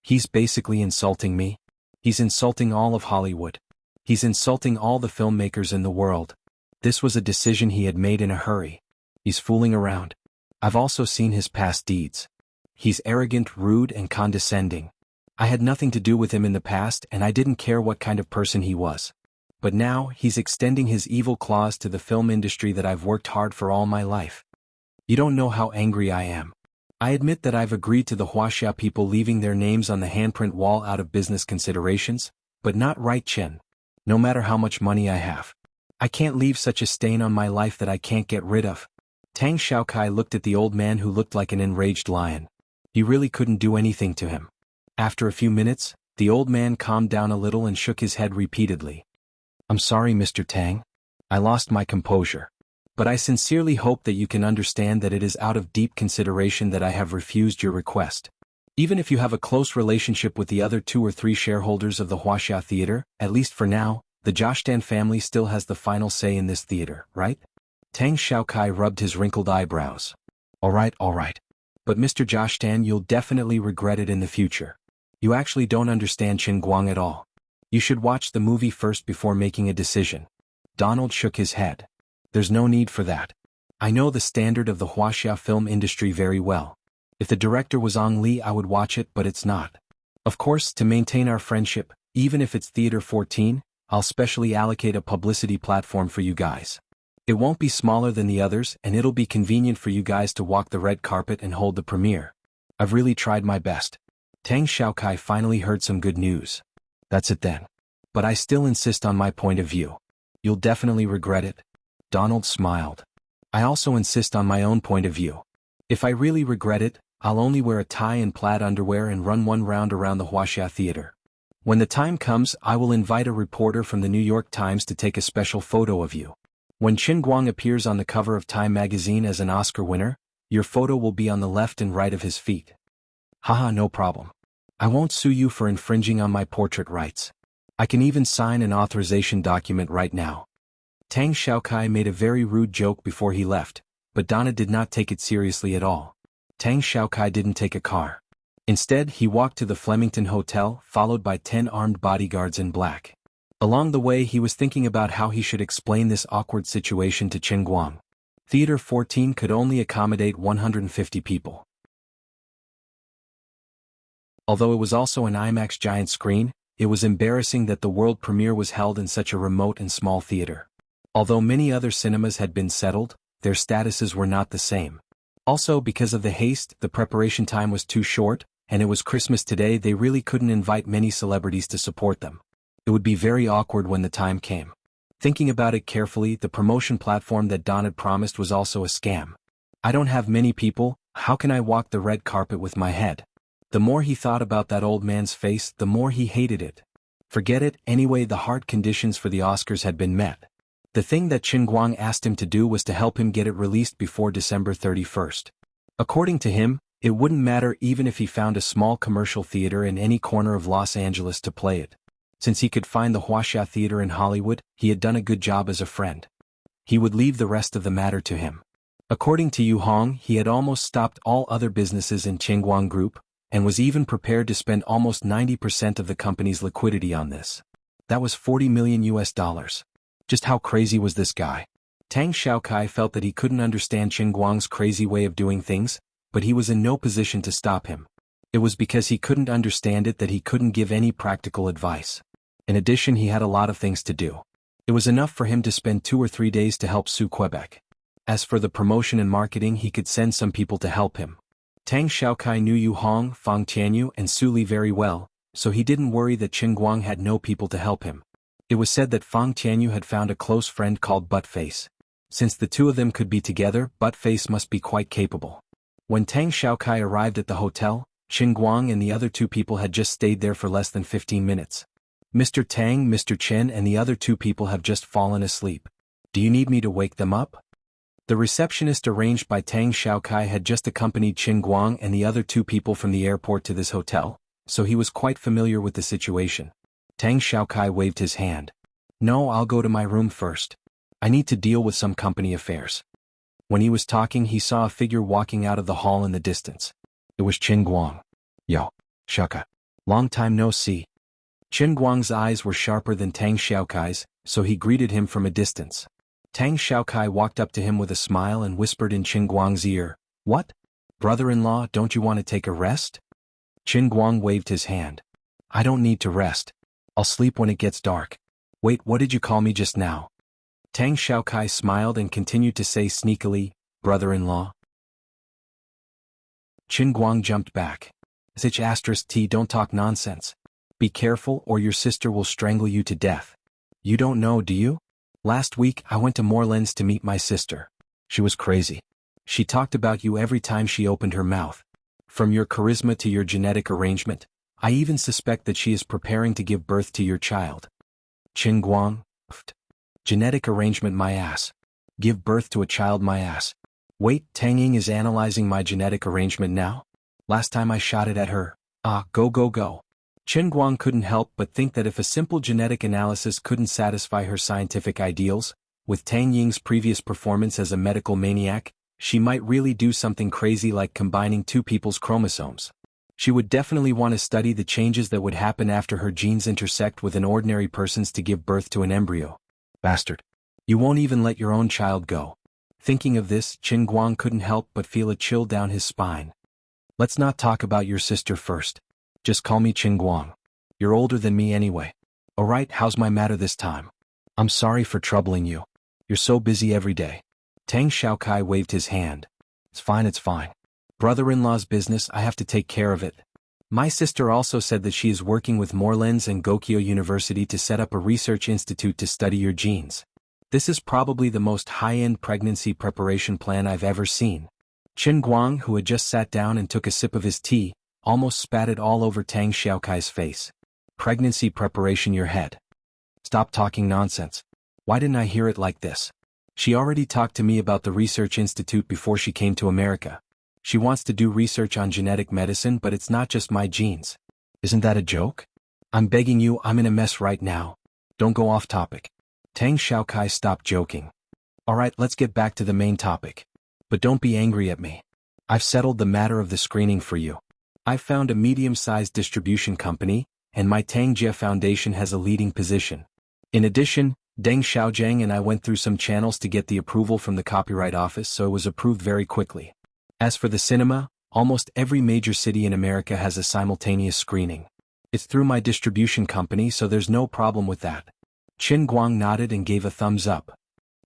He's basically insulting me. He's insulting all of Hollywood. He's insulting all the filmmakers in the world. This was a decision he had made in a hurry. He's fooling around. I've also seen his past deeds. He's arrogant, rude, and condescending. I had nothing to do with him in the past and I didn't care what kind of person he was. But now, he's extending his evil claws to the film industry that I've worked hard for all my life. You don't know how angry I am. I admit that I've agreed to the Wuxia people leaving their names on the handprint wall out of business considerations, but not right, Chen. No matter how much money I have. I can't leave such a stain on my life that I can't get rid of. Tang Xiaokai looked at the old man who looked like an enraged lion. He really couldn't do anything to him. After a few minutes, the old man calmed down a little and shook his head repeatedly. I'm sorry, Mr. Tang. I lost my composure. But I sincerely hope that you can understand that it is out of deep consideration that I have refused your request. Even if you have a close relationship with the other 2 or 3 shareholders of the Wuxia Theater, at least for now, the Jiashdan family still has the final say in this theater, right? Tang Xiaokai rubbed his wrinkled eyebrows. All right. But Mr. Jiashdan, you'll definitely regret it in the future. You actually don't understand Qin Guang at all. You should watch the movie first before making a decision. Donald shook his head. There's no need for that. I know the standard of the Wuxia film industry very well. If the director was Ang Lee, I would watch it, but it's not. Of course, to maintain our friendship, even if it's Theater 14, I'll specially allocate a publicity platform for you guys. It won't be smaller than the others and it'll be convenient for you guys to walk the red carpet and hold the premiere. I've really tried my best. Tang Xiaokai finally heard some good news. That's it then. But I still insist on my point of view. You'll definitely regret it. Donald smiled. I also insist on my own point of view. If I really regret it, I'll only wear a tie and plaid underwear and run 1 round around the Wuxia Theater. When the time comes, I will invite a reporter from the New York Times to take a special photo of you. When Qin Guang appears on the cover of Time magazine as an Oscar winner, your photo will be on the left and right of his feet. Haha, no problem. I won't sue you for infringing on my portrait rights. I can even sign an authorization document right now. Tang Xiaokai made a very rude joke before he left, but Donna did not take it seriously at all. Tang Xiaokai didn't take a car. Instead, he walked to the Flemington Hotel, followed by 10 armed bodyguards in black. Along the way, he was thinking about how he should explain this awkward situation to Qin Guang. Theater 14 could only accommodate 150 people. Although it was also an IMAX giant screen, it was embarrassing that the world premiere was held in such a remote and small theater. Although many other cinemas had been settled, their statuses were not the same. Also, because of the haste, the preparation time was too short, and it was Christmas today, they really couldn't invite many celebrities to support them. It would be very awkward when the time came. Thinking about it carefully, the promotion platform that Don had promised was also a scam. I don't have many people, how can I walk the red carpet with my head? The more he thought about that old man's face, the more he hated it. Forget it, anyway, the hard conditions for the Oscars had been met. The thing that Qin Guang asked him to do was to help him get it released before December 31st. According to him, it wouldn't matter even if he found a small commercial theater in any corner of Los Angeles to play it. Since he could find the Wuxia Theater in Hollywood, he had done a good job as a friend. He would leave the rest of the matter to him. According to Yu Hong, he had almost stopped all other businesses in Qingguang Group, and was even prepared to spend almost 90% of the company's liquidity on this. That was $40 million US. Just how crazy was this guy? Tang Xiaokai felt that he couldn't understand Qin Guang's crazy way of doing things, but he was in no position to stop him. It was because he couldn't understand it that he couldn't give any practical advice. In addition, he had a lot of things to do. It was enough for him to spend 2 or 3 days to help sue Quebec. As for the promotion and marketing, he could send some people to help him. Tang Xiaokai knew Yu Hong, Fang Tianyu, and Su Li very well, so he didn't worry that Qin Guang had no people to help him. It was said that Fang Tianyu had found a close friend called Buttface. Since the two of them could be together, Buttface must be quite capable. When Tang Xiaokai arrived at the hotel, Qin Guang and the other two people had just stayed there for less than 15 minutes. Mr. Tang, Mr. Chen and the other two people have just fallen asleep. Do you need me to wake them up? The receptionist arranged by Tang Xiaokai had just accompanied Qin Guang and the other two people from the airport to this hotel, so he was quite familiar with the situation. Tang Xiaokai waved his hand. No, I'll go to my room first. I need to deal with some company affairs. When he was talking, he saw a figure walking out of the hall in the distance. It was Qin Guang. Yo, Shaka. Long time no see. Qin Guang's eyes were sharper than Tang Xiaokai's, so he greeted him from a distance. Tang Xiaokai walked up to him with a smile and whispered in Qin Guang's ear, "What? Brother-in-law, don't you want to take a rest?" Qin Guang waved his hand. "I don't need to rest. I'll sleep when it gets dark." "Wait, what did you call me just now?" Tang Xiaokai smiled and continued to say sneakily, "Brother-in-law." Qin Guang jumped back. "T, don't talk nonsense. Be careful or your sister will strangle you to death. You don't know, do you? Last week I went to Morelands to meet my sister. She was crazy. She talked about you every time she opened her mouth. From your charisma to your genetic arrangement, I even suspect that she is preparing to give birth to your child." Qin Guang, "Genetic arrangement my ass. Give birth to a child my ass. Wait, Tang Ying is analyzing my genetic arrangement now? Last time I shot it at her. Go. Qin Guang couldn't help but think that if a simple genetic analysis couldn't satisfy her scientific ideals, with Tang Ying's previous performance as a medical maniac, she might really do something crazy like combining two people's chromosomes. She would definitely want to study the changes that would happen after her genes intersect with an ordinary person's to give birth to an embryo. Bastard. You won't even let your own child go. Thinking of this, Qin Guang couldn't help but feel a chill down his spine. Let's not talk about your sister first. Just call me Qin Guang. You're older than me anyway. Alright, how's my matter this time? I'm sorry for troubling you. You're so busy every day. Tang Xiaokai waved his hand. It's fine. Brother-in-law's business, I have to take care of it. My sister also said that she is working with Morelands and Gokyo University to set up a research institute to study your genes. This is probably the most high-end pregnancy preparation plan I've ever seen. Qin Guang, who had just sat down and took a sip of his tea, almost spat it all over Tang Xiaokai's face. Pregnancy preparation your head. Stop talking nonsense. Why didn't I hear it like this? She already talked to me about the research institute before she came to America. She wants to do research on genetic medicine, but it's not just my genes. Isn't that a joke? I'm begging you, I'm in a mess right now. Don't go off topic. Tang Xiaokai stopped joking. Alright, let's get back to the main topic. But don't be angry at me. I've settled the matter of the screening for you. I've found a medium-sized distribution company, and my Tangjia Foundation has a leading position. In addition, Deng Xiaojiang and I went through some channels to get the approval from the Copyright Office, so it was approved very quickly. As for the cinema, almost every major city in America has a simultaneous screening. It's through my distribution company, so there's no problem with that. Qin Guang nodded and gave a thumbs up.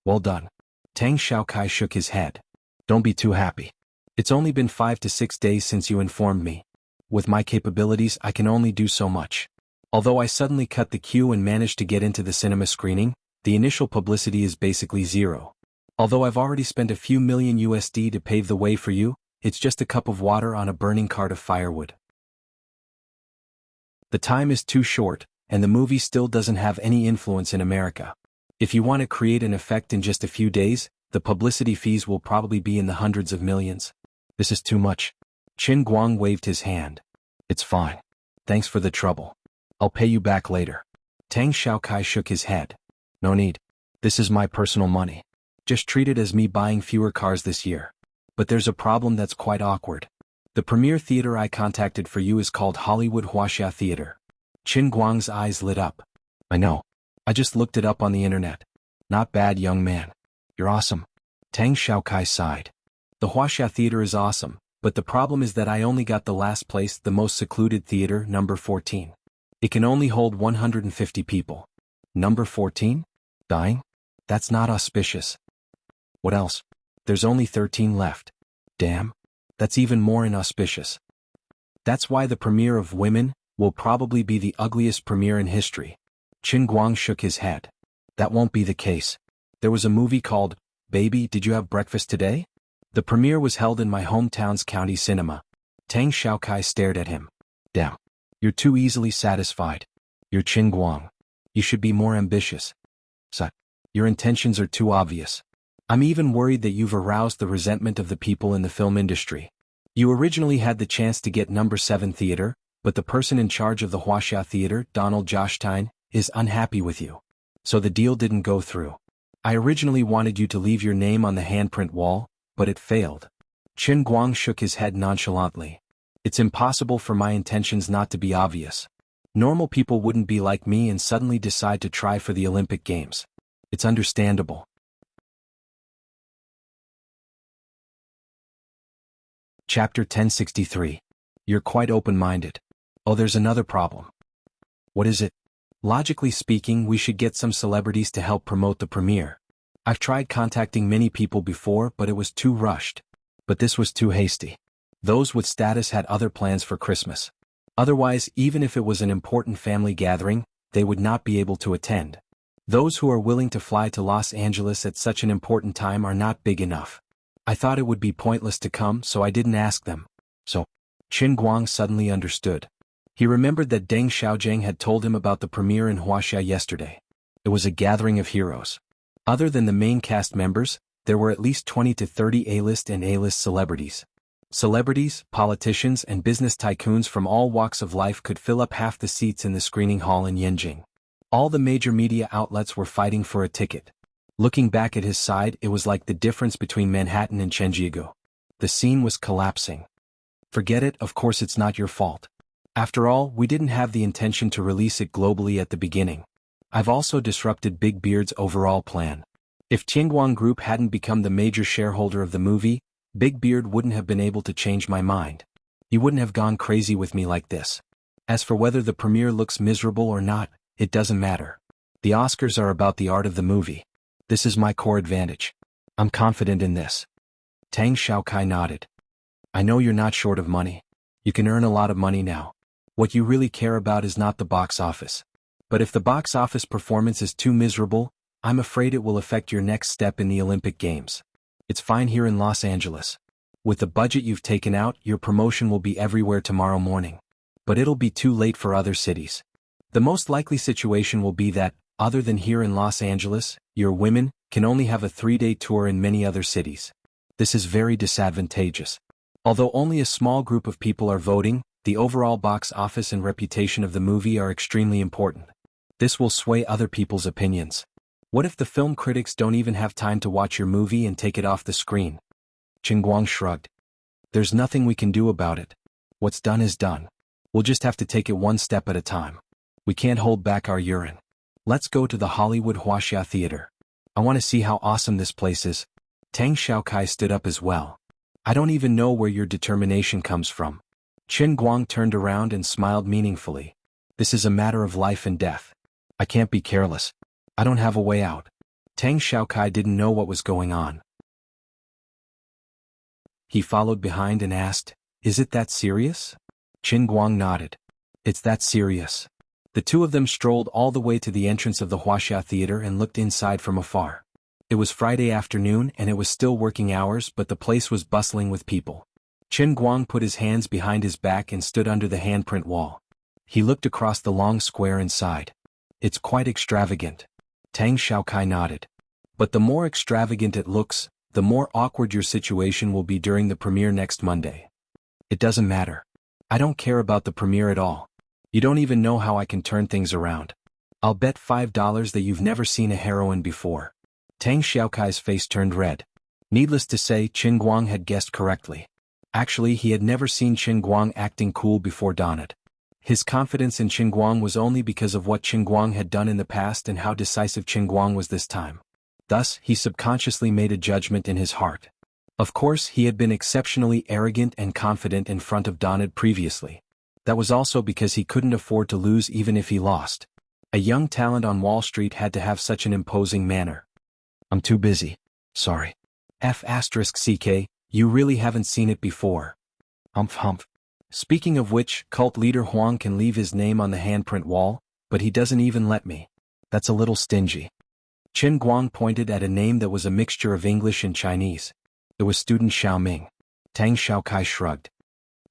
Well done. Tang Xiaokai shook his head. Don't be too happy. It's only been 5 to 6 days since you informed me. With my capabilities, I can only do so much. Although I suddenly cut the queue and managed to get into the cinema screening, the initial publicity is basically zero. Although I've already spent a few million USD to pave the way for you, it's just a cup of water on a burning cart of firewood. The time is too short, and the movie still doesn't have any influence in America. If you want to create an effect in just a few days, the publicity fees will probably be in the hundreds of millions. This is too much. Qin Guang waved his hand. It's fine. Thanks for the trouble. I'll pay you back later. Tang Xiaokai shook his head. No need. This is my personal money. Just treat it as me buying fewer cars this year. But there's a problem that's quite awkward. The premiere theater I contacted for you is called Hollywood Wuxia Theater. Qin Guang's eyes lit up. I know. I just looked it up on the internet. Not bad, young man. You're awesome. Tang Xiaokai sighed. The Wuxia Theater is awesome, but the problem is that I only got the last place, the most secluded theater, number 14. It can only hold 150 people. Number 14? Dying? That's not auspicious. What else? There's only 13 left. Damn. That's even more inauspicious. That's why the premiere of Women will probably be the ugliest premiere in history. Qin Guang shook his head. That won't be the case. There was a movie called baby, did you have breakfast today? The premiere was held in my hometown's county cinema. Tang Xiaokai stared at him. Damn. You're too easily satisfied. You're Qin Guang. You should be more ambitious. So, your intentions are too obvious. I'm even worried that you've aroused the resentment of the people in the film industry. You originally had the chance to get number 7 theater, but the person in charge of the Wuxia Theater, Donald Jostein, is unhappy with you. So the deal didn't go through. I originally wanted you to leave your name on the handprint wall, but it failed. Qin Guang shook his head nonchalantly. It's impossible for my intentions not to be obvious. Normal people wouldn't be like me and suddenly decide to try for the Olympic Games. It's understandable. Chapter 1063. You're quite open-minded. Oh, there's another problem. What is it? Logically speaking, we should get some celebrities to help promote the premiere. I've tried contacting many people before, but it was too rushed. But this was too hasty. Those with status had other plans for Christmas. Otherwise, even if it was an important family gathering, they would not be able to attend. Those who are willing to fly to Los Angeles at such an important time are not big enough. I thought it would be pointless to come, so I didn't ask them. So, Qin Guang suddenly understood. He remembered that Deng Xiaojing had told him about the premiere in Huaxia yesterday. It was a gathering of heroes. Other than the main cast members, there were at least 20 to 30 A-list and A-list celebrities. Celebrities, politicians, and business tycoons from all walks of life could fill up half the seats in the screening hall in Yanjing. All the major media outlets were fighting for a ticket. Looking back at his side, it was like the difference between Manhattan and Chenjigu. The scene was collapsing. Forget it, of course it's not your fault. After all, we didn't have the intention to release it globally at the beginning. I've also disrupted Big Beard's overall plan. If Qingguang Group hadn't become the major shareholder of the movie, Big Beard wouldn't have been able to change my mind. He wouldn't have gone crazy with me like this. As for whether the premiere looks miserable or not, it doesn't matter. The Oscars are about the art of the movie. This is my core advantage. I'm confident in this. Tang Xiaokai nodded. I know you're not short of money. You can earn a lot of money now. What you really care about is not the box office. But if the box office performance is too miserable, I'm afraid it will affect your next step in the Olympic Games. It's fine here in Los Angeles. With the budget you've taken out, your promotion will be everywhere tomorrow morning. But it'll be too late for other cities. The most likely situation will be that, other than here in Los Angeles, your women can only have a 3-day tour in many other cities. This is very disadvantageous. Although only a small group of people are voting, the overall box office and reputation of the movie are extremely important. This will sway other people's opinions. What if the film critics don't even have time to watch your movie and take it off the screen? Qingguang shrugged. There's nothing we can do about it. What's done is done. We'll just have to take it one step at a time. We can't hold back our urine. Let's go to the Hollywood Huaxia Theater. I want to see how awesome this place is. Tang Xiaokai stood up as well. I don't even know where your determination comes from. Qin Guang turned around and smiled meaningfully. This is a matter of life and death. I can't be careless. I don't have a way out. Tang Xiaokai didn't know what was going on. He followed behind and asked, Is it that serious? Qin Guang nodded. It's that serious. The two of them strolled all the way to the entrance of the Huaxia Theater and looked inside from afar. It was Friday afternoon and it was still working hours, but the place was bustling with people. Qin Guang put his hands behind his back and stood under the handprint wall. He looked across the long square and sighed. It's quite extravagant. Tang Xiaokai nodded. But the more extravagant it looks, the more awkward your situation will be during the premiere next Monday. It doesn't matter. I don't care about the premiere at all. You don't even know how I can turn things around. I'll bet $5 that you've never seen a heroine before. Tang Xiaokai's face turned red. Needless to say, Qin Guang had guessed correctly. Actually, he had never seen Qin Guang acting cool before Donald. His confidence in Qin Guang was only because of what Qin Guang had done in the past and how decisive Qin Guang was this time. Thus, he subconsciously made a judgment in his heart. Of course, he had been exceptionally arrogant and confident in front of Donald previously. That was also because he couldn't afford to lose even if he lost. A young talent on Wall Street had to have such an imposing manner. I'm too busy. Sorry. F***ck, you really haven't seen it before. Humph humph. Speaking of which, cult leader Huang can leave his name on the handprint wall, but he doesn't even let me. That's a little stingy. Chen Guang pointed at a name that was a mixture of English and Chinese. It was student Xiao Ming. Tang Xiaokai shrugged.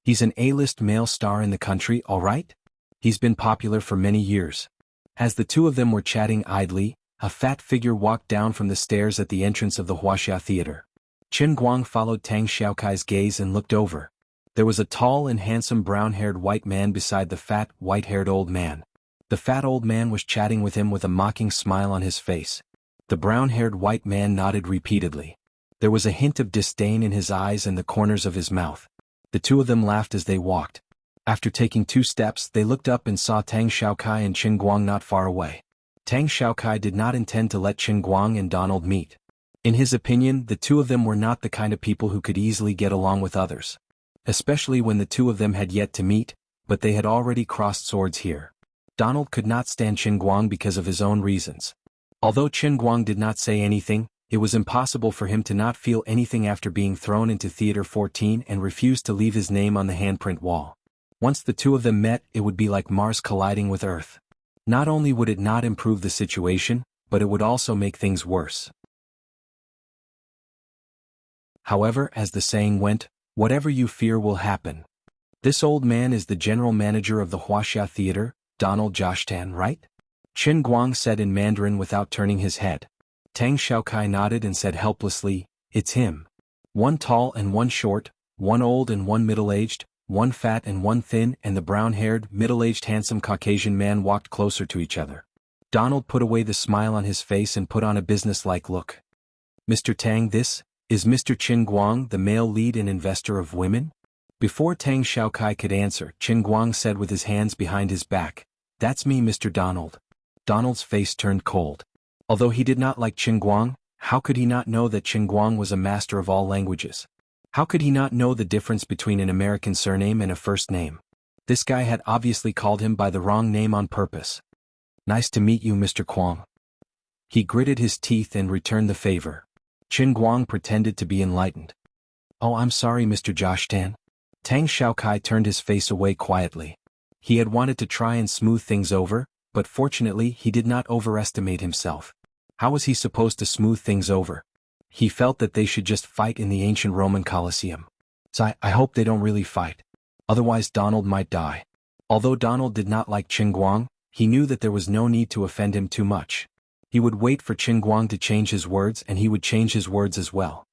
He's an A-list male star in the country, all right? He's been popular for many years. As the two of them were chatting idly, a fat figure walked down from the stairs at the entrance of the Wuxia Theater. Chen Guang followed Tang Xiaokai's gaze and looked over. There was a tall and handsome brown-haired white man beside the fat, white-haired old man. The fat old man was chatting with him with a mocking smile on his face. The brown-haired white man nodded repeatedly. There was a hint of disdain in his eyes and the corners of his mouth. The two of them laughed as they walked. After taking 2 steps, they looked up and saw Tang Xiaokai and Chen Guang not far away. Tang Xiaokai did not intend to let Chen Guang and Donald meet. In his opinion, the two of them were not the kind of people who could easily get along with others. Especially when the two of them had yet to meet, but they had already crossed swords here. Donald could not stand Chen Guang because of his own reasons. Although Chen Guang did not say anything, it was impossible for him to not feel anything after being thrown into Theater 14 and refused to leave his name on the handprint wall. Once the two of them met, it would be like Mars colliding with Earth. Not only would it not improve the situation, but it would also make things worse. However, as the saying went, whatever you fear will happen. This old man is the general manager of the Wuxia Theater, Donald Joshtan, right? Chen Guang said in Mandarin without turning his head. Tang Xiaokai nodded and said helplessly, "It's him." One tall and one short, one old and one middle-aged, one fat and one thin, and the brown-haired, middle-aged handsome Caucasian man walked closer to each other. Donald put away the smile on his face and put on a business-like look. "Mr. Tang, this is Mr. Chen Guang, the male lead and investor of women?" Before Tang Xiaokai could answer, Chen Guang said with his hands behind his back, "That's me, Mr. Donald." Donald's face turned cold. Although he did not like Chen Guang, how could he not know that Chen Guang was a master of all languages? How could he not know the difference between an American surname and a first name? This guy had obviously called him by the wrong name on purpose. "Nice to meet you, Mr. Guang." He gritted his teeth and returned the favor. Chen Guang pretended to be enlightened. "Oh, I'm sorry, Mr. Joshtan." Tang Xiaokai turned his face away quietly. He had wanted to try and smooth things over, but fortunately he did not overestimate himself. How was he supposed to smooth things over? He felt that they should just fight in the ancient Roman Colosseum. "So I hope they don't really fight. Otherwise Donald might die." Although Donald did not like Chen Guang, he knew that there was no need to offend him too much. He would wait for Chen Guang to change his words and he would change his words as well.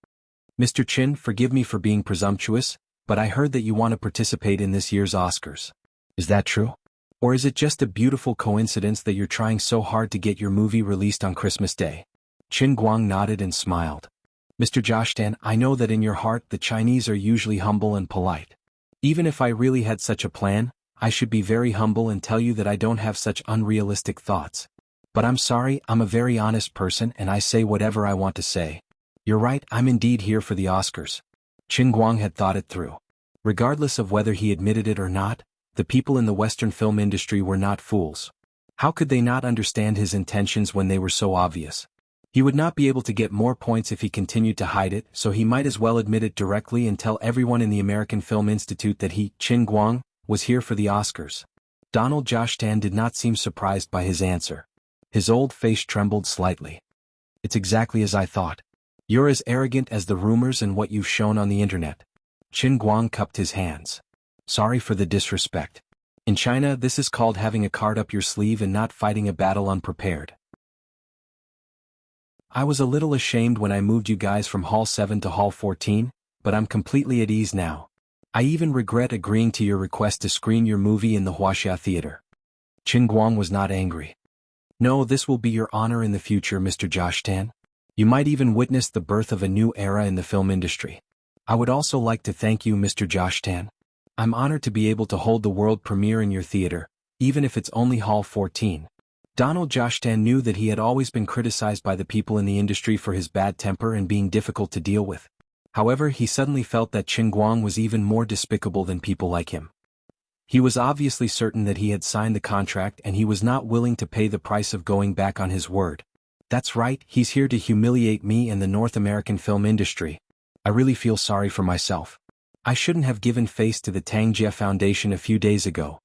"Mr. Chen, forgive me for being presumptuous, but I heard that you want to participate in this year's Oscars. Is that true? Or is it just a beautiful coincidence that you're trying so hard to get your movie released on Christmas Day?" Chen Guang nodded and smiled. "Mr. Joshtan, I know that in your heart the Chinese are usually humble and polite. Even if I really had such a plan, I should be very humble and tell you that I don't have such unrealistic thoughts. But I'm sorry, I'm a very honest person and I say whatever I want to say. You're right, I'm indeed here for the Oscars." Chen Guang had thought it through. Regardless of whether he admitted it or not, the people in the Western film industry were not fools. How could they not understand his intentions when they were so obvious? He would not be able to get more points if he continued to hide it, so he might as well admit it directly and tell everyone in the American Film Institute that he, Chen Guang, was here for the Oscars. Donald Joshtan did not seem surprised by his answer. His old face trembled slightly. "It's exactly as I thought. You're as arrogant as the rumors and what you've shown on the internet." Chen Guang cupped his hands. "Sorry for the disrespect. In China, this is called having a card up your sleeve and not fighting a battle unprepared. I was a little ashamed when I moved you guys from Hall 7 to Hall 14, but I'm completely at ease now. I even regret agreeing to your request to screen your movie in the Wuxia Theater." Chen Guang was not angry. "No, this will be your honor in the future, Mr. Joshtan. You might even witness the birth of a new era in the film industry. I would also like to thank you, Mr. Joshtan. I'm honored to be able to hold the world premiere in your theater, even if it's only Hall 14. Donald Joshtan knew that he had always been criticized by the people in the industry for his bad temper and being difficult to deal with. However, he suddenly felt that Chen Guang was even more despicable than people like him. He was obviously certain that he had signed the contract and he was not willing to pay the price of going back on his word. That's right, he's here to humiliate me and the North American film industry. I really feel sorry for myself. I shouldn't have given face to the Tang Jia Foundation a few days ago.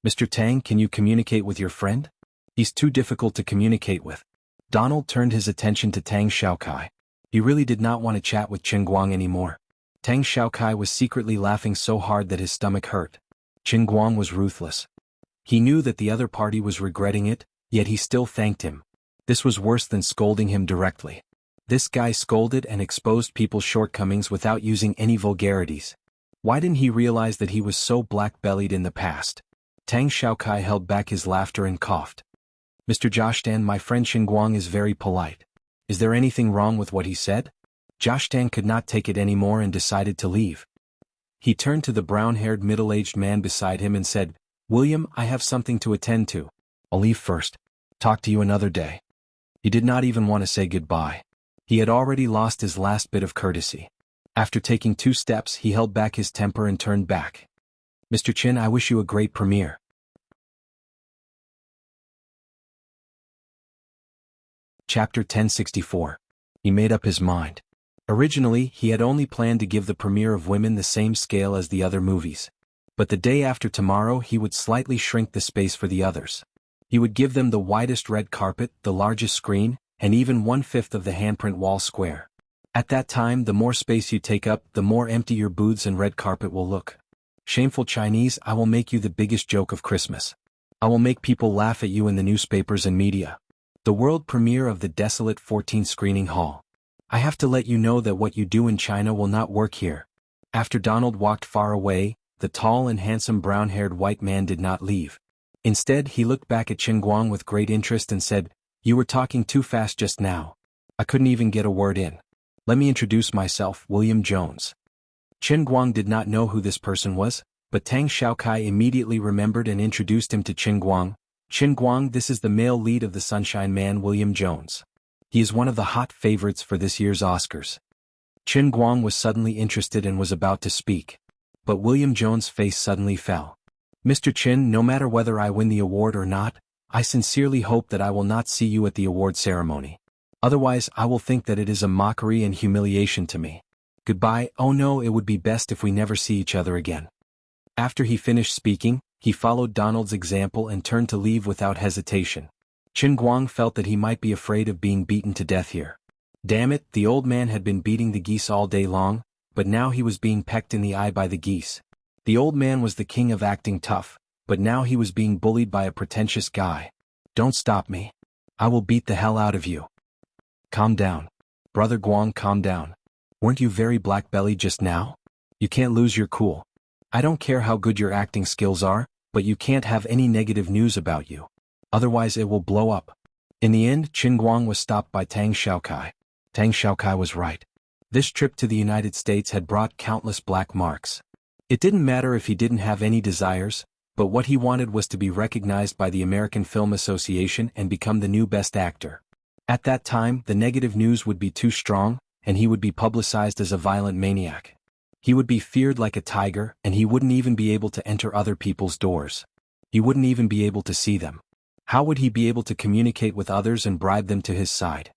Mr. Tang, can you communicate with your friend? He's too difficult to communicate with. Donald turned his attention to Tang Xiaokai. He really did not want to chat with Qin Guang anymore. Tang Xiaokai was secretly laughing so hard that his stomach hurt. Qin Guang was ruthless. He knew that the other party was regretting it, yet he still thanked him. This was worse than scolding him directly. This guy scolded and exposed people's shortcomings without using any vulgarities. Why didn't he realize that he was so black-bellied in the past? Tang Xiaokai held back his laughter and coughed. Mr. Joshtan, my friend Qin Guang is very polite. Is there anything wrong with what he said? Joshtan could not take it anymore and decided to leave. He turned to the brown-haired middle-aged man beside him and said, William, I have something to attend to. I'll leave first. Talk to you another day. He did not even want to say goodbye. He had already lost his last bit of courtesy. After taking 2 steps, he held back his temper and turned back. Mr. Qin, I wish you a great premiere. Chapter 1064. He made up his mind. Originally, he had only planned to give the premiere of Women the same scale as the other movies. But the day after tomorrow he would slightly shrink the space for the others. He would give them the widest red carpet, the largest screen, and even 1/5 of the handprint wall square. At that time, the more space you take up, the more empty your booths and red carpet will look. Shameful Chinese, I will make you the biggest joke of Christmas. I will make people laugh at you in the newspapers and media. The world premiere of the desolate 14th screening hall. I have to let you know that what you do in China will not work here. After Donald walked far away, the tall and handsome brown-haired white man did not leave. Instead, he looked back at Qin Guang with great interest and said, You were talking too fast just now. I couldn't even get a word in. Let me introduce myself, William Jones. Qin Guang did not know who this person was, but Tang Xiaokai immediately remembered and introduced him to Qin Guang. Qin Guang, this is the male lead of the Sunshine Man, William Jones. He is one of the hot favorites for this year's Oscars. Qin Guang was suddenly interested and was about to speak. But William Jones' face suddenly fell. Mr. Qin, no matter whether I win the award or not, I sincerely hope that I will not see you at the award ceremony. Otherwise, I will think that it is a mockery and humiliation to me. Goodbye. Oh no, it would be best if we never see each other again. After he finished speaking, he followed Donald's example and turned to leave without hesitation. Qin Guang felt that he might be afraid of being beaten to death here. Damn it, the old man had been beating the geese all day long, but now he was being pecked in the eye by the geese. The old man was the king of acting tough, but now he was being bullied by a pretentious guy. Don't stop me. I will beat the hell out of you. Calm down. Brother Guang, calm down. Weren't you very black-bellied just now? You can't lose your cool. I don't care how good your acting skills are, but you can't have any negative news about you. Otherwise it will blow up. In the end, Qin Guang was stopped by Tang Xiaokai. Tang Xiaokai was right. This trip to the United States had brought countless black marks. It didn't matter if he didn't have any desires, but what he wanted was to be recognized by the American Film Association and become the new best actor. At that time, the negative news would be too strong, and he would be publicized as a violent maniac. He would be feared like a tiger, and he wouldn't even be able to enter other people's doors. He wouldn't even be able to see them. How would he be able to communicate with others and bribe them to his side?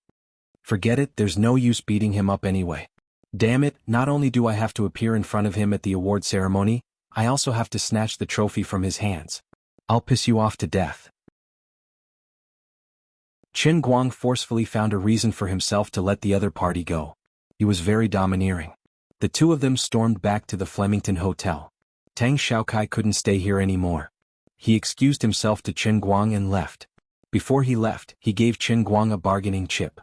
Forget it, there's no use beating him up anyway. Damn it, not only do I have to appear in front of him at the award ceremony, I also have to snatch the trophy from his hands. I'll piss you off to death. Qin Guang forcefully found a reason for himself to let the other party go. He was very domineering. The two of them stormed back to the Flemington Hotel. Tang Xiaokai couldn't stay here anymore. He excused himself to Qin Guang and left. Before he left, he gave Qin Guang a bargaining chip.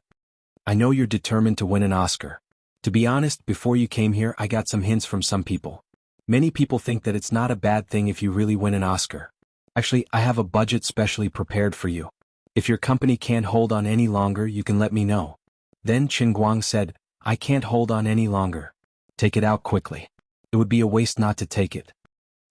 I know you're determined to win an Oscar. To be honest, before you came here I got some hints from some people. Many people think that it's not a bad thing if you really win an Oscar. Actually, I have a budget specially prepared for you. If your company can't hold on any longer, you can let me know. Then Qin Guang said, I can't hold on any longer. Take it out quickly. It would be a waste not to take it.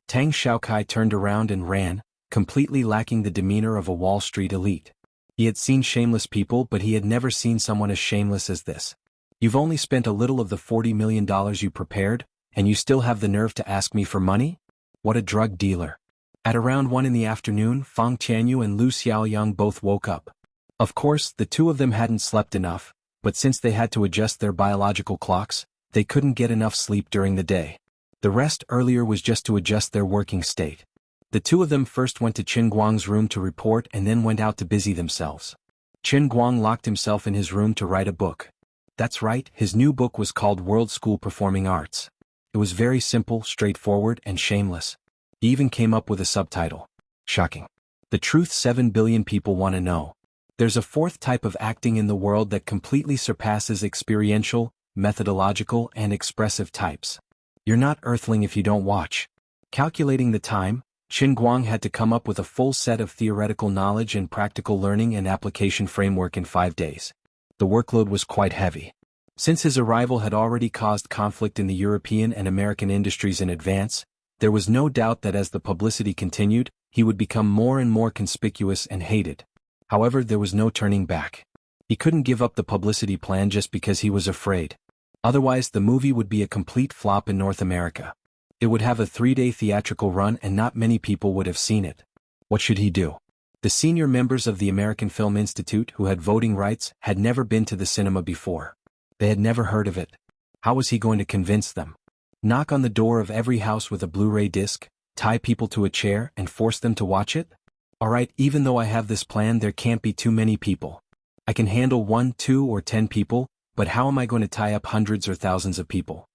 Tang Xiaokai turned around and ran, completely lacking the demeanor of a Wall Street elite. He had seen shameless people, but he had never seen someone as shameless as this. You've only spent a little of the $40 million you prepared, and you still have the nerve to ask me for money? What a drug dealer. At around 1 in the afternoon, Fang Tianyu and Lu Xiaoyang both woke up. Of course, the two of them hadn't slept enough, but since they had to adjust their biological clocks, they couldn't get enough sleep during the day. The rest earlier was just to adjust their working state. The two of them first went to Qin Guang's room to report and then went out to busy themselves. Qin Guang locked himself in his room to write a book. That's right, his new book was called World School Performing Arts. It was very simple, straightforward, and shameless. He even came up with a subtitle. Shocking. The truth 7 billion people want to know. There's a fourth type of acting in the world that completely surpasses experiential, methodological, and expressive types. You're not earthling if you don't watch. Calculating the time, Qin Guang had to come up with a full set of theoretical knowledge and practical learning and application framework in 5 days. The workload was quite heavy. Since his arrival had already caused conflict in the European and American industries in advance, there was no doubt that as the publicity continued, he would become more and more conspicuous and hated. However, there was no turning back. He couldn't give up the publicity plan just because he was afraid. Otherwise, the movie would be a complete flop in North America. It would have a 3-day theatrical run and not many people would have seen it. What should he do? The senior members of the American Film Institute who had voting rights had never been to the cinema before. They had never heard of it. How was he going to convince them? Knock on the door of every house with a Blu-ray disc, tie people to a chair and force them to watch it? Alright, even though I have this plan, there can't be too many people. I can handle 1, 2, or 10 people, but how am I going to tie up hundreds or thousands of people?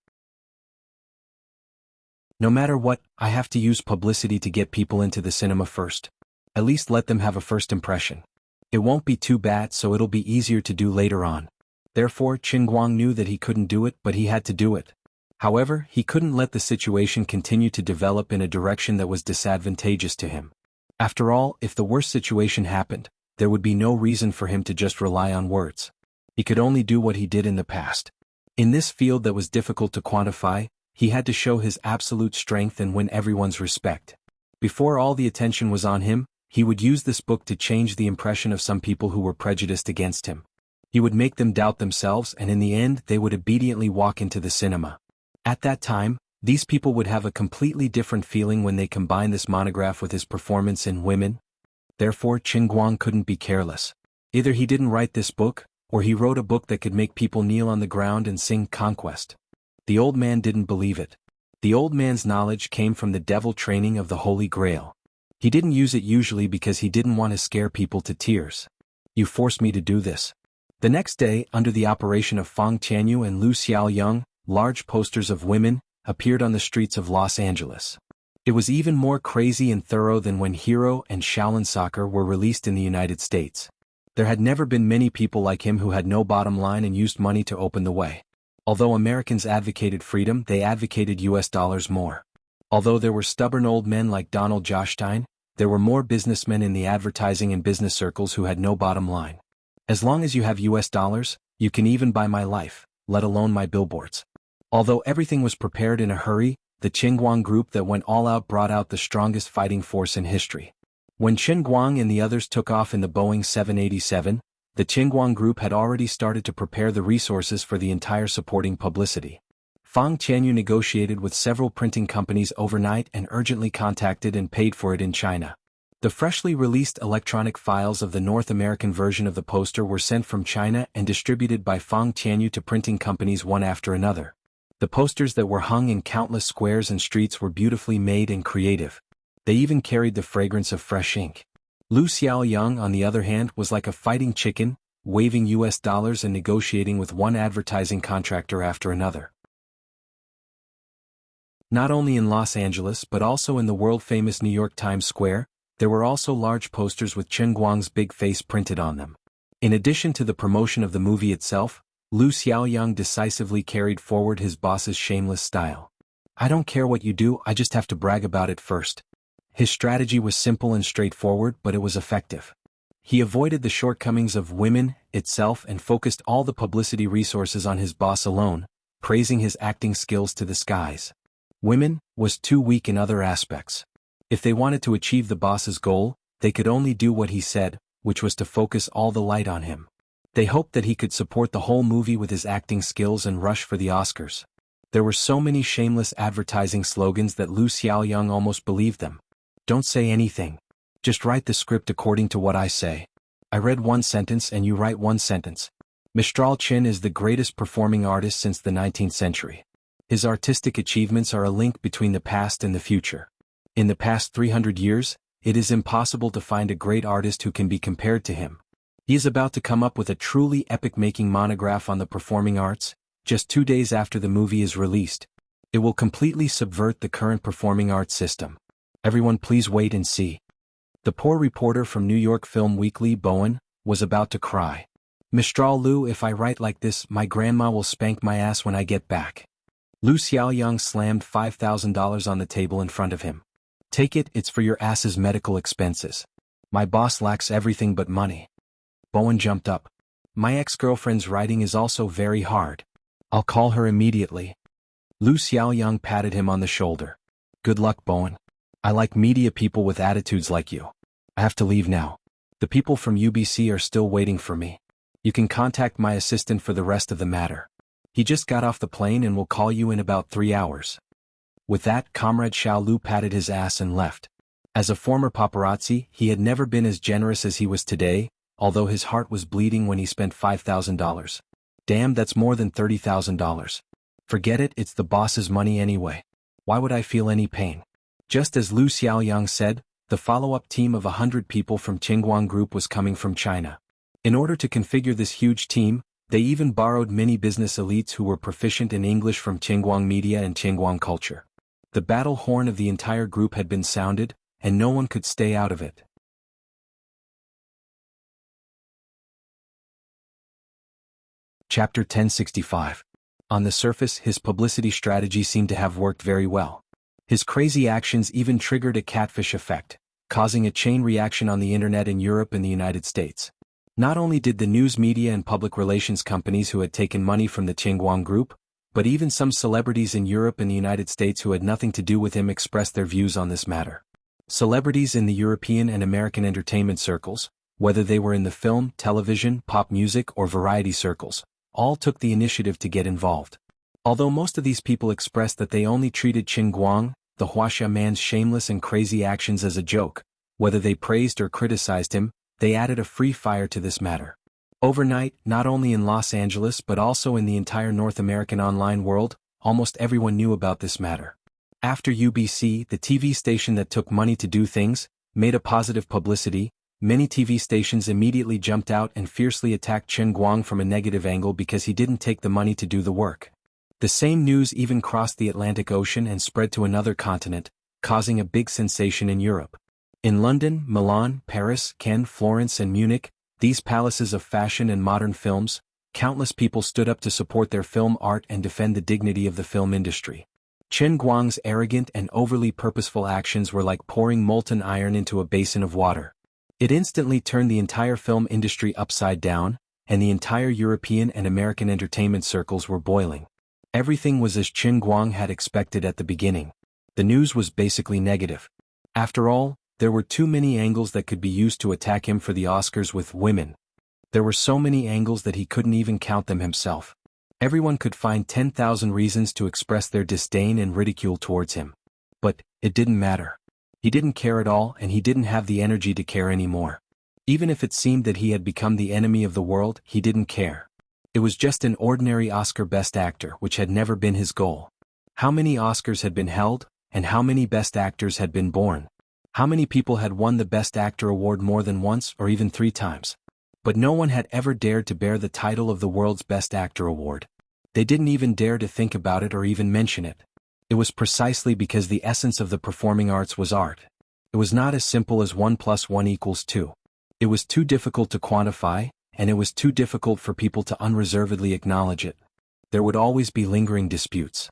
No matter what, I have to use publicity to get people into the cinema first. At least let them have a first impression. It won't be too bad, so it'll be easier to do later on. Therefore, Qin Guang knew that he couldn't do it, but he had to do it. However, he couldn't let the situation continue to develop in a direction that was disadvantageous to him. After all, if the worst situation happened, there would be no reason for him to just rely on words. He could only do what he did in the past. In this field that was difficult to quantify, he had to show his absolute strength and win everyone's respect. Before all the attention was on him, he would use this book to change the impression of some people who were prejudiced against him. He would make them doubt themselves, and in the end they would obediently walk into the cinema. At that time, these people would have a completely different feeling when they combine this monograph with his performance in Women. Therefore, Qin Guang couldn't be careless. Either he didn't write this book, or he wrote a book that could make people kneel on the ground and sing Conquest. The old man didn't believe it. The old man's knowledge came from the devil training of the Holy Grail. He didn't use it usually because he didn't want to scare people to tears. You forced me to do this. The next day, under the operation of Fang Tianyu and Lu Xiaoyang, large posters of women appeared on the streets of Los Angeles. It was even more crazy and thorough than when Hero and Shaolin Soccer were released in the United States. There had never been many people like him who had no bottom line and used money to open the way. Although Americans advocated freedom, they advocated US dollars more. Although there were stubborn old men like Donald Jostein, there were more businessmen in the advertising and business circles who had no bottom line. As long as you have US dollars, you can even buy my life, let alone my billboards. Although everything was prepared in a hurry, the Qin Guang group that went all out brought out the strongest fighting force in history. When Qin Guang and the others took off in the Boeing 787, the Qin Guang group had already started to prepare the resources for the entire supporting publicity. Fang Tianyu negotiated with several printing companies overnight and urgently contacted and paid for it in China. The freshly released electronic files of the North American version of the poster were sent from China and distributed by Fang Tianyu to printing companies one after another. The posters that were hung in countless squares and streets were beautifully made and creative. They even carried the fragrance of fresh ink. Lu Xiaoyang, on the other hand, was like a fighting chicken, waving US dollars and negotiating with one advertising contractor after another. Not only in Los Angeles but also in the world-famous New York Times Square, there were also large posters with Qin Guang's big face printed on them. In addition to the promotion of the movie itself, Lu Xiaoyang decisively carried forward his boss's shameless style. I don't care what you do, I just have to brag about it first. His strategy was simple and straightforward, but it was effective. He avoided the shortcomings of Women itself and focused all the publicity resources on his boss alone, praising his acting skills to the skies. Women was too weak in other aspects. If they wanted to achieve the boss's goal, they could only do what he said, which was to focus all the light on him. They hoped that he could support the whole movie with his acting skills and rush for the Oscars. There were so many shameless advertising slogans that Lu Xiaoyang almost believed them. Don't say anything. Just write the script according to what I say. I read one sentence and you write one sentence. Mistral Qin is the greatest performing artist since the 19th century. His artistic achievements are a link between the past and the future. In the past 300 years, it is impossible to find a great artist who can be compared to him. He is about to come up with a truly epic-making monograph on the performing arts, just 2 days after the movie is released. It will completely subvert the current performing arts system. Everyone please wait and see. The poor reporter from New York Film Weekly, Bowen, was about to cry. Mistral Lu, if I write like this, my grandma will spank my ass when I get back. Lu Xiaoyang slammed $5,000 on the table in front of him. Take it, it's for your ass's medical expenses. My boss lacks everything but money. Bowen jumped up. My ex-girlfriend's writing is also very hard. I'll call her immediately. Lu Xiaoyang patted him on the shoulder. Good luck, Bowen. I like media people with attitudes like you. I have to leave now. The people from UBC are still waiting for me. You can contact my assistant for the rest of the matter. He just got off the plane and will call you in about 3 hours. With that, Comrade Xiao Lu patted his ass and left. As a former paparazzi, he had never been as generous as he was today, although his heart was bleeding when he spent $5,000. Damn, that's more than $30,000. Forget it, it's the boss's money anyway. Why would I feel any pain? Just as Lu Xiaoyang said, the follow-up team of 100 people from Qingguang Group was coming from China. In order to configure this huge team, they even borrowed many business elites who were proficient in English from Qingguang media and Qingguang culture. The battle horn of the entire group had been sounded, and no one could stay out of it. Chapter 1065. On the surface, his publicity strategy seemed to have worked very well. His crazy actions even triggered a catfish effect, causing a chain reaction on the internet in Europe and the United States. Not only did the news media and public relations companies who had taken money from the Qingguang Group, but even some celebrities in Europe and the United States who had nothing to do with him expressed their views on this matter. Celebrities in the European and American entertainment circles, whether they were in the film, television, pop music, or variety circles, all took the initiative to get involved. Although most of these people expressed that they only treated Qingguang, the Wuxia man's shameless and crazy actions, as a joke, whether they praised or criticized him, they added a free fire to this matter. Overnight, not only in Los Angeles but also in the entire North American online world, almost everyone knew about this matter. After UBC, the TV station that took money to do things, made a positive publicity, many TV stations immediately jumped out and fiercely attacked Qingguang from a negative angle because he didn't take the money to do the work. The same news even crossed the Atlantic Ocean and spread to another continent, causing a big sensation in Europe. In London, Milan, Paris, Cannes, Florence, and Munich, these palaces of fashion and modern films, countless people stood up to support their film art and defend the dignity of the film industry. Qingguang's arrogant and overly purposeful actions were like pouring molten iron into a basin of water. It instantly turned the entire film industry upside down, and the entire European and American entertainment circles were boiling. Everything was as Qingguang had expected at the beginning. The news was basically negative. After all, there were too many angles that could be used to attack him for the Oscars with women. There were so many angles that he couldn't even count them himself. Everyone could find 10,000 reasons to express their disdain and ridicule towards him. But it didn't matter. He didn't care at all, and he didn't have the energy to care anymore. Even if it seemed that he had become the enemy of the world, he didn't care. It was just an ordinary Oscar Best Actor, which had never been his goal. How many Oscars had been held, and how many Best Actors had been born? How many people had won the Best Actor award more than once or even 3 times? But no one had ever dared to bear the title of the world's Best Actor award. They didn't even dare to think about it or even mention it. It was precisely because the essence of the performing arts was art. It was not as simple as 1 + 1 = 2. It was too difficult to quantify, and it was too difficult for people to unreservedly acknowledge it. There would always be lingering disputes.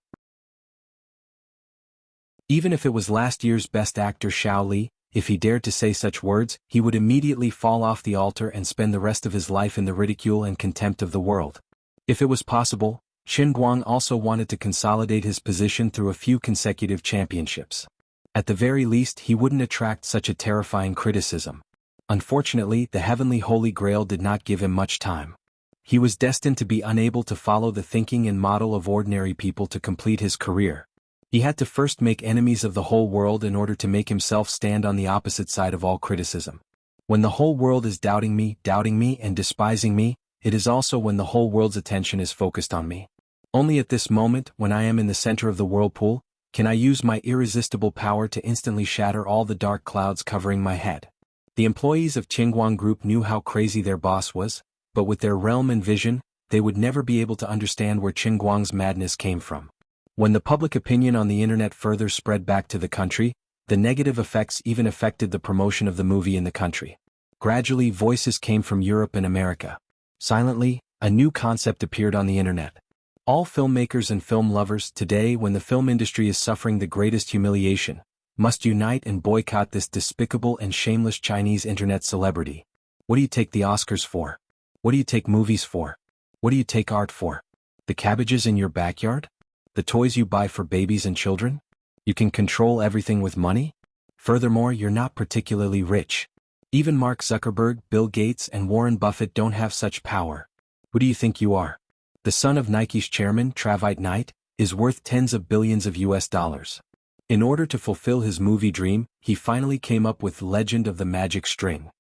Even if it was last year's Best Actor Xiao Li, if he dared to say such words, he would immediately fall off the altar and spend the rest of his life in the ridicule and contempt of the world. If it was possible, Qingguang also wanted to consolidate his position through a few consecutive championships. At the very least, he wouldn't attract such a terrifying criticism. Unfortunately, the heavenly Holy Grail did not give him much time. He was destined to be unable to follow the thinking and model of ordinary people to complete his career. He had to first make enemies of the whole world in order to make himself stand on the opposite side of all criticism. When the whole world is doubting me, and despising me, it is also when the whole world's attention is focused on me. Only at this moment, when I am in the center of the whirlpool, can I use my irresistible power to instantly shatter all the dark clouds covering my head. The employees of Qingguang Group knew how crazy their boss was, but with their realm and vision, they would never be able to understand where Qingguang's madness came from. When the public opinion on the internet further spread back to the country, the negative effects even affected the promotion of the movie in the country. Gradually, voices came from Europe and America. Silently, a new concept appeared on the internet. All filmmakers and film lovers today, when the film industry is suffering the greatest humiliation, must unite and boycott this despicable and shameless Chinese internet celebrity. What do you take the Oscars for? What do you take movies for? What do you take art for? The cabbages in your backyard? The toys you buy for babies and children? You can control everything with money? Furthermore, you're not particularly rich. Even Mark Zuckerberg, Bill Gates, and Warren Buffett don't have such power. Who do you think you are? The son of Nike's chairman, Travis Knight, is worth tens of billions of US dollars. In order to fulfill his movie dream, he finally came up with Legend of the Magic String.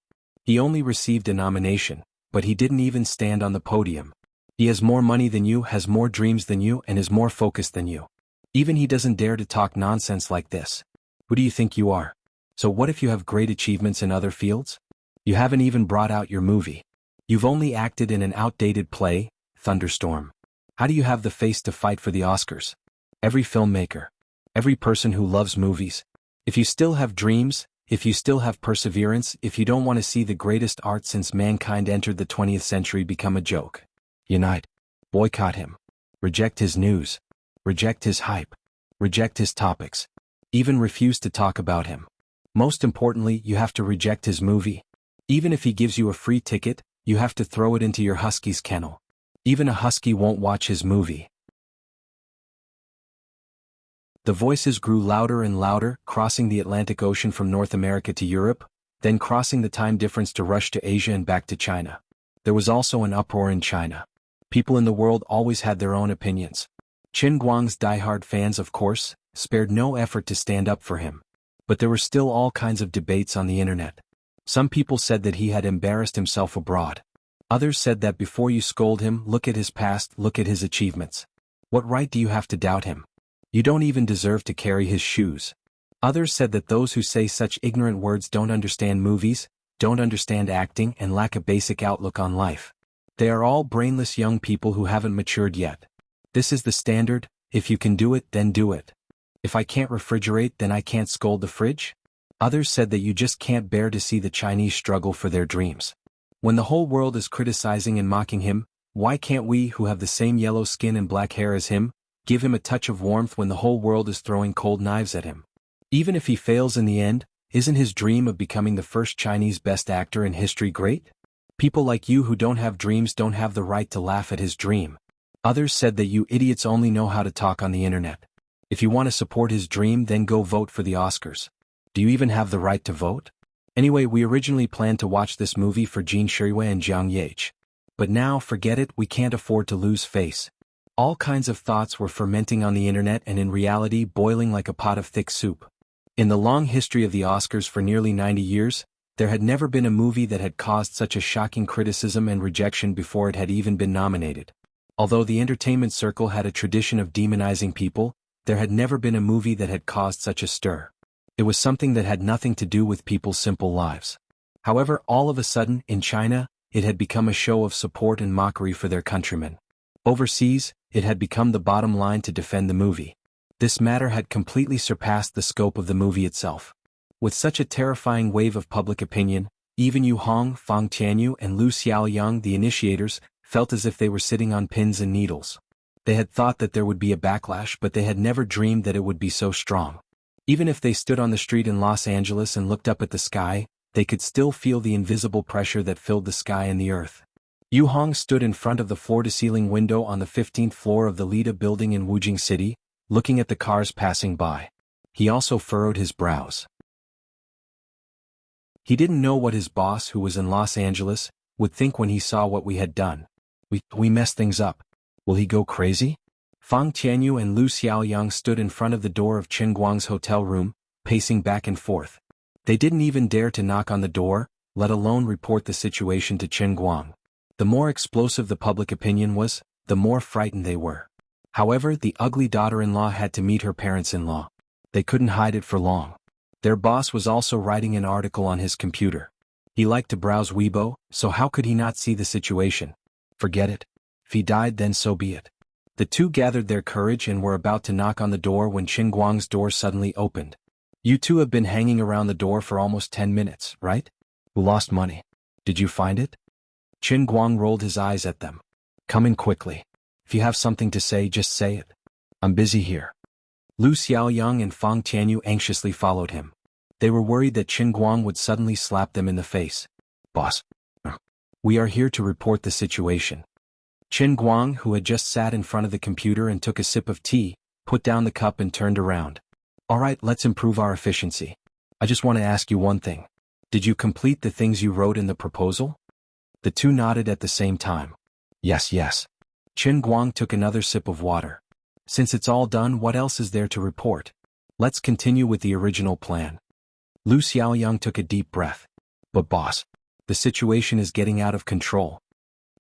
He only received a nomination, but he didn't even stand on the podium. He has more money than you, has more dreams than you, and is more focused than you. Even he doesn't dare to talk nonsense like this. Who do you think you are? So what if you have great achievements in other fields? You haven't even brought out your movie. You've only acted in an outdated play, Thunderstorm. How do you have the face to fight for the Oscars? Every filmmaker, every person who loves movies, if you still have dreams, if you still have perseverance, if you don't want to see the greatest art since mankind entered the 20th century become a joke, unite. Boycott him. Reject his news. Reject his hype. Reject his topics. Even refuse to talk about him. Most importantly, you have to reject his movie. Even if he gives you a free ticket, you have to throw it into your husky's kennel. Even a husky won't watch his movie. The voices grew louder and louder, crossing the Atlantic Ocean from North America to Europe, then crossing the time difference to rush to Asia and back to China. There was also an uproar in China. People in the world always had their own opinions. Qingguang's diehard fans, of course, spared no effort to stand up for him. But there were still all kinds of debates on the internet. Some people said that he had embarrassed himself abroad. Others said that before you scold him, look at his past, look at his achievements. What right do you have to doubt him? You don't even deserve to carry his shoes. Others said that those who say such ignorant words don't understand movies, don't understand acting, and lack a basic outlook on life. They are all brainless young people who haven't matured yet. This is the standard. If you can do it, then do it. If I can't refrigerate, then I can't scold the fridge? Others said that you just can't bear to see the Chinese struggle for their dreams. When the whole world is criticizing and mocking him, why can't we, who have the same yellow skin and black hair as him, give him a touch of warmth when the whole world is throwing cold knives at him? Even if he fails in the end, isn't his dream of becoming the first Chinese best actor in history great? People like you who don't have dreams don't have the right to laugh at his dream. Others said that you idiots only know how to talk on the internet. If you want to support his dream, then go vote for the Oscars. Do you even have the right to vote? Anyway, we originally planned to watch this movie for Jin Shuiwei and Jiang Yache. But now, forget it, we can't afford to lose face. All kinds of thoughts were fermenting on the internet and in reality boiling like a pot of thick soup. In the long history of the Oscars for nearly 90 years, there had never been a movie that had caused such a shocking criticism and rejection before it had even been nominated. Although the entertainment circle had a tradition of demonizing people, there had never been a movie that had caused such a stir. It was something that had nothing to do with people's simple lives. However, all of a sudden, in China, it had become a show of support and mockery for their countrymen. Overseas, it had become the bottom line to defend the movie. This matter had completely surpassed the scope of the movie itself. With such a terrifying wave of public opinion, even Yu Hong, Fang Tianyu, and Lu Xiaoyang, the initiators, felt as if they were sitting on pins and needles. They had thought that there would be a backlash, but they had never dreamed that it would be so strong. Even if they stood on the street in Los Angeles and looked up at the sky, they could still feel the invisible pressure that filled the sky and the earth. Yu Hong stood in front of the floor-to-ceiling window on the 15th floor of the Lida building in Wujing City, looking at the cars passing by. He also furrowed his brows. He didn't know what his boss, who was in Los Angeles, would think when he saw what we had done. We messed things up. Will he go crazy? Fang Tianyu and Lu Xiaoyang stood in front of the door of Qingguang's hotel room, pacing back and forth. They didn't even dare to knock on the door, let alone report the situation to Qingguang. The more explosive the public opinion was, the more frightened they were. However, the ugly daughter-in-law had to meet her parents-in-law. They couldn't hide it for long. Their boss was also writing an article on his computer. He liked to browse Weibo, so how could he not see the situation? Forget it. If he died, then so be it. The two gathered their courage and were about to knock on the door when Qin Guang's door suddenly opened. You two have been hanging around the door for almost 10 minutes, right? Who lost money? Did you find it? Qin Guang rolled his eyes at them. Come in quickly. If you have something to say, just say it. I'm busy here. Lu Xiaoyang and Fang Tianyu anxiously followed him. They were worried that Qin Guang would suddenly slap them in the face. Boss. We are here to report the situation. Qin Guang, who had just sat in front of the computer and took a sip of tea, put down the cup and turned around. All right, let's improve our efficiency. I just want to ask you one thing. Did you complete the things you wrote in the proposal? The two nodded at the same time. Yes. Qin Guang took another sip of water. Since it's all done, what else is there to report? Let's continue with the original plan. Lu Xiaoyang took a deep breath. But boss, the situation is getting out of control.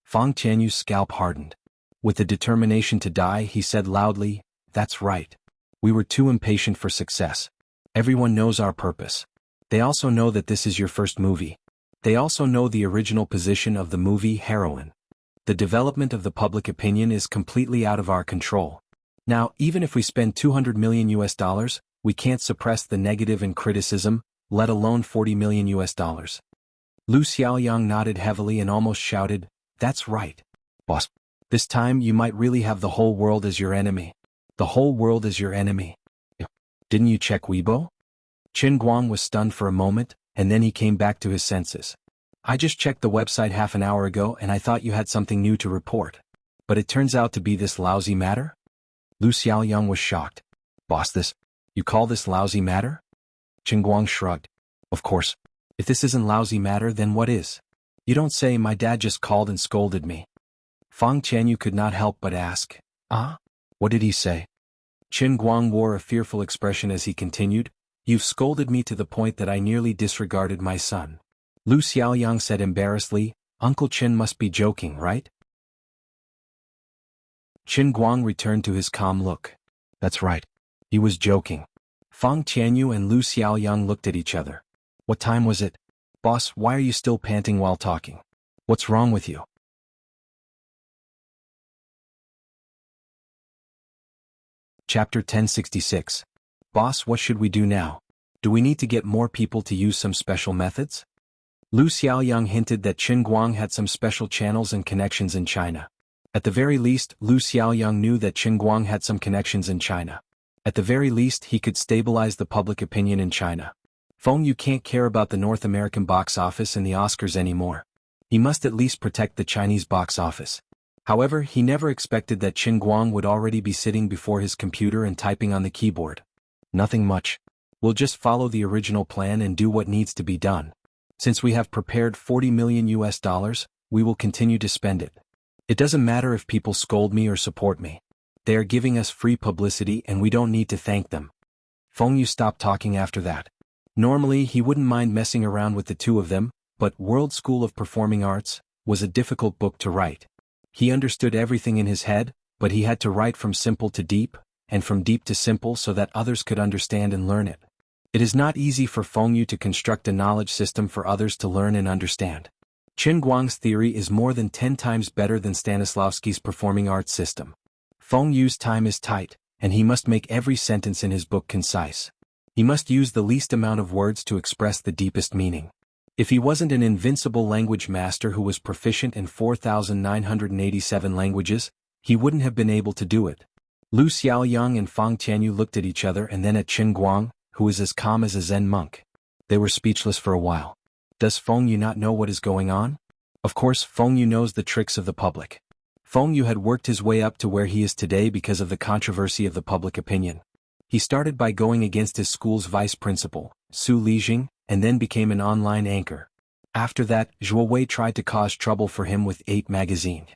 Fang Tianyu's scalp hardened. With the determination to die, he said loudly, That's right. We were too impatient for success. Everyone knows our purpose. They also know that this is your first movie. They also know the original position of the movie heroine. The development of the public opinion is completely out of our control. Now, even if we spend $200 million, we can't suppress the negative and criticism, let alone $40 million. Lu Xiaoyang nodded heavily and almost shouted, That's right. Boss, this time you might really have the whole world as your enemy. The whole world as your enemy. Didn't you check Weibo? Qin Guang was stunned for a moment, and then he came back to his senses. I just checked the website half an hour ago and I thought you had something new to report. But it turns out to be this lousy matter? Lu Xiaoyang was shocked. Boss, you call this lousy matter? Qin Guang shrugged. Of course. If this isn't lousy matter, then what is? You don't say. My dad just called and scolded me. Fang Tianyu could not help but ask. What did he say? Qin Guang wore a fearful expression as he continued, You've scolded me to the point that I nearly disregarded my son. Lu Xiaoyang said embarrassedly, Uncle Qin must be joking, right? Qin Guang returned to his calm look. That's right. He was joking. Fang Tianyu and Lu Xiaoyang looked at each other. What time was it? Boss, why are you still panting while talking? What's wrong with you? Chapter 1066. Boss, what should we do now? Do we need to get more people to use some special methods? Lu Xiaoyang hinted that Qin Guang had some special channels and connections in China. At the very least, Lu Xiaoyang knew that Qin Guang had some connections in China. At the very least, he could stabilize the public opinion in China. Feng Yu can't care about the North American box office and the Oscars anymore. He must at least protect the Chinese box office. However, he never expected that Qin Guang would already be sitting before his computer and typing on the keyboard. Nothing much. We'll just follow the original plan and do what needs to be done. Since we have prepared $40 million, we will continue to spend it. It doesn't matter if people scold me or support me. They are giving us free publicity and we don't need to thank them. Feng Yu stopped talking after that. Normally he wouldn't mind messing around with the two of them, but World School of Performing Arts was a difficult book to write. He understood everything in his head, but he had to write from simple to deep, and from deep to simple so that others could understand and learn it. It is not easy for Feng Yu to construct a knowledge system for others to learn and understand. Qin Guang's theory is more than 10 times better than Stanislavski's performing arts system. Feng Yu's time is tight, and he must make every sentence in his book concise. He must use the least amount of words to express the deepest meaning. If he wasn't an invincible language master who was proficient in 4,987 languages, he wouldn't have been able to do it. Lu Xiaoyang and Fang Tianyu looked at each other and then at Qin Guang, who was as calm as a Zen monk. They were speechless for a while. Does Feng Yu not know what is going on? Of course, Feng Yu knows the tricks of the public. Feng Yu had worked his way up to where he is today because of the controversy of the public opinion. He started by going against his school's vice principal, Su Lijing, and then became an online anchor. After that, Zhuo Wei tried to cause trouble for him with 8 magazine.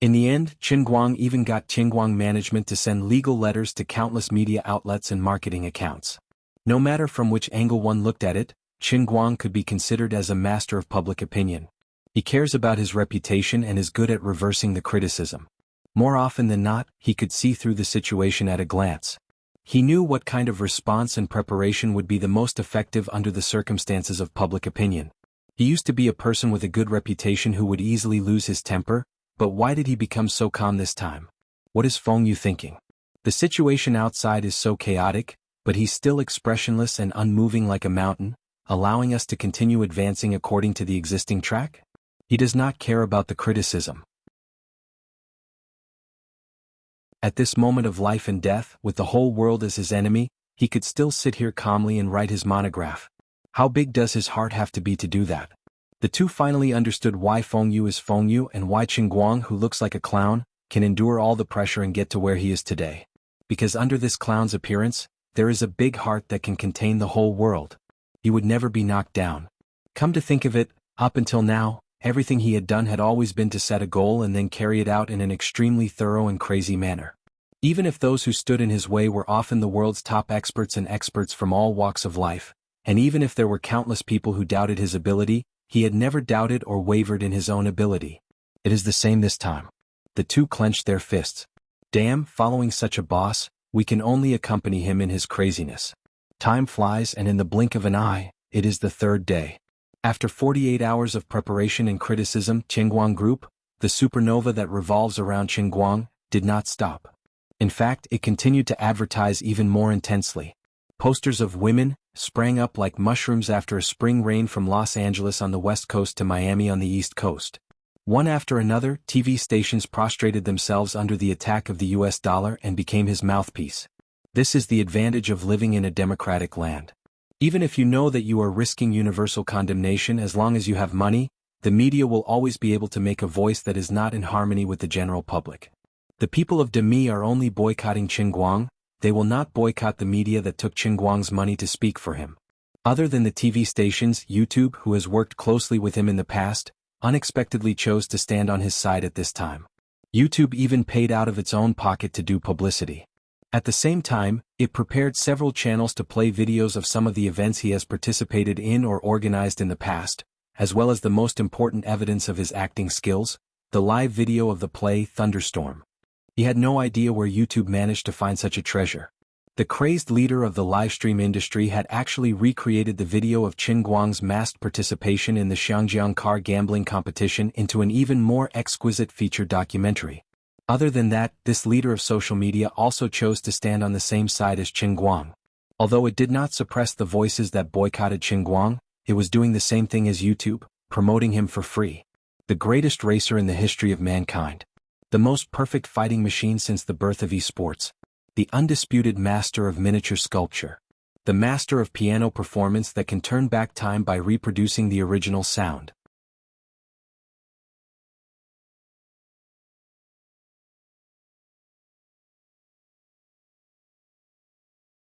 In the end, Qin Guang even got Qinguang management to send legal letters to countless media outlets and marketing accounts. No matter from which angle one looked at it, Qin Guang could be considered as a master of public opinion. He cares about his reputation and is good at reversing the criticism. More often than not, he could see through the situation at a glance. He knew what kind of response and preparation would be the most effective under the circumstances of public opinion. He used to be a person with a good reputation who would easily lose his temper, but why did he become so calm this time? What is Feng Yu thinking? The situation outside is so chaotic, but he's still expressionless and unmoving like a mountain, allowing us to continue advancing according to the existing track? He does not care about the criticism. At this moment of life and death, with the whole world as his enemy, he could still sit here calmly and write his monograph. How big does his heart have to be to do that? The two finally understood why Feng Yu is Feng Yu and why Qin Guang, who looks like a clown, can endure all the pressure and get to where he is today. Because under this clown's appearance, there is a big heart that can contain the whole world. He would never be knocked down. Come to think of it, up until now, everything he had done had always been to set a goal and then carry it out in an extremely thorough and crazy manner. Even if those who stood in his way were often the world's top experts and experts from all walks of life, and even if there were countless people who doubted his ability, he had never doubted or wavered in his own ability. It is the same this time. The two clenched their fists. Damn, following such a boss, we can only accompany him in his craziness. Time flies and in the blink of an eye, it is the third day. After 48 hours of preparation and criticism, Qingguang Group, the supernova that revolves around Qingguang, did not stop. In fact, it continued to advertise even more intensely. Posters of women sprang up like mushrooms after a spring rain from Los Angeles on the West Coast to Miami on the East Coast. One after another, TV stations prostrated themselves under the attack of the US dollar and became his mouthpiece. This is the advantage of living in a democratic land. Even if you know that you are risking universal condemnation as long as you have money, the media will always be able to make a voice that is not in harmony with the general public. The people of Demi are only boycotting Qingguang, they will not boycott the media that took Qingguang's money to speak for him. Other than the TV stations, YouTube, who has worked closely with him in the past, unexpectedly chose to stand on his side at this time. YouTube even paid out of its own pocket to do publicity. At the same time, it prepared several channels to play videos of some of the events he has participated in or organized in the past, as well as the most important evidence of his acting skills, the live video of the play Thunderstorm. He had no idea where YouTube managed to find such a treasure. The crazed leader of the livestream industry had actually recreated the video of Qingguang's masked participation in the Xiangjiang car gambling competition into an even more exquisite feature documentary. Other than that, this leader of social media also chose to stand on the same side as Qingguang. Although it did not suppress the voices that boycotted Qingguang, it was doing the same thing as YouTube, promoting him for free. The greatest racer in the history of mankind. The most perfect fighting machine since the birth of esports. The undisputed master of miniature sculpture. The master of piano performance that can turn back time by reproducing the original sound.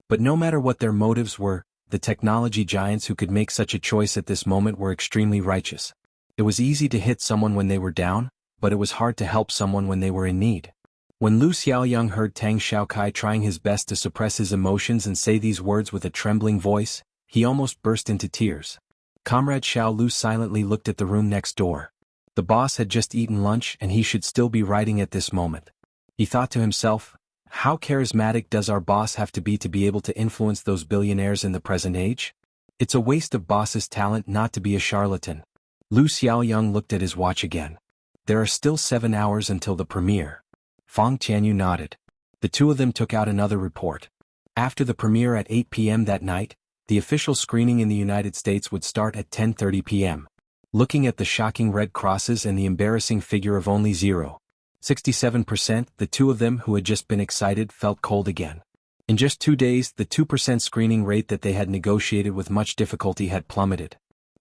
But no matter what their motives were, the technology giants who could make such a choice at this moment were extremely righteous. It was easy to hit someone when they were down, but it was hard to help someone when they were in need. When Lu Xiaoyang heard Tang Xiaokai trying his best to suppress his emotions and say these words with a trembling voice, he almost burst into tears. Comrade Xiao Lu silently looked at the room next door. The boss had just eaten lunch and he should still be writing at this moment. He thought to himself, how charismatic does our boss have to be able to influence those billionaires in the present age? It's a waste of boss's talent not to be a charlatan. Lu Xiaoyang looked at his watch again. There are still 7 hours until the premiere. Fang Tianyu nodded. The two of them took out another report. After the premiere at 8 p.m. that night, the official screening in the United States would start at 10:30 p.m. Looking at the shocking red crosses and the embarrassing figure of only 0.67%, the two of them who had just been excited felt cold again. In just 2 days, the 2% screening rate that they had negotiated with much difficulty had plummeted.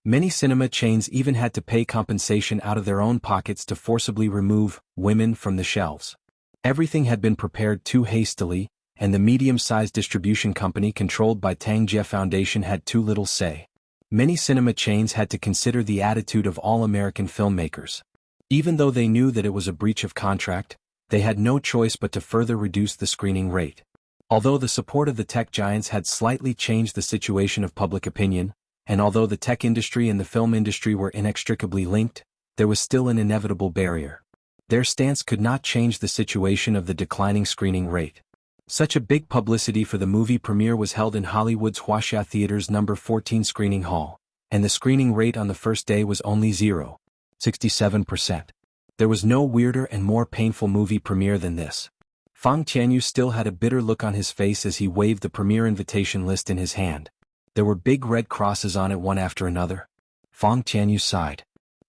Many cinema chains even had to pay compensation out of their own pockets to forcibly remove women from the shelves. Everything had been prepared too hastily, and the medium-sized distribution company controlled by Tang Jie Foundation had too little say. Many cinema chains had to consider the attitude of all American filmmakers. Even though they knew that it was a breach of contract, they had no choice but to further reduce the screening rate. Although the support of the tech giants had slightly changed the situation of public opinion, and although the tech industry and the film industry were inextricably linked, there was still an inevitable barrier. Their stance could not change the situation of the declining screening rate. Such a big publicity for the movie premiere was held in Hollywood's Huaxia Theater's No. 14 screening hall, and the screening rate on the first day was only 0.67%. There was no weirder and more painful movie premiere than this. Fang Tianyu still had a bitter look on his face as he waved the premiere invitation list in his hand. There were big red crosses on it one after another. Fang Tianyu sighed.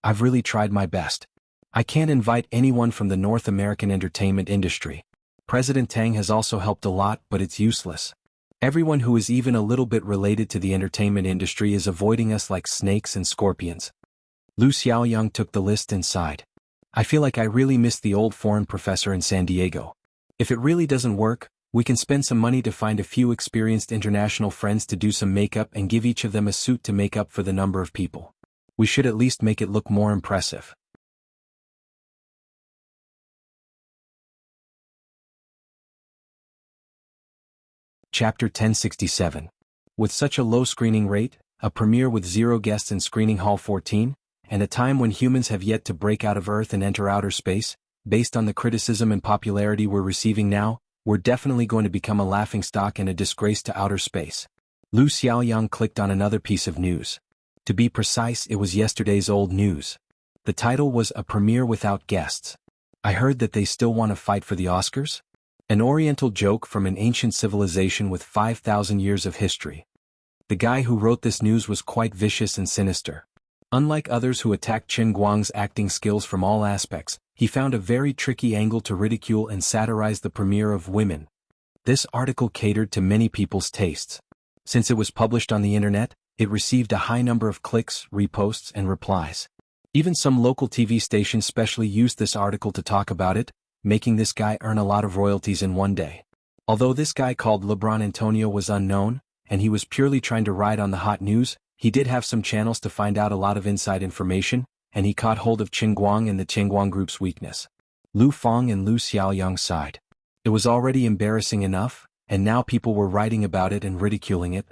I've really tried my best. I can't invite anyone from the North American entertainment industry. President Tang has also helped a lot, but it's useless. Everyone who is even a little bit related to the entertainment industry is avoiding us like snakes and scorpions. Lu Xiaoyang took the list and sighed. I feel like I really miss the old foreign professor in San Diego. If it really doesn't work, we can spend some money to find a few experienced international friends to do some makeup and give each of them a suit to make up for the number of people. We should at least make it look more impressive. Chapter 1067. With such a low screening rate, a premiere with 0 guests in Screening Hall 14, and a time when humans have yet to break out of Earth and enter outer space, based on the criticism and popularity we're receiving now, we're definitely going to become a laughingstock and a disgrace to outer space. Lu Xiaoyang clicked on another piece of news. To be precise, it was yesterday's old news. The title was A Premiere Without Guests. I heard that they still want to fight for the Oscars? An Oriental joke from an ancient civilization with 5,000 years of history. The guy who wrote this news was quite vicious and sinister. Unlike others who attacked Qin Guang's acting skills from all aspects, he found a very tricky angle to ridicule and satirize the premiere of Women. This article catered to many people's tastes. Since it was published on the internet, it received a high number of clicks, reposts, and replies. Even some local TV stations specially used this article to talk about it, making this guy earn a lot of royalties in one day. Although this guy called LeBron Antonio was unknown, and he was purely trying to ride on the hot news, he did have some channels to find out a lot of inside information, and he caught hold of Qin Guang and the Qin Guang group's weakness. Lu Fang and Lu Xiaoyang sighed. It was already embarrassing enough, and now people were writing about it and ridiculing it.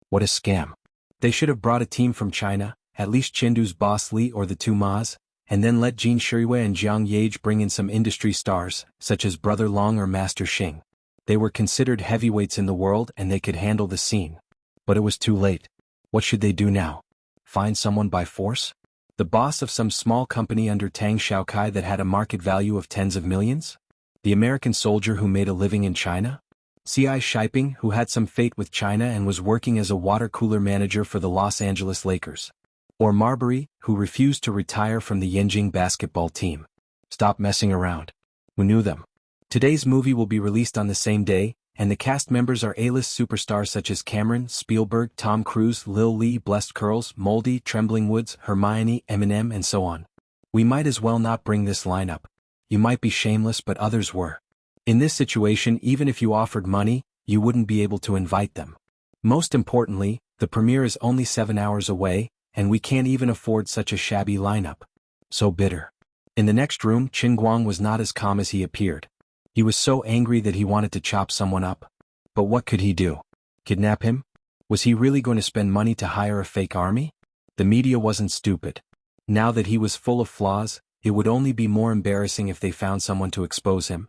What a scam. They should have brought a team from China, at least Chengdu's boss Li or the two Ma's, and then let Jin Shirui and Jiang Yage bring in some industry stars, such as Brother Long or Master Xing. They were considered heavyweights in the world and they could handle the scene. But it was too late. What should they do now? Find someone by force? The boss of some small company under Tang Xiaokai that had a market value of tens of millions? The American soldier who made a living in China? C.I. Shiping, who had some fate with China and was working as a water cooler manager for the Los Angeles Lakers? Or Marbury, who refused to retire from the Yenjing basketball team? Stop messing around. Who knew them? Today's movie will be released on the same day, and the cast members are A-list superstars such as Cameron, Spielberg, Tom Cruise, Lil Lee, Blessed Curls, Moldy, Trembling Woods, Hermione, Eminem, and so on. We might as well not bring this lineup. You might be shameless, but others were. In this situation, even if you offered money, you wouldn't be able to invite them. Most importantly, the premiere is only 7 hours away, and we can't even afford such a shabby lineup. So bitter. In the next room, Qin Guang was not as calm as he appeared. He was so angry that he wanted to chop someone up. But what could he do? Kidnap him? Was he really going to spend money to hire a fake army? The media wasn't stupid. Now that he was full of flaws, it would only be more embarrassing if they found someone to expose him.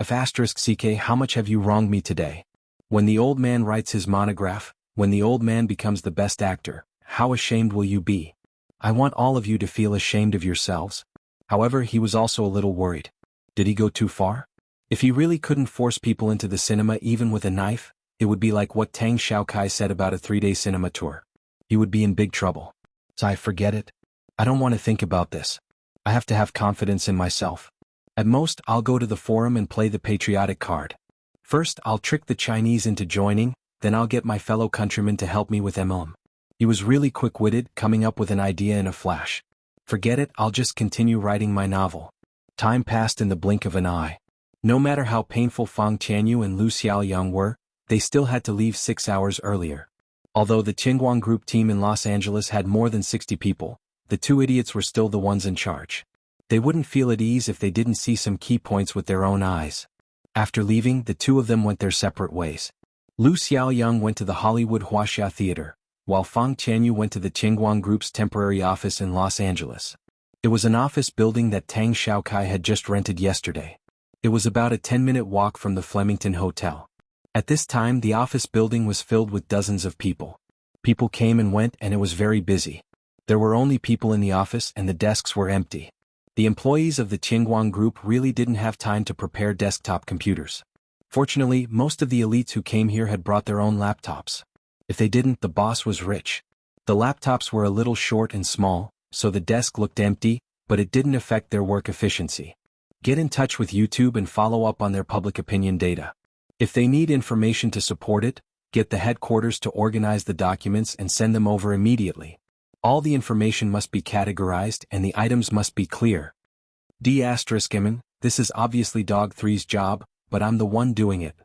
*CK, how much have you wronged me today? When the old man writes his monograph, when the old man becomes the best actor, how ashamed will you be? I want all of you to feel ashamed of yourselves. However, he was also a little worried. Did he go too far? If he really couldn't force people into the cinema even with a knife, it would be like what Tang Xiaokai said about a 3-day cinema tour. He would be in big trouble. So I forget it. I don't want to think about this. I have to have confidence in myself. At most, I'll go to the forum and play the patriotic card. First, I'll trick the Chinese into joining, then I'll get my fellow countrymen to help me with MLM. He was really quick-witted, coming up with an idea in a flash. Forget it, I'll just continue writing my novel. Time passed in the blink of an eye. No matter how painful Fang Tianyu and Lu Xiaoyang were, they still had to leave 6 hours earlier. Although the Qinguang Group team in Los Angeles had more than 60 people, the two idiots were still the ones in charge. They wouldn't feel at ease if they didn't see some key points with their own eyes. After leaving, the two of them went their separate ways. Lu Xiaoyang went to the Hollywood Huaxia Theater, while Fang Tianyu went to the Qinguang Group's temporary office in Los Angeles. It was an office building that Tang Xiaokai had just rented yesterday. It was about a 10-minute walk from the Flemington Hotel. At this time, the office building was filled with dozens of people. People came and went and it was very busy. There were only people in the office and the desks were empty. The employees of the Qingguang group really didn't have time to prepare desktop computers. Fortunately, most of the elites who came here had brought their own laptops. If they didn't, the boss was rich. The laptops were a little short and small, so the desk looked empty, but it didn't affect their work efficiency. Get in touch with YouTube and follow up on their public opinion data. If they need information to support it, get the headquarters to organize the documents and send them over immediately. All the information must be categorized and the items must be clear. D****, this is obviously Dog 3's job, but I'm the one doing it.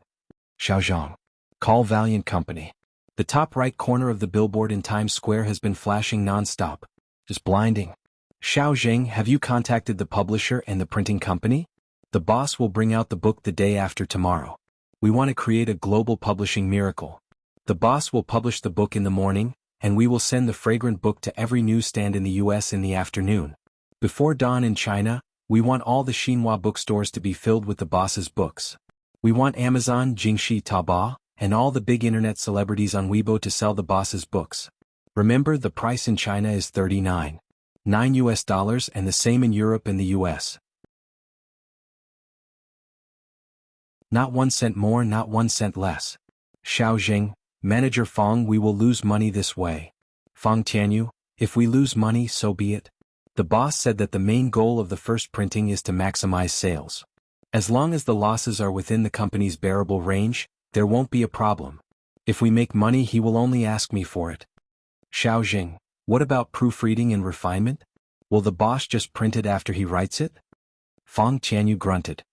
Xiaozhong. Call Valiant Company. The top right corner of the billboard in Times Square has been flashing non-stop. Just blinding. Xiaozheng, have you contacted the publisher and the printing company? The boss will bring out the book the day after tomorrow. We want to create a global publishing miracle. The boss will publish the book in the morning, and we will send the fragrant book to every newsstand in the US in the afternoon. Before dawn in China, we want all the Xinhua bookstores to be filled with the boss's books. We want Amazon, Jingxi, Taobao, and all the big internet celebrities on Weibo to sell the boss's books. Remember, the price in China is $39.9 and the same in Europe and the US. Not 1 cent more, not 1 cent less. Xiaozheng, Manager Fong, we will lose money this way. Fong Tianyu, if we lose money, so be it. The boss said that the main goal of the first printing is to maximize sales. As long as the losses are within the company's bearable range, there won't be a problem. If we make money, he will only ask me for it. Xiaozheng, what about proofreading and refinement? Will the boss just print it after he writes it? Fong Tianyu grunted.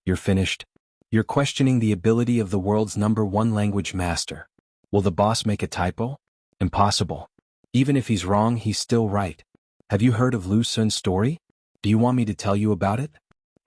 You're finished. You're questioning the ability of the world's #1 language master. Will the boss make a typo? Impossible. Even if he's wrong, he's still right. Have you heard of Lu Sun's story? Do you want me to tell you about it?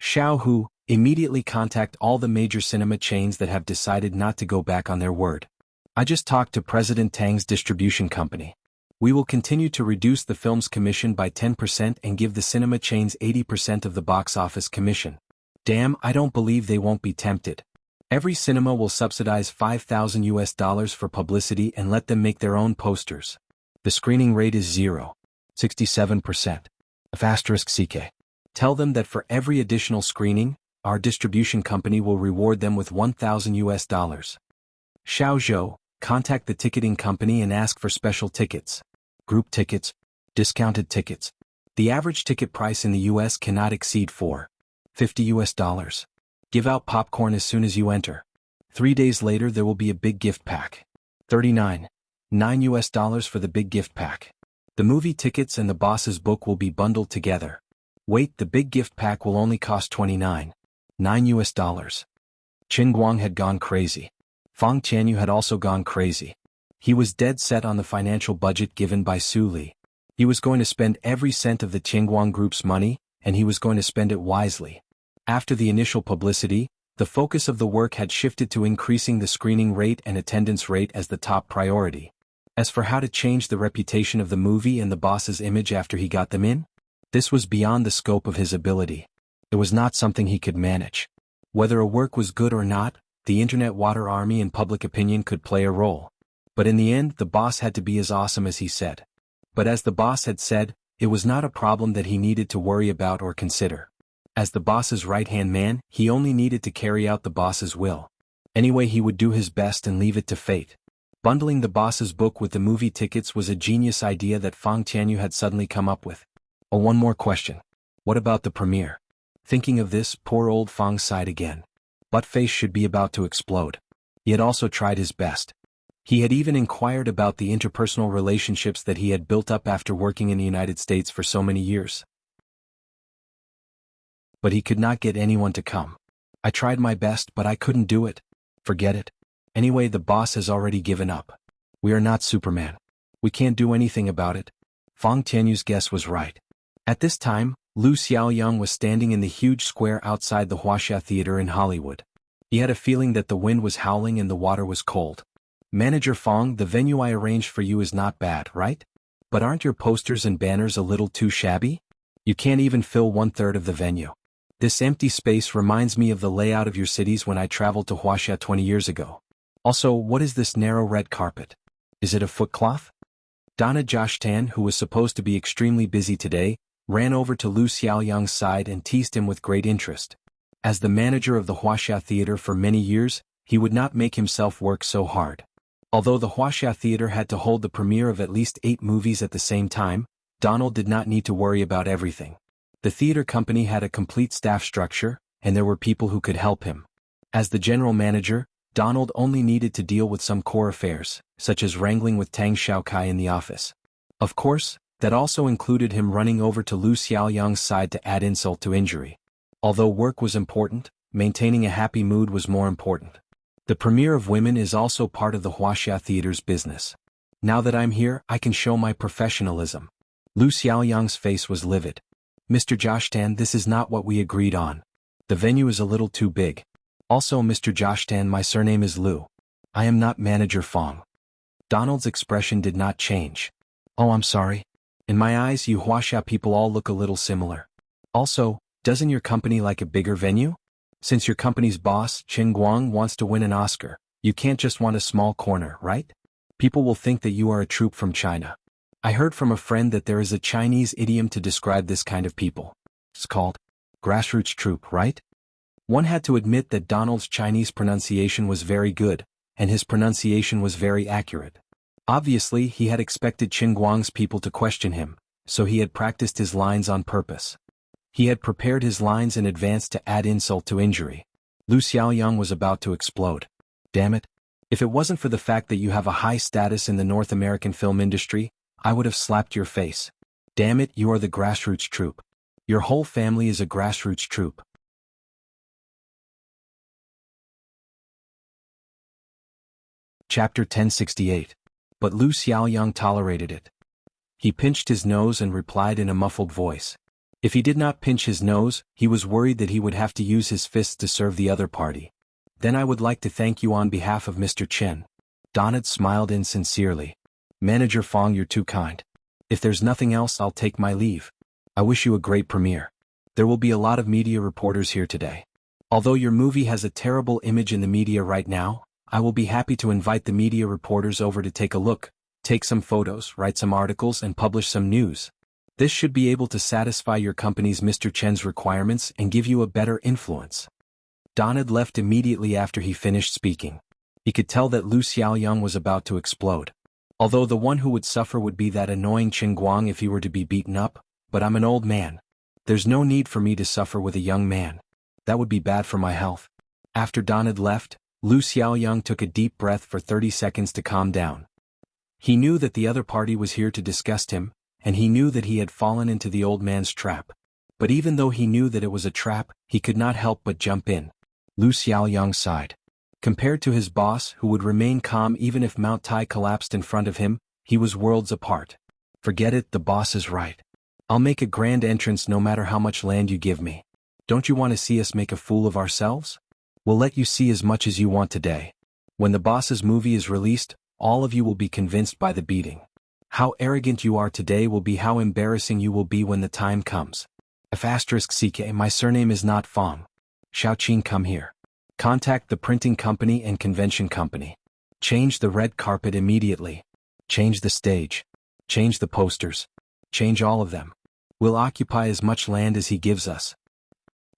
Xiao Hu, immediately contact all the major cinema chains that have decided not to go back on their word. I just talked to President Tang's distribution company. We will continue to reduce the film's commission by 10% and give the cinema chains 80% of the box office commission. Damn, I don't believe they won't be tempted. Every cinema will subsidize $5,000 for publicity and let them make their own posters. The screening rate is 0.67%. *CK. Tell them that for every additional screening, our distribution company will reward them with $1,000. Xiao Zhou, contact the ticketing company and ask for special tickets. Group tickets, discounted tickets. The average ticket price in the US cannot exceed $4.50. Give out popcorn as soon as you enter. 3 days later there will be a big gift pack. $39.9 for the big gift pack. The movie tickets and the boss's book will be bundled together. Wait, the big gift pack will only cost $29.9. Qingguang had gone crazy. Fong Tianyu had also gone crazy. He was dead set on the financial budget given by Su Li. He was going to spend every cent of the Qingguang group's money, and he was going to spend it wisely. After the initial publicity, the focus of the work had shifted to increasing the screening rate and attendance rate as the top priority. As for how to change the reputation of the movie and the boss's image after he got them in, this was beyond the scope of his ability. It was not something he could manage. Whether a work was good or not, the internet water army and public opinion could play a role. But in the end, the boss had to be as awesome as he said. But as the boss had said, it was not a problem that he needed to worry about or consider. As the boss's right-hand man, he only needed to carry out the boss's will. Anyway, he would do his best and leave it to fate. Bundling the boss's book with the movie tickets was a genius idea that Fong Tianyu had suddenly come up with. Oh, one more question. What about the premiere? Thinking of this, poor old Fong sighed again. Buttface should be about to explode. He had also tried his best. He had even inquired about the interpersonal relationships that he had built up after working in the United States for so many years. But he could not get anyone to come. I tried my best, but I couldn't do it. Forget it. Anyway, the boss has already given up. We are not Superman. We can't do anything about it. Fong Tianyu's guess was right. At this time, Lu Xiaoyang was standing in the huge square outside the Wuxia Theater in Hollywood. He had a feeling that the wind was howling and the water was cold. Manager Fong, the venue I arranged for you is not bad, right? But aren't your posters and banners a little too shabby? You can't even fill 1/3 of the venue. This empty space reminds me of the layout of your cities when I traveled to Wuxia 20 years ago. Also, what is this narrow red carpet? Is it a footcloth? Donna Joshtan, who was supposed to be extremely busy today, ran over to Lu Xiaoyang's side and teased him with great interest. As the manager of the Wuxia Theater for many years, he would not make himself work so hard. Although the Wuxia Theater had to hold the premiere of at least 8 movies at the same time, Donald did not need to worry about everything. The theater company had a complete staff structure, and there were people who could help him. As the general manager, Donald only needed to deal with some core affairs, such as wrangling with Tang Xiaokai in the office. Of course, that also included him running over to Lu Xiaoyang's side to add insult to injury. Although work was important, maintaining a happy mood was more important. The premiere of Women is also part of the Wuxia Theater's business. Now that I'm here, I can show my professionalism. Lu Xiaoyang's face was livid. Mr. Joshtan, this is not what we agreed on. The venue is a little too big. Also, Mr. Joshtan, my surname is Lu. I am not Manager Fong. Donald's expression did not change. Oh, I'm sorry. In my eyes, you Wuxia people all look a little similar. Also, doesn't your company like a bigger venue? Since your company's boss, Chen Guang, wants to win an Oscar, you can't just want a small corner, right? People will think that you are a troupe from China. I heard from a friend that there is a Chinese idiom to describe this kind of people. It's called grassroots troupe, right? One had to admit that Donald's Chinese pronunciation was very good, and his pronunciation was very accurate. Obviously, he had expected Chen Guang's people to question him, so he had practiced his lines on purpose. He had prepared his lines in advance to add insult to injury. Lu Xiaoyang was about to explode. Damn it. If it wasn't for the fact that you have a high status in the North American film industry, I would have slapped your face. Damn it, you are the grassroots troupe. Your whole family is a grassroots troupe. Chapter 1068. But Lu Xiaoyang tolerated it. He pinched his nose and replied in a muffled voice. If he did not pinch his nose, he was worried that he would have to use his fists to serve the other party. Then I would like to thank you on behalf of Mr. Chen. Donald smiled insincerely. Manager Fong, you're too kind. If there's nothing else, I'll take my leave. I wish you a great premiere. There will be a lot of media reporters here today. Although your movie has a terrible image in the media right now, I will be happy to invite the media reporters over to take a look, take some photos, write some articles, and publish some news. This should be able to satisfy your company's Mr. Chen's requirements and give you a better influence. Donald left immediately after he finished speaking. He could tell that Lu Xiaoyang was about to explode. Although the one who would suffer would be that annoying Chen Guang if he were to be beaten up, but I'm an old man. There's no need for me to suffer with a young man. That would be bad for my health. After Donald left, Lu Xiaoyang took a deep breath for 30 seconds to calm down. He knew that the other party was here to disgust him, and he knew that he had fallen into the old man's trap. But even though he knew that it was a trap, he could not help but jump in. Lu Xiaoyang sighed. Compared to his boss, who would remain calm even if Mount Tai collapsed in front of him, he was worlds apart. Forget it, the boss is right. I'll make a grand entrance no matter how much land you give me. Don't you want to see us make a fool of ourselves? We'll let you see as much as you want today. When the boss's movie is released, all of you will be convinced by the beating. How arrogant you are today will be how embarrassing you will be when the time comes. *CK, my surname is not Fong. Xiaoqing, come here. Contact the printing company and convention company. Change the red carpet immediately. Change the stage. Change the posters. Change all of them. We'll occupy as much land as he gives us.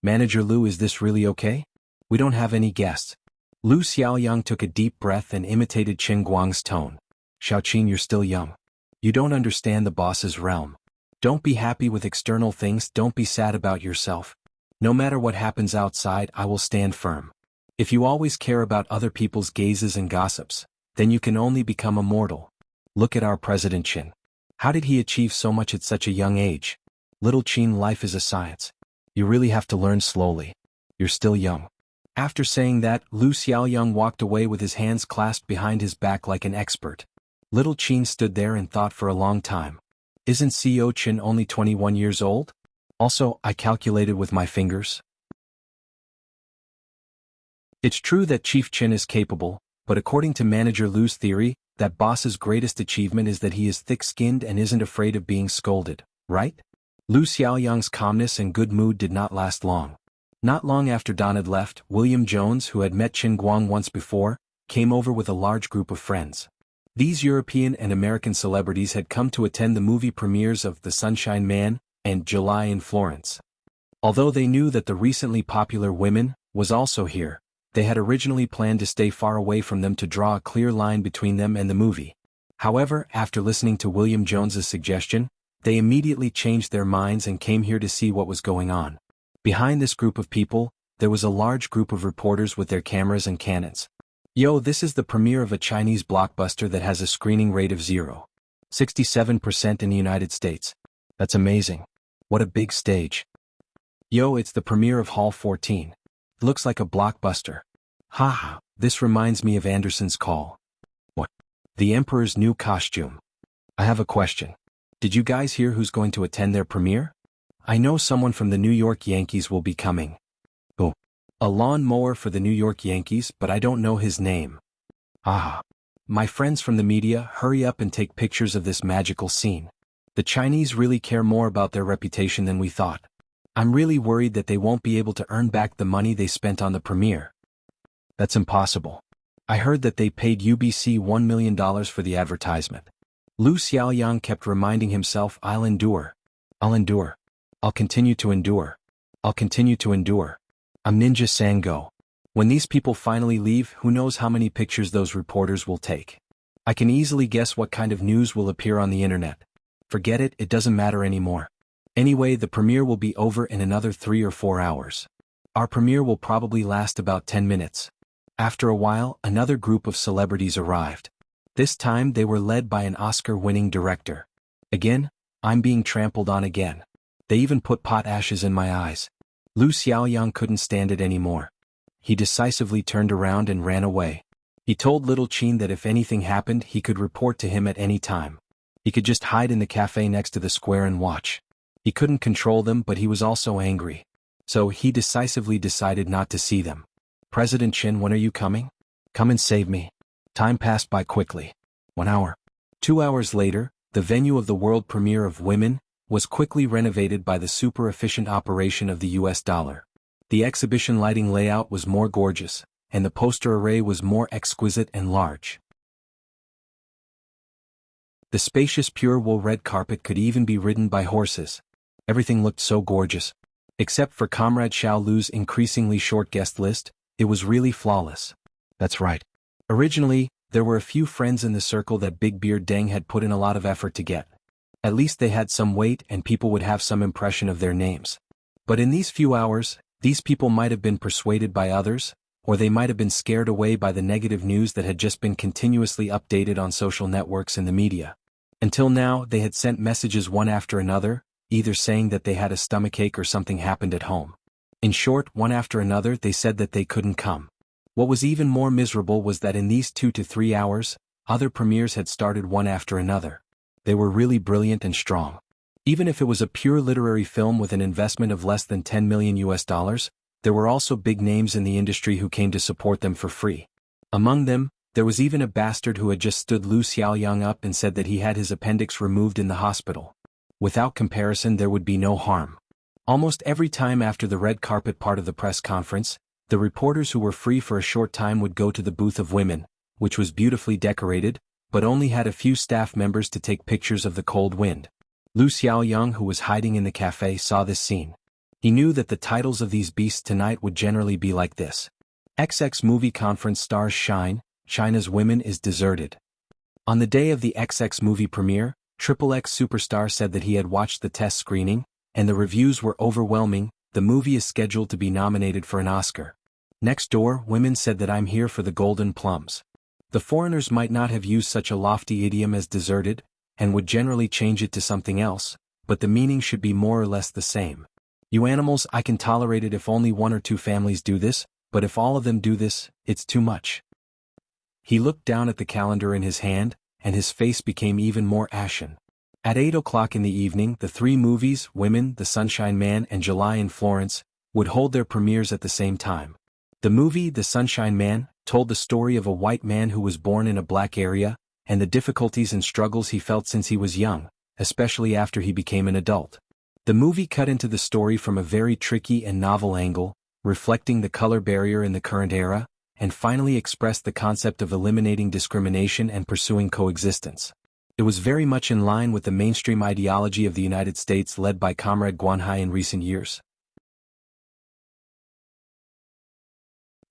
Manager Lu, is this really okay? We don't have any guests. Lu Xiaoyang took a deep breath and imitated Chen Guang's tone. Xiaoqing, you're still young. You don't understand the boss's realm. Don't be happy with external things, don't be sad about yourself. No matter what happens outside, I will stand firm. If you always care about other people's gazes and gossips, then you can only become a mortal. Look at our President Qin. How did he achieve so much at such a young age? Little Qin, life is a science. You really have to learn slowly. You're still young. After saying that, Lu Xiaoyang walked away with his hands clasped behind his back like an expert. Little Qin stood there and thought for a long time. Isn't CEO Qin only 21 years old? Also, I calculated with my fingers. It's true that Chief Qin is capable, but according to Manager Lu's theory, that boss's greatest achievement is that he is thick-skinned and isn't afraid of being scolded, right? Lu Xiaoyang's calmness and good mood did not last long. Not long after Don had left, William Jones, who had met Chen Guang once before, came over with a large group of friends. These European and American celebrities had come to attend the movie premieres of The Sunshine Man and July in Florence. Although they knew that the recently popular Women was also here, they had originally planned to stay far away from them to draw a clear line between them and the movie. However, after listening to William Jones's suggestion, they immediately changed their minds and came here to see what was going on. Behind this group of people, there was a large group of reporters with their cameras and cannons. Yo, this is the premiere of a Chinese blockbuster that has a screening rate of 0.67% in the United States. That's amazing. What a big stage. Yo, it's the premiere of Hall 14. It looks like a blockbuster. Haha, this reminds me of Anderson's Call. What? The Emperor's new costume. I have a question. Did you guys hear who's going to attend their premiere? I know someone from the New York Yankees will be coming. Oh. A lawn mower for the New York Yankees, but I don't know his name. Ah. My friends from the media, hurry up and take pictures of this magical scene. The Chinese really care more about their reputation than we thought. I'm really worried that they won't be able to earn back the money they spent on the premiere. That's impossible. I heard that they paid UBC $1 million for the advertisement. Lu Xiaoyang kept reminding himself, I'll endure. I'll endure. I'll continue to endure. I'll continue to endure. I'm Ninja Sango. When these people finally leave, who knows how many pictures those reporters will take. I can easily guess what kind of news will appear on the internet. Forget it, it doesn't matter anymore. Anyway, the premiere will be over in another 3 or 4 hours. Our premiere will probably last about 10 minutes. After a while, another group of celebrities arrived. This time they were led by an Oscar-winning director. Again, I'm being trampled on again. They even put pot ashes in my eyes. Lu Xiaoyang couldn't stand it anymore. He decisively turned around and ran away. He told Little Qin that if anything happened, he could report to him at any time. He could just hide in the cafe next to the square and watch. He couldn't control them, but he was also angry. So he decisively decided not to see them. President Qin, when are you coming? Come and save me. Time passed by quickly. 1 hour. 2 hours later, the venue of the world premiere of Women was quickly renovated by the super-efficient operation of the US dollar. The exhibition lighting layout was more gorgeous, and the poster array was more exquisite and large. The spacious pure wool red carpet could even be ridden by horses. Everything looked so gorgeous. Except for Comrade Xiao Lu's increasingly short guest list, it was really flawless. That's right. Originally, there were a few friends in the circle that Big Beard Deng had put in a lot of effort to get. At least they had some weight and people would have some impression of their names. But in these few hours, these people might have been persuaded by others, or they might have been scared away by the negative news that had just been continuously updated on social networks and the media. Until now, they had sent messages one after another, either saying that they had a stomachache or something happened at home. In short, one after another they said that they couldn't come. What was even more miserable was that in these 2 to 3 hours, other premieres had started one after another. They were really brilliant and strong. Even if it was a pure literary film with an investment of less than $10 million, there were also big names in the industry who came to support them for free. Among them, there was even a bastard who had just stood Lu Xiaoyang up and said that he had his appendix removed in the hospital. Without comparison, there would be no harm. Almost every time after the red carpet part of the press conference, the reporters who were free for a short time would go to the booth of Women, which was beautifully decorated, but only had a few staff members to take pictures of the cold wind. Lu Xiaoyang, who was hiding in the cafe, saw this scene. He knew that the titles of these beasts tonight would generally be like this. XX movie conference stars shine, China's women is deserted. On the day of the XX movie premiere, XXX superstar said that he had watched the test screening, and the reviews were overwhelming. The movie is scheduled to be nominated for an Oscar. Next door, Women said that I'm here for the golden plums. The foreigners might not have used such a lofty idiom as deserted, and would generally change it to something else, but the meaning should be more or less the same. You animals, I can tolerate it if only 1 or 2 families do this, but if all of them do this, it's too much. He looked down at the calendar in his hand, and his face became even more ashen. At 8 o'clock in the evening, the 3 movies, Women, The Sunshine Man and July in Florence, would hold their premieres at the same time. The movie, The Sunshine Man, told the story of a white man who was born in a black area, and the difficulties and struggles he felt since he was young, especially after he became an adult. The movie cut into the story from a very tricky and novel angle, reflecting the color barrier in the current era, and finally expressed the concept of eliminating discrimination and pursuing coexistence. It was very much in line with the mainstream ideology of the United States led by Comrade Guanhai in recent years.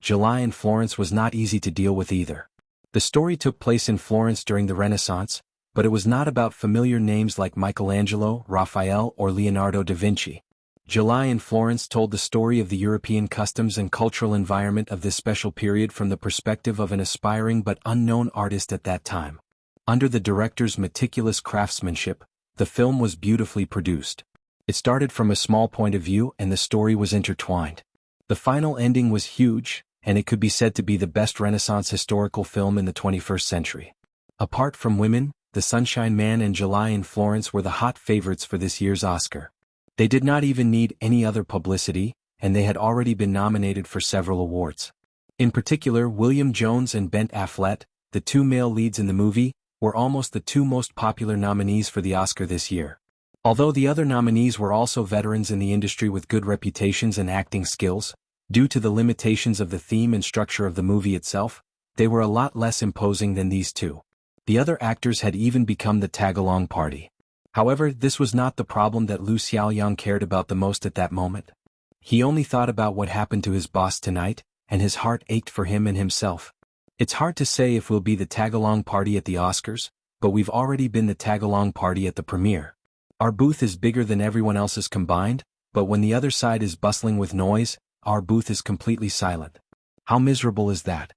July in Florence was not easy to deal with either. The story took place in Florence during the Renaissance, but it was not about familiar names like Michelangelo, Raphael, or Leonardo da Vinci. July in Florence told the story of the European customs and cultural environment of this special period from the perspective of an aspiring but unknown artist at that time. Under the director's meticulous craftsmanship, the film was beautifully produced. It started from a small point of view and the story was intertwined. The final ending was huge, and it could be said to be the best Renaissance historical film in the 21st century. Apart from Women, The Sunshine Man and July in Florence were the hot favorites for this year's Oscar. They did not even need any other publicity, and they had already been nominated for several awards. In particular, William Jones and Ben Affleck, the two male leads in the movie, were almost the two most popular nominees for the Oscar this year. Although the other nominees were also veterans in the industry with good reputations and acting skills, due to the limitations of the theme and structure of the movie itself, they were a lot less imposing than these two. The other actors had even become the tag-along party. However, this was not the problem that Lu Xiaoyang cared about the most at that moment. He only thought about what happened to his boss tonight, and his heart ached for him and himself. It's hard to say if we'll be the tag-along party at the Oscars, but we've already been the tag-along party at the premiere. Our booth is bigger than everyone else's combined, but when the other side is bustling with noise, our booth is completely silent. How miserable is that?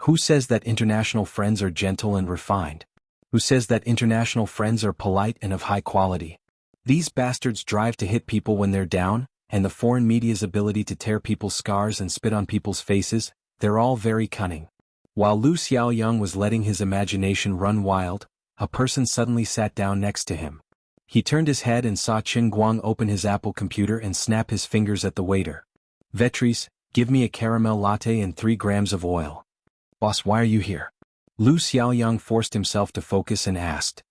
Who says that international friends are gentle and refined? Who says that international friends are polite and of high quality? These bastards drive to hit people when they're down, and the foreign media's ability to tear people's scars and spit on people's faces, they're all very cunning. While Lu Xiaoyang was letting his imagination run wild, a person suddenly sat down next to him. He turned his head and saw Qin Guang open his Apple computer and snap his fingers at the waiter. "Vetris, give me a caramel latte and 3 grams of oil." "Boss, why are you here?" Lu Xiaoyang forced himself to focus and asked.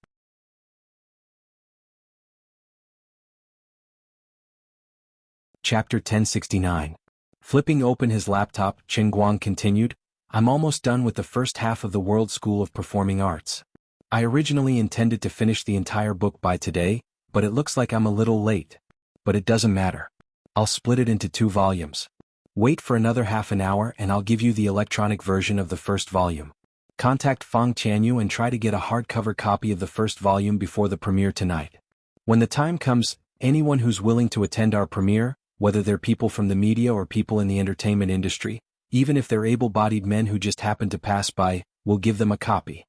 Chapter 1069. Flipping open his laptop, Qin Guang continued, "I'm almost done with the first half of the World School of Performing Arts. I originally intended to finish the entire book by today, but it looks like I'm a little late. But it doesn't matter. I'll split it into 2 volumes. Wait for another half an hour and I'll give you the electronic version of the first volume. Contact Fang Tianyu and try to get a hardcover copy of the first volume before the premiere tonight. When the time comes, anyone who's willing to attend our premiere, whether they're people from the media or people in the entertainment industry, even if they're able-bodied men who just happen to pass by, we'll give them a copy.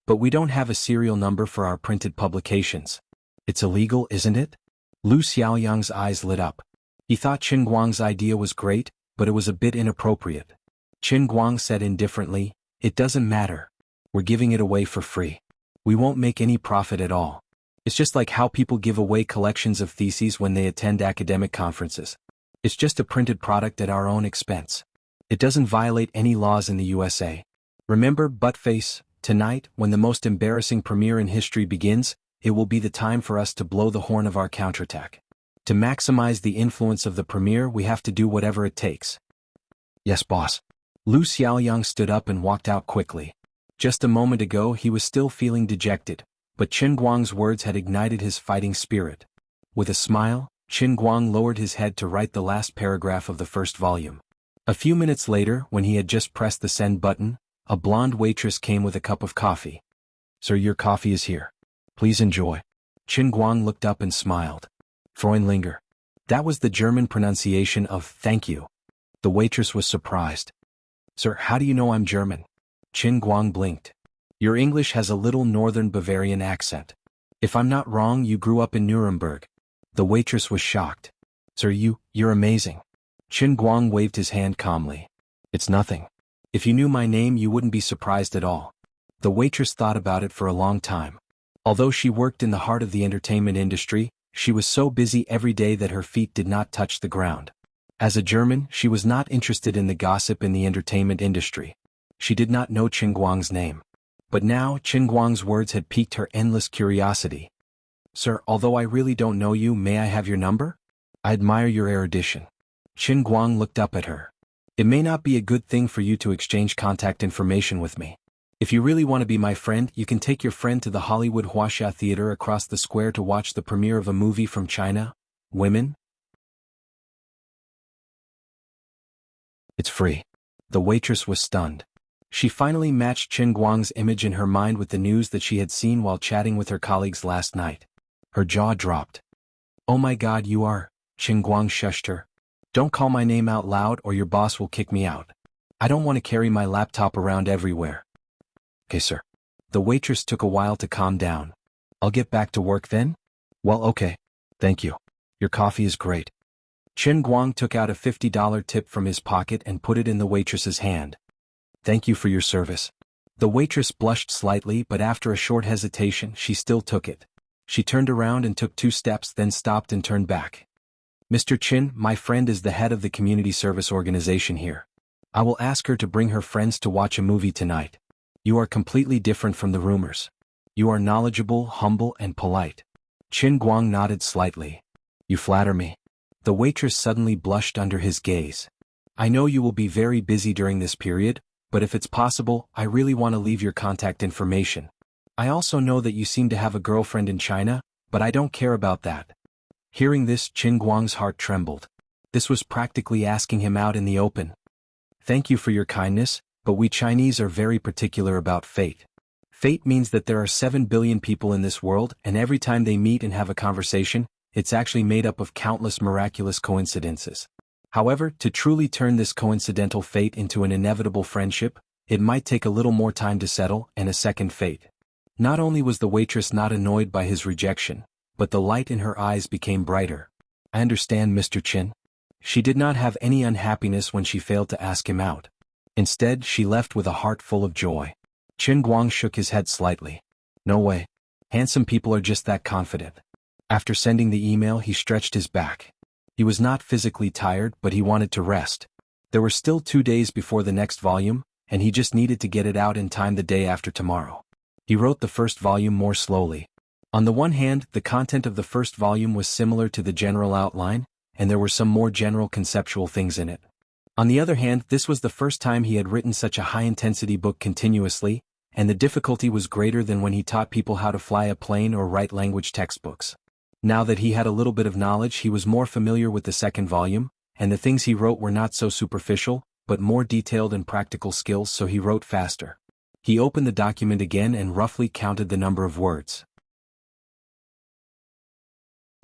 But we don't have a serial number for our printed publications. It's illegal, isn't it?" Lu Xiaoyang's eyes lit up. He thought Qin Guang's idea was great, but it was a bit inappropriate. Qin Guang said indifferently, "It doesn't matter. We're giving it away for free. We won't make any profit at all. It's just like how people give away collections of theses when they attend academic conferences. It's just a printed product at our own expense. It doesn't violate any laws in the USA. Remember, Buttface, tonight, when the most embarrassing premiere in history begins, it will be the time for us to blow the horn of our counterattack. To maximize the influence of the premiere, we have to do whatever it takes." "Yes, boss." Lu Xiaoyang stood up and walked out quickly. Just a moment ago he was still feeling dejected, but Qin Guang's words had ignited his fighting spirit. With a smile, Qin Guang lowered his head to write the last paragraph of the first volume. A few minutes later, when he had just pressed the send button, a blonde waitress came with a cup of coffee. "Sir, your coffee is here. Please enjoy." Qin Guang looked up and smiled. "Freundlinger." That was the German pronunciation of "thank you." The waitress was surprised. "Sir, how do you know I'm German?" Qin Guang blinked. "Your English has a little northern Bavarian accent. If I'm not wrong, you grew up in Nuremberg." The waitress was shocked. "Sir, you're amazing." Qin Guang waved his hand calmly. "It's nothing. If you knew my name, you wouldn't be surprised at all." The waitress thought about it for a long time. Although she worked in the heart of the entertainment industry, she was so busy every day that her feet did not touch the ground. As a German, she was not interested in the gossip in the entertainment industry. She did not know Qin Guang's name. But now, Qin Guang's words had piqued her endless curiosity. "Sir, although I really don't know you, may I have your number? I admire your erudition." Qin Guang looked up at her. It may not be a good thing for you to exchange contact information with me. If you really want to be my friend, you can take your friend to the Hollywood Wuxia Theater across the square to watch the premiere of a movie from China. Women? It's free. The waitress was stunned. She finally matched Qin Guang's image in her mind with the news that she had seen while chatting with her colleagues last night. Her jaw dropped. Oh my God, you are... Qin Guang shushed her. Don't call my name out loud or your boss will kick me out. I don't want to carry my laptop around everywhere. Okay, sir. The waitress took a while to calm down. I'll get back to work then? Well, okay. Thank you. Your coffee is great. Qin Guang took out a $50 tip from his pocket and put it in the waitress's hand. Thank you for your service. The waitress blushed slightly, but after a short hesitation, she still took it. She turned around and took 2 steps, then stopped and turned back. Mr. Qin, my friend is the head of the community service organization here. I will ask her to bring her friends to watch a movie tonight. You are completely different from the rumors. You are knowledgeable, humble, and polite. Qin Guang nodded slightly. You flatter me. The waitress suddenly blushed under his gaze. I know you will be very busy during this period, but if it's possible, I really want to leave your contact information. I also know that you seem to have a girlfriend in China, but I don't care about that. Hearing this, Qin Guang's heart trembled. This was practically asking him out in the open. Thank you for your kindness, but we Chinese are very particular about fate. Fate means that there are 7 billion people in this world, and every time they meet and have a conversation, it's actually made up of countless miraculous coincidences. However, to truly turn this coincidental fate into an inevitable friendship, it might take a little more time to settle and a second fate. Not only was the waitress not annoyed by his rejection, but the light in her eyes became brighter. I understand, Mr. Qin. She did not have any unhappiness when she failed to ask him out. Instead, she left with a heart full of joy. Qin Guang shook his head slightly. No way. Handsome people are just that confident. After sending the email, he stretched his back. He was not physically tired, but he wanted to rest. There were still 2 days before the next volume, and he just needed to get it out in time the day after tomorrow. He wrote the first volume more slowly. On the one hand, the content of the first volume was similar to the general outline, and there were some more general conceptual things in it. On the other hand, this was the first time he had written such a high-intensity book continuously, and the difficulty was greater than when he taught people how to fly a plane or write language textbooks. Now that he had a little bit of knowledge, he was more familiar with the second volume, and the things he wrote were not so superficial, but more detailed and practical skills, so he wrote faster. He opened the document again and roughly counted the number of words.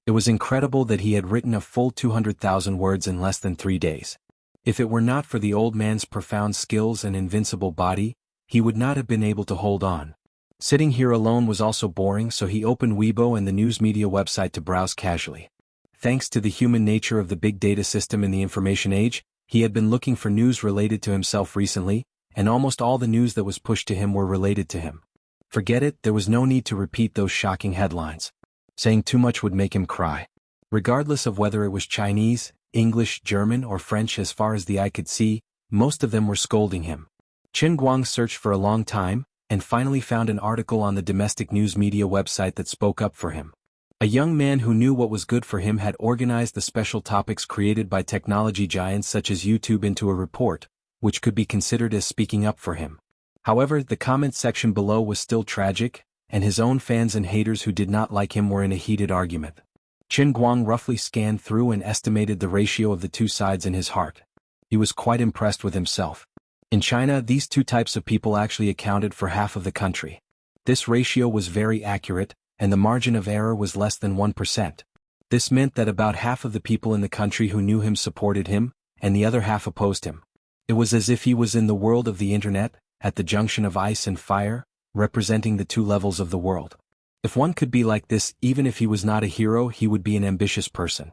It was incredible that he had written a full 200,000 words in less than 3 days. If it were not for the old man's profound skills and invincible body, he would not have been able to hold on. Sitting here alone was also boring, so he opened Weibo and the news media website to browse casually. Thanks to the human nature of the big data system in the information age, he had been looking for news related to himself recently, and almost all the news that was pushed to him were related to him. Forget it, there was no need to repeat those shocking headlines. Saying too much would make him cry. Regardless of whether it was Chinese, English, German, or French, as far as the eye could see, most of them were scolding him. Qin Guang searched for a long time, and finally found an article on the domestic news media website that spoke up for him. A young man who knew what was good for him had organized the special topics created by technology giants such as YouTube into a report, which could be considered as speaking up for him. However, the comment section below was still tragic, and his own fans and haters who did not like him were in a heated argument. Qin Guang roughly scanned through and estimated the ratio of the two sides in his heart. He was quite impressed with himself. In China, these two types of people actually accounted for half of the country. This ratio was very accurate, and the margin of error was less than 1%. This meant that about half of the people in the country who knew him supported him, and the other half opposed him. It was as if he was in the world of the internet, at the junction of ice and fire, representing the two levels of the world. If one could be like this, even if he was not a hero, he would be an ambitious person.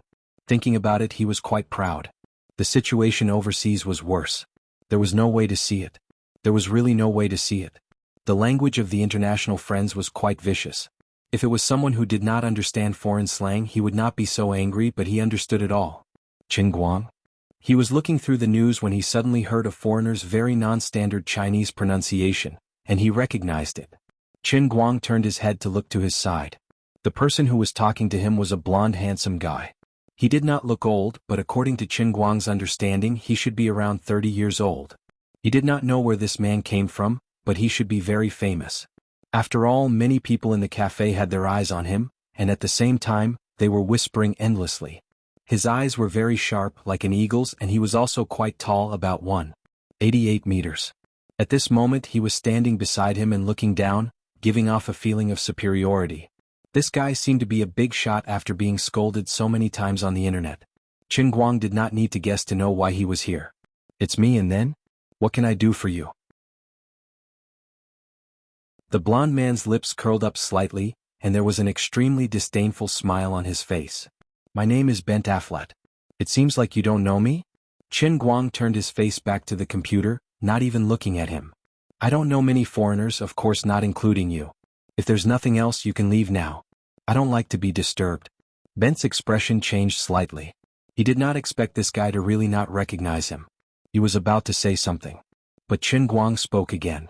Thinking about it, he was quite proud. The situation overseas was worse. There was no way to see it. There was really no way to see it. The language of the international friends was quite vicious. If it was someone who did not understand foreign slang, he would not be so angry, but he understood it all. Qin Guang? He was looking through the news when he suddenly heard a foreigner's very non-standard Chinese pronunciation, and he recognized it. Qin Guang turned his head to look to his side. The person who was talking to him was a blonde, handsome guy. He did not look old, but according to Qin Guang's understanding he should be around 30 years old. He did not know where this man came from, but he should be very famous. After all, many people in the cafe had their eyes on him, and at the same time, they were whispering endlessly. His eyes were very sharp like an eagle's, and he was also quite tall, about 188 meters. At this moment he was standing beside him and looking down, giving off a feeling of superiority. This guy seemed to be a big shot after being scolded so many times on the internet. Qin Guang did not need to guess to know why he was here. It's me, and then? What can I do for you? The blond man's lips curled up slightly, and there was an extremely disdainful smile on his face. My name is Ben Afflet. It seems like you don't know me? Qin Guang turned his face back to the computer, not even looking at him. I don't know many foreigners, of course not including you. If there's nothing else, you can leave now. I don't like to be disturbed. Ben's expression changed slightly. He did not expect this guy to really not recognize him. He was about to say something. But Qin Guang spoke again.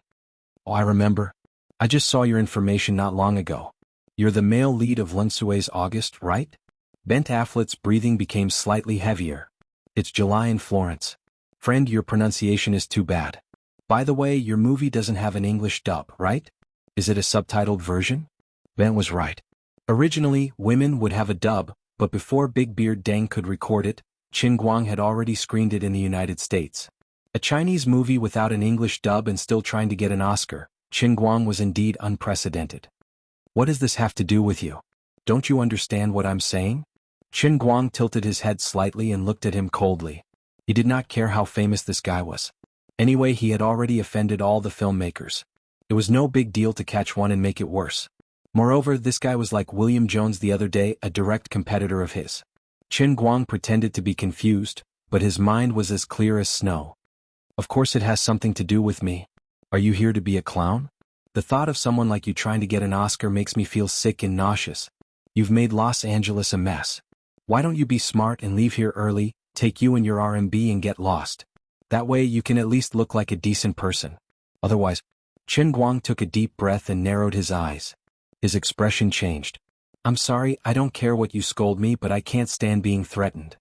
Oh, I remember. I just saw your information not long ago. You're the male lead of Lun Sui's August, right? Ben Afflet's breathing became slightly heavier. It's July in Florence. Friend, your pronunciation is too bad. By the way, your movie doesn't have an English dub, right? Is it a subtitled version? Ben was right. Originally, women would have a dub, but before Big Beard Deng could record it, Qin Guang had already screened it in the United States. A Chinese movie without an English dub and still trying to get an Oscar, Qin Guang was indeed unprecedented. What does this have to do with you? Don't you understand what I'm saying? Qin Guang tilted his head slightly and looked at him coldly. He did not care how famous this guy was. Anyway, he had already offended all the filmmakers. It was no big deal to catch one and make it worse. Moreover, this guy was like William Jones the other day, a direct competitor of his. Qin Guang pretended to be confused, but his mind was as clear as snow. Of course it has something to do with me. Are you here to be a clown? The thought of someone like you trying to get an Oscar makes me feel sick and nauseous. You've made Los Angeles a mess. Why don't you be smart and leave here early, take you and your RMB and get lost? That way you can at least look like a decent person. Otherwise, Qin Guang took a deep breath and narrowed his eyes. His expression changed. I'm sorry, I don't care what you scold me, but I can't stand being threatened.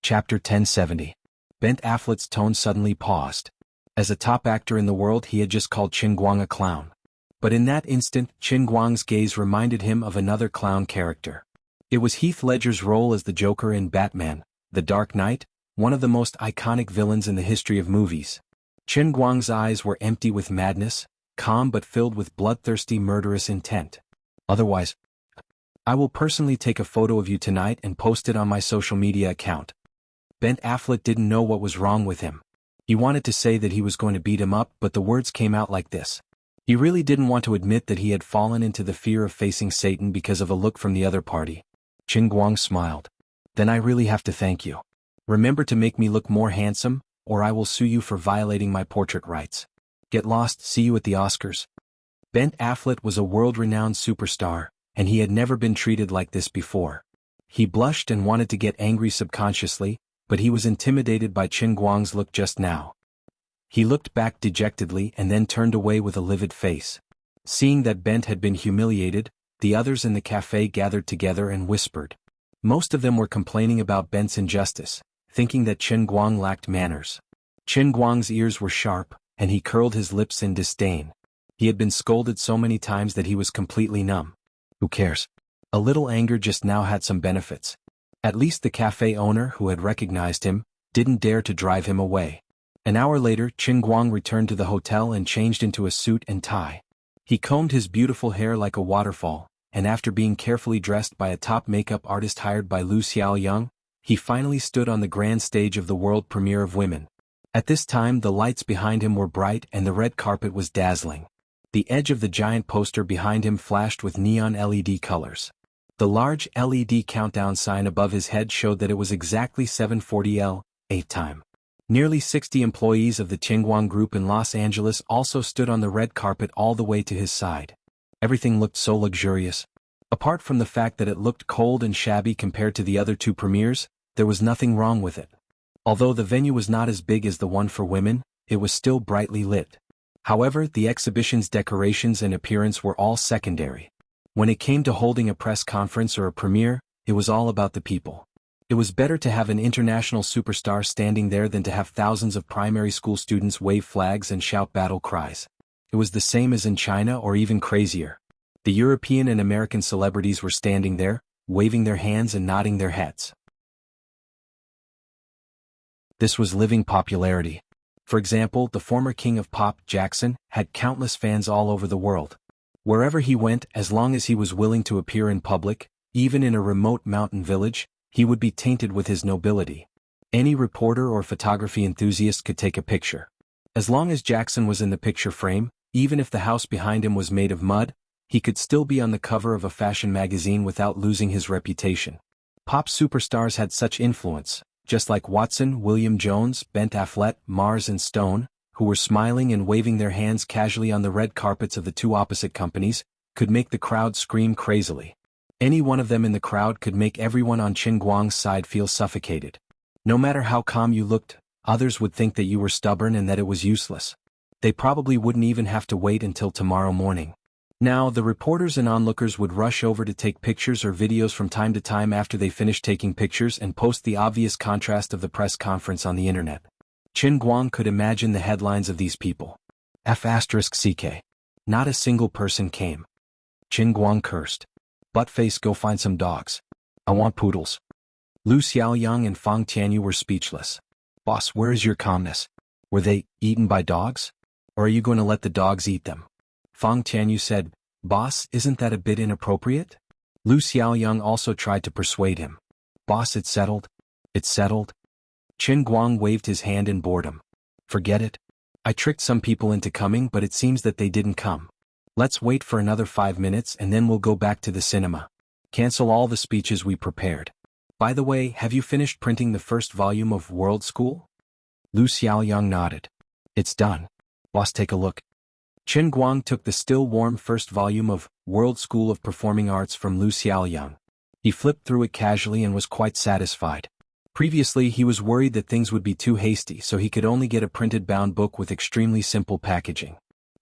Chapter 1070. Ben Afflet's tone suddenly paused. As a top actor in the world, he had just called Qin Guang a clown. But in that instant, Qin Guang's gaze reminded him of another clown character. It was Heath Ledger's role as the Joker in Batman, The Dark Knight, one of the most iconic villains in the history of movies. Qin Guang's eyes were empty with madness, calm but filled with bloodthirsty murderous intent. Otherwise, I will personally take a photo of you tonight and post it on my social media account. Ben Afflet didn't know what was wrong with him. He wanted to say that he was going to beat him up, but the words came out like this. He really didn't want to admit that he had fallen into the fear of facing Satan because of a look from the other party. Qin Guang smiled. Then I really have to thank you. Remember to make me look more handsome, or I will sue you for violating my portrait rights. Get lost, see you at the Oscars. Ben Afflet was a world-renowned superstar, and he had never been treated like this before. He blushed and wanted to get angry subconsciously, but he was intimidated by Qin Guang's look just now. He looked back dejectedly and then turned away with a livid face. Seeing that Bent had been humiliated, the others in the cafe gathered together and whispered. Most of them were complaining about Bent's injustice, thinking that Qin Guang lacked manners. Qin Guang's ears were sharp, and he curled his lips in disdain. He had been scolded so many times that he was completely numb. Who cares? A little anger just now had some benefits. At least the cafe owner, who had recognized him, didn't dare to drive him away. An hour later, Qin Guang returned to the hotel and changed into a suit and tie. He combed his beautiful hair like a waterfall, and after being carefully dressed by a top makeup artist hired by Lu Xiaoyang, he finally stood on the grand stage of the world premiere of Women. At this time the lights behind him were bright and the red carpet was dazzling. The edge of the giant poster behind him flashed with neon LED colors. The large LED countdown sign above his head showed that it was exactly 7:40 time. Nearly 60 employees of the Qingguang Group in Los Angeles also stood on the red carpet all the way to his side. Everything looked so luxurious. Apart from the fact that it looked cold and shabby compared to the other two premieres, there was nothing wrong with it. Although the venue was not as big as the one for Women, it was still brightly lit. However, the exhibition's decorations and appearance were all secondary. When it came to holding a press conference or a premiere, it was all about the people. It was better to have an international superstar standing there than to have thousands of primary school students wave flags and shout battle cries. It was the same as in China or even crazier. The European and American celebrities were standing there, waving their hands and nodding their heads. This was living popularity. For example, the former king of pop, Jackson, had countless fans all over the world. Wherever he went, as long as he was willing to appear in public, even in a remote mountain village, he would be tainted with his nobility. Any reporter or photography enthusiast could take a picture. As long as Jackson was in the picture frame, even if the house behind him was made of mud, he could still be on the cover of a fashion magazine without losing his reputation. Pop superstars had such influence, just like Watson, William Jones, Ben Affleck, Mars and Stone, who were smiling and waving their hands casually on the red carpets of the two opposite companies, could make the crowd scream crazily. Any one of them in the crowd could make everyone on Qin Guang's side feel suffocated. No matter how calm you looked, others would think that you were stubborn and that it was useless. They probably wouldn't even have to wait until tomorrow morning. Now, the reporters and onlookers would rush over to take pictures or videos from time to time after they finished taking pictures and post the obvious contrast of the press conference on the internet. Qin Guang could imagine the headlines of these people. F***CK. Not a single person came. Qin Guang cursed. Buttface, go find some dogs. I want poodles. Lu Xiaoyang and Fang Tianyu were speechless. Boss, where is your calmness? Were they eaten by dogs? Or are you going to let the dogs eat them? Fang Tianyu said, Boss, isn't that a bit inappropriate? Lu Xiaoyang also tried to persuade him. Boss, it's settled. It's settled. Qin Guang waved his hand in boredom. Forget it. I tricked some people into coming, but it seems that they didn't come. Let's wait for another 5 minutes and then we'll go back to the cinema. Cancel all the speeches we prepared. By the way, have you finished printing the first volume of World School? Lu Xiaoyang nodded. It's done. Boss, take a look. Qin Guang took the still warm first volume of World School of Performing Arts from Lu Xiaoyang. He flipped through it casually and was quite satisfied. Previously, he was worried that things would be too hasty, so he could only get a printed bound book with extremely simple packaging.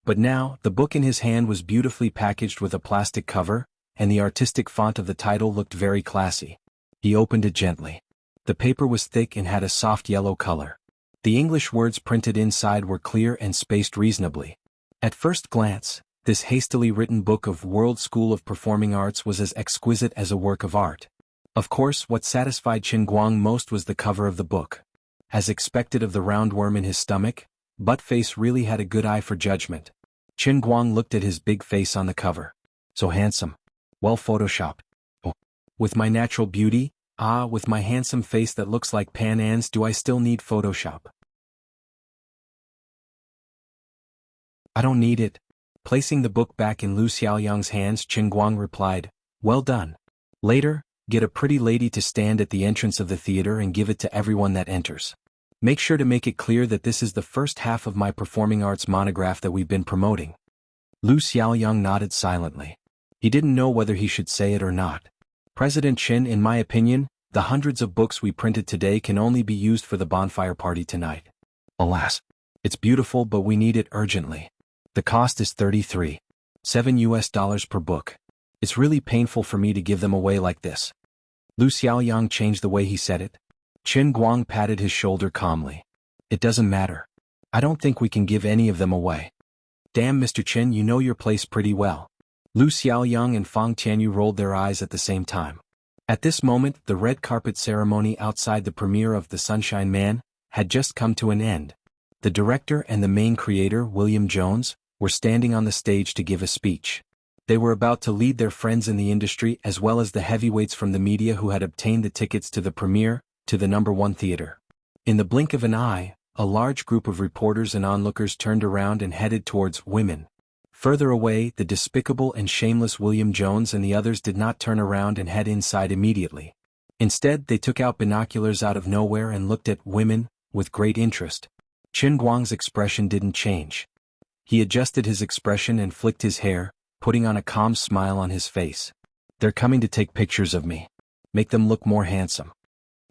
But now, the book in his hand was beautifully packaged with a plastic cover, and the artistic font of the title looked very classy. He opened it gently. The paper was thick and had a soft yellow color. The English words printed inside were clear and spaced reasonably. At first glance, this hastily written book of World School of Performing Arts was as exquisite as a work of art. Of course, what satisfied Qin Guang most was the cover of the book. As expected of the roundworm in his stomach, Buttface really had a good eye for judgment. Qin Guang looked at his big face on the cover. So handsome. Well photoshopped. Oh. With my natural beauty, with my handsome face that looks like Pan An's, do I still need Photoshop? I don't need it. Placing the book back in Lu Xiaoyang's hands, Qin Guang replied, Well done. Later, get a pretty lady to stand at the entrance of the theater and give it to everyone that enters. Make sure to make it clear that this is the first half of my performing arts monograph that we've been promoting. Lu Xiaoyang nodded silently. He didn't know whether he should say it or not. President Qin, in my opinion, the hundreds of books we printed today can only be used for the bonfire party tonight. Alas. It's beautiful, but we need it urgently. The cost is $33.7 per book. It's really painful for me to give them away like this. Lu Xiaoyang changed the way he said it. Qin Guang patted his shoulder calmly. It doesn't matter. I don't think we can give any of them away. Damn, Mr. Qin, you know your place pretty well. Lu Xiaoyang and Fang Tianyu rolled their eyes at the same time. At this moment, the red carpet ceremony outside the premiere of The Sunshine Man had just come to an end. The director and the main creator, William Jones, were standing on the stage to give a speech. They were about to lead their friends in the industry as well as the heavyweights from the media who had obtained the tickets to the premiere, to the #1 theater. In the blink of an eye, a large group of reporters and onlookers turned around and headed towards women. Further away, the despicable and shameless William Jones and the others did not turn around and head inside immediately. Instead, they took out binoculars out of nowhere and looked at women with great interest. Qin Guang's expression didn't change. He adjusted his expression and flicked his hair, putting on a calm smile on his face. They're coming to take pictures of me. Make them look more handsome.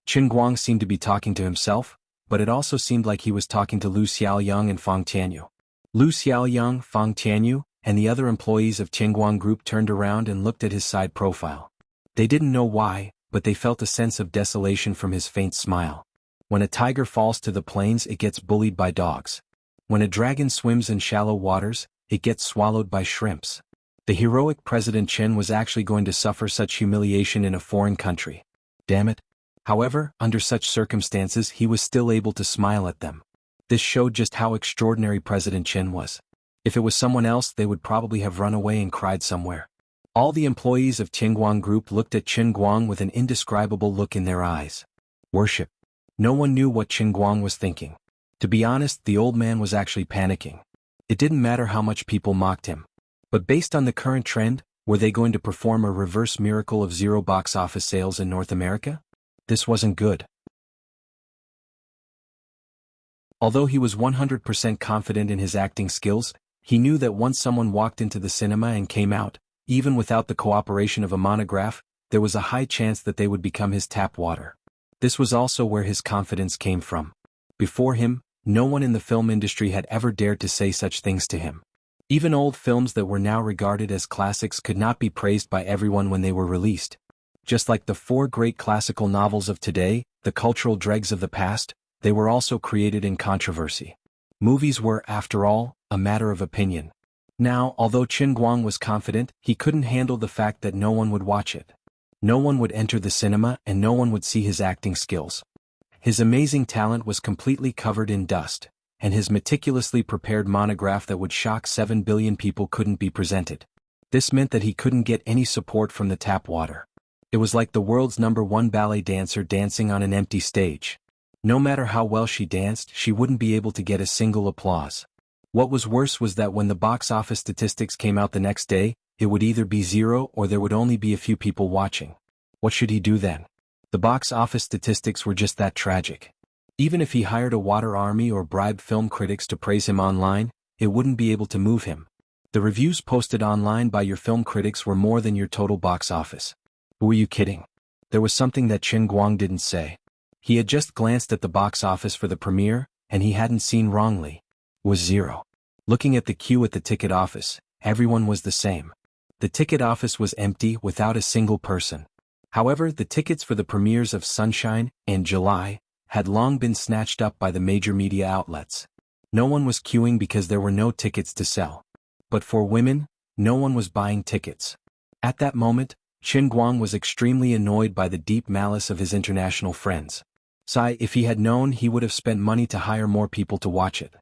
Qin Guang seemed to be talking to himself, but it also seemed like he was talking to Lu Xiaoyang and Fang Tianyu. Lu Xiaoyang, Fang Tianyu, and the other employees of Qingguang Group turned around and looked at his side profile. They didn't know why, but they felt a sense of desolation from his faint smile. When a tiger falls to the plains, it gets bullied by dogs. When a dragon swims in shallow waters, it gets swallowed by shrimps. The heroic President Chen was actually going to suffer such humiliation in a foreign country. Damn it. However, under such circumstances he was still able to smile at them. This showed just how extraordinary President Chen was. If it was someone else, they would probably have run away and cried somewhere. All the employees of Qingguang Group looked at Qingguang with an indescribable look in their eyes. Worship. No one knew what Qingguang was thinking. To be honest, the old man was actually panicking. It didn't matter how much people mocked him. But based on the current trend, were they going to perform a reverse miracle of zero box office sales in North America? This wasn't good. Although he was 100% confident in his acting skills, he knew that once someone walked into the cinema and came out, even without the cooperation of a monograph, there was a high chance that they would become his tap water. This was also where his confidence came from. Before him, no one in the film industry had ever dared to say such things to him. Even old films that were now regarded as classics could not be praised by everyone when they were released. Just like the 4 great classical novels of today, the cultural dregs of the past, they were also created in controversy. Movies were, after all, a matter of opinion. Now, although Qingguang was confident, he couldn't handle the fact that no one would watch it. No one would enter the cinema and no one would see his acting skills. His amazing talent was completely covered in dust, and his meticulously prepared monograph that would shock 7 billion people couldn't be presented. This meant that he couldn't get any support from the tap water. It was like the world's #1 ballet dancer dancing on an empty stage. No matter how well she danced, she wouldn't be able to get a single applause. What was worse was that when the box office statistics came out the next day, it would either be 0 or there would only be a few people watching. What should he do then? The box office statistics were just that tragic. Even if he hired a water army or bribed film critics to praise him online, it wouldn't be able to move him. The reviews posted online by your film critics were more than your total box office. Who are you kidding? There was something that Qingguang didn't say. He had just glanced at the box office for the premiere, and he hadn't seen wrongly. Was 0. Looking at the queue at the ticket office, everyone was the same. The ticket office was empty without a single person. However, the tickets for the premieres of Sunshine and July had long been snatched up by the major media outlets. No one was queuing because there were no tickets to sell. But for women, no one was buying tickets. At that moment, Qingguang was extremely annoyed by the deep malice of his international friends. If he had known, he would have spent money to hire more people to watch it.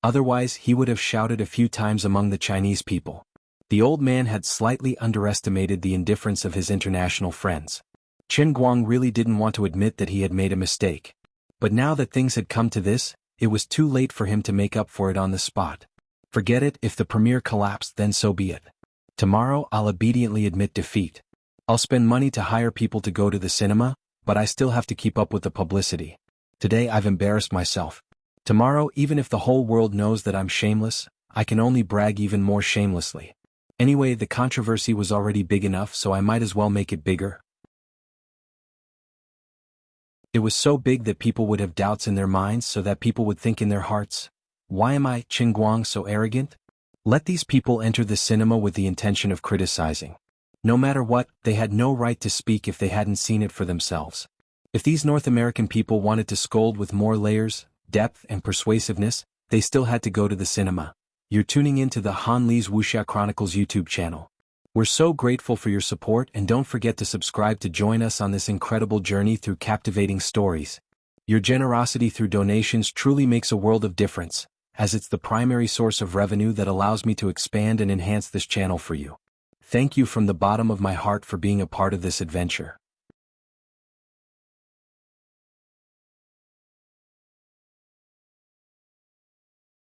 Otherwise, he would have shouted a few times among the Chinese people. The old man had slightly underestimated the indifference of his international friends. Qingguang really didn't want to admit that he had made a mistake. But now that things had come to this, it was too late for him to make up for it on the spot. Forget it, if the premiere collapsed, then so be it. Tomorrow I'll obediently admit defeat. I'll spend money to hire people to go to the cinema, but I still have to keep up with the publicity. Today I've embarrassed myself. Tomorrow, even if the whole world knows that I'm shameless, I can only brag even more shamelessly. Anyway, the controversy was already big enough, so I might as well make it bigger. It was so big that people would have doubts in their minds, so that people would think in their hearts, why am I, Qingguang, so arrogant? Let these people enter the cinema with the intention of criticizing. No matter what, they had no right to speak if they hadn't seen it for themselves. If these North American people wanted to scold with more layers, depth, and persuasiveness, they still had to go to the cinema. You're tuning into the Han Li's Wuxia Chronicles YouTube channel. We're so grateful for your support, and don't forget to subscribe to join us on this incredible journey through captivating stories. Your generosity through donations truly makes a world of difference, as it's the primary source of revenue that allows me to expand and enhance this channel for you. Thank you from the bottom of my heart for being a part of this adventure.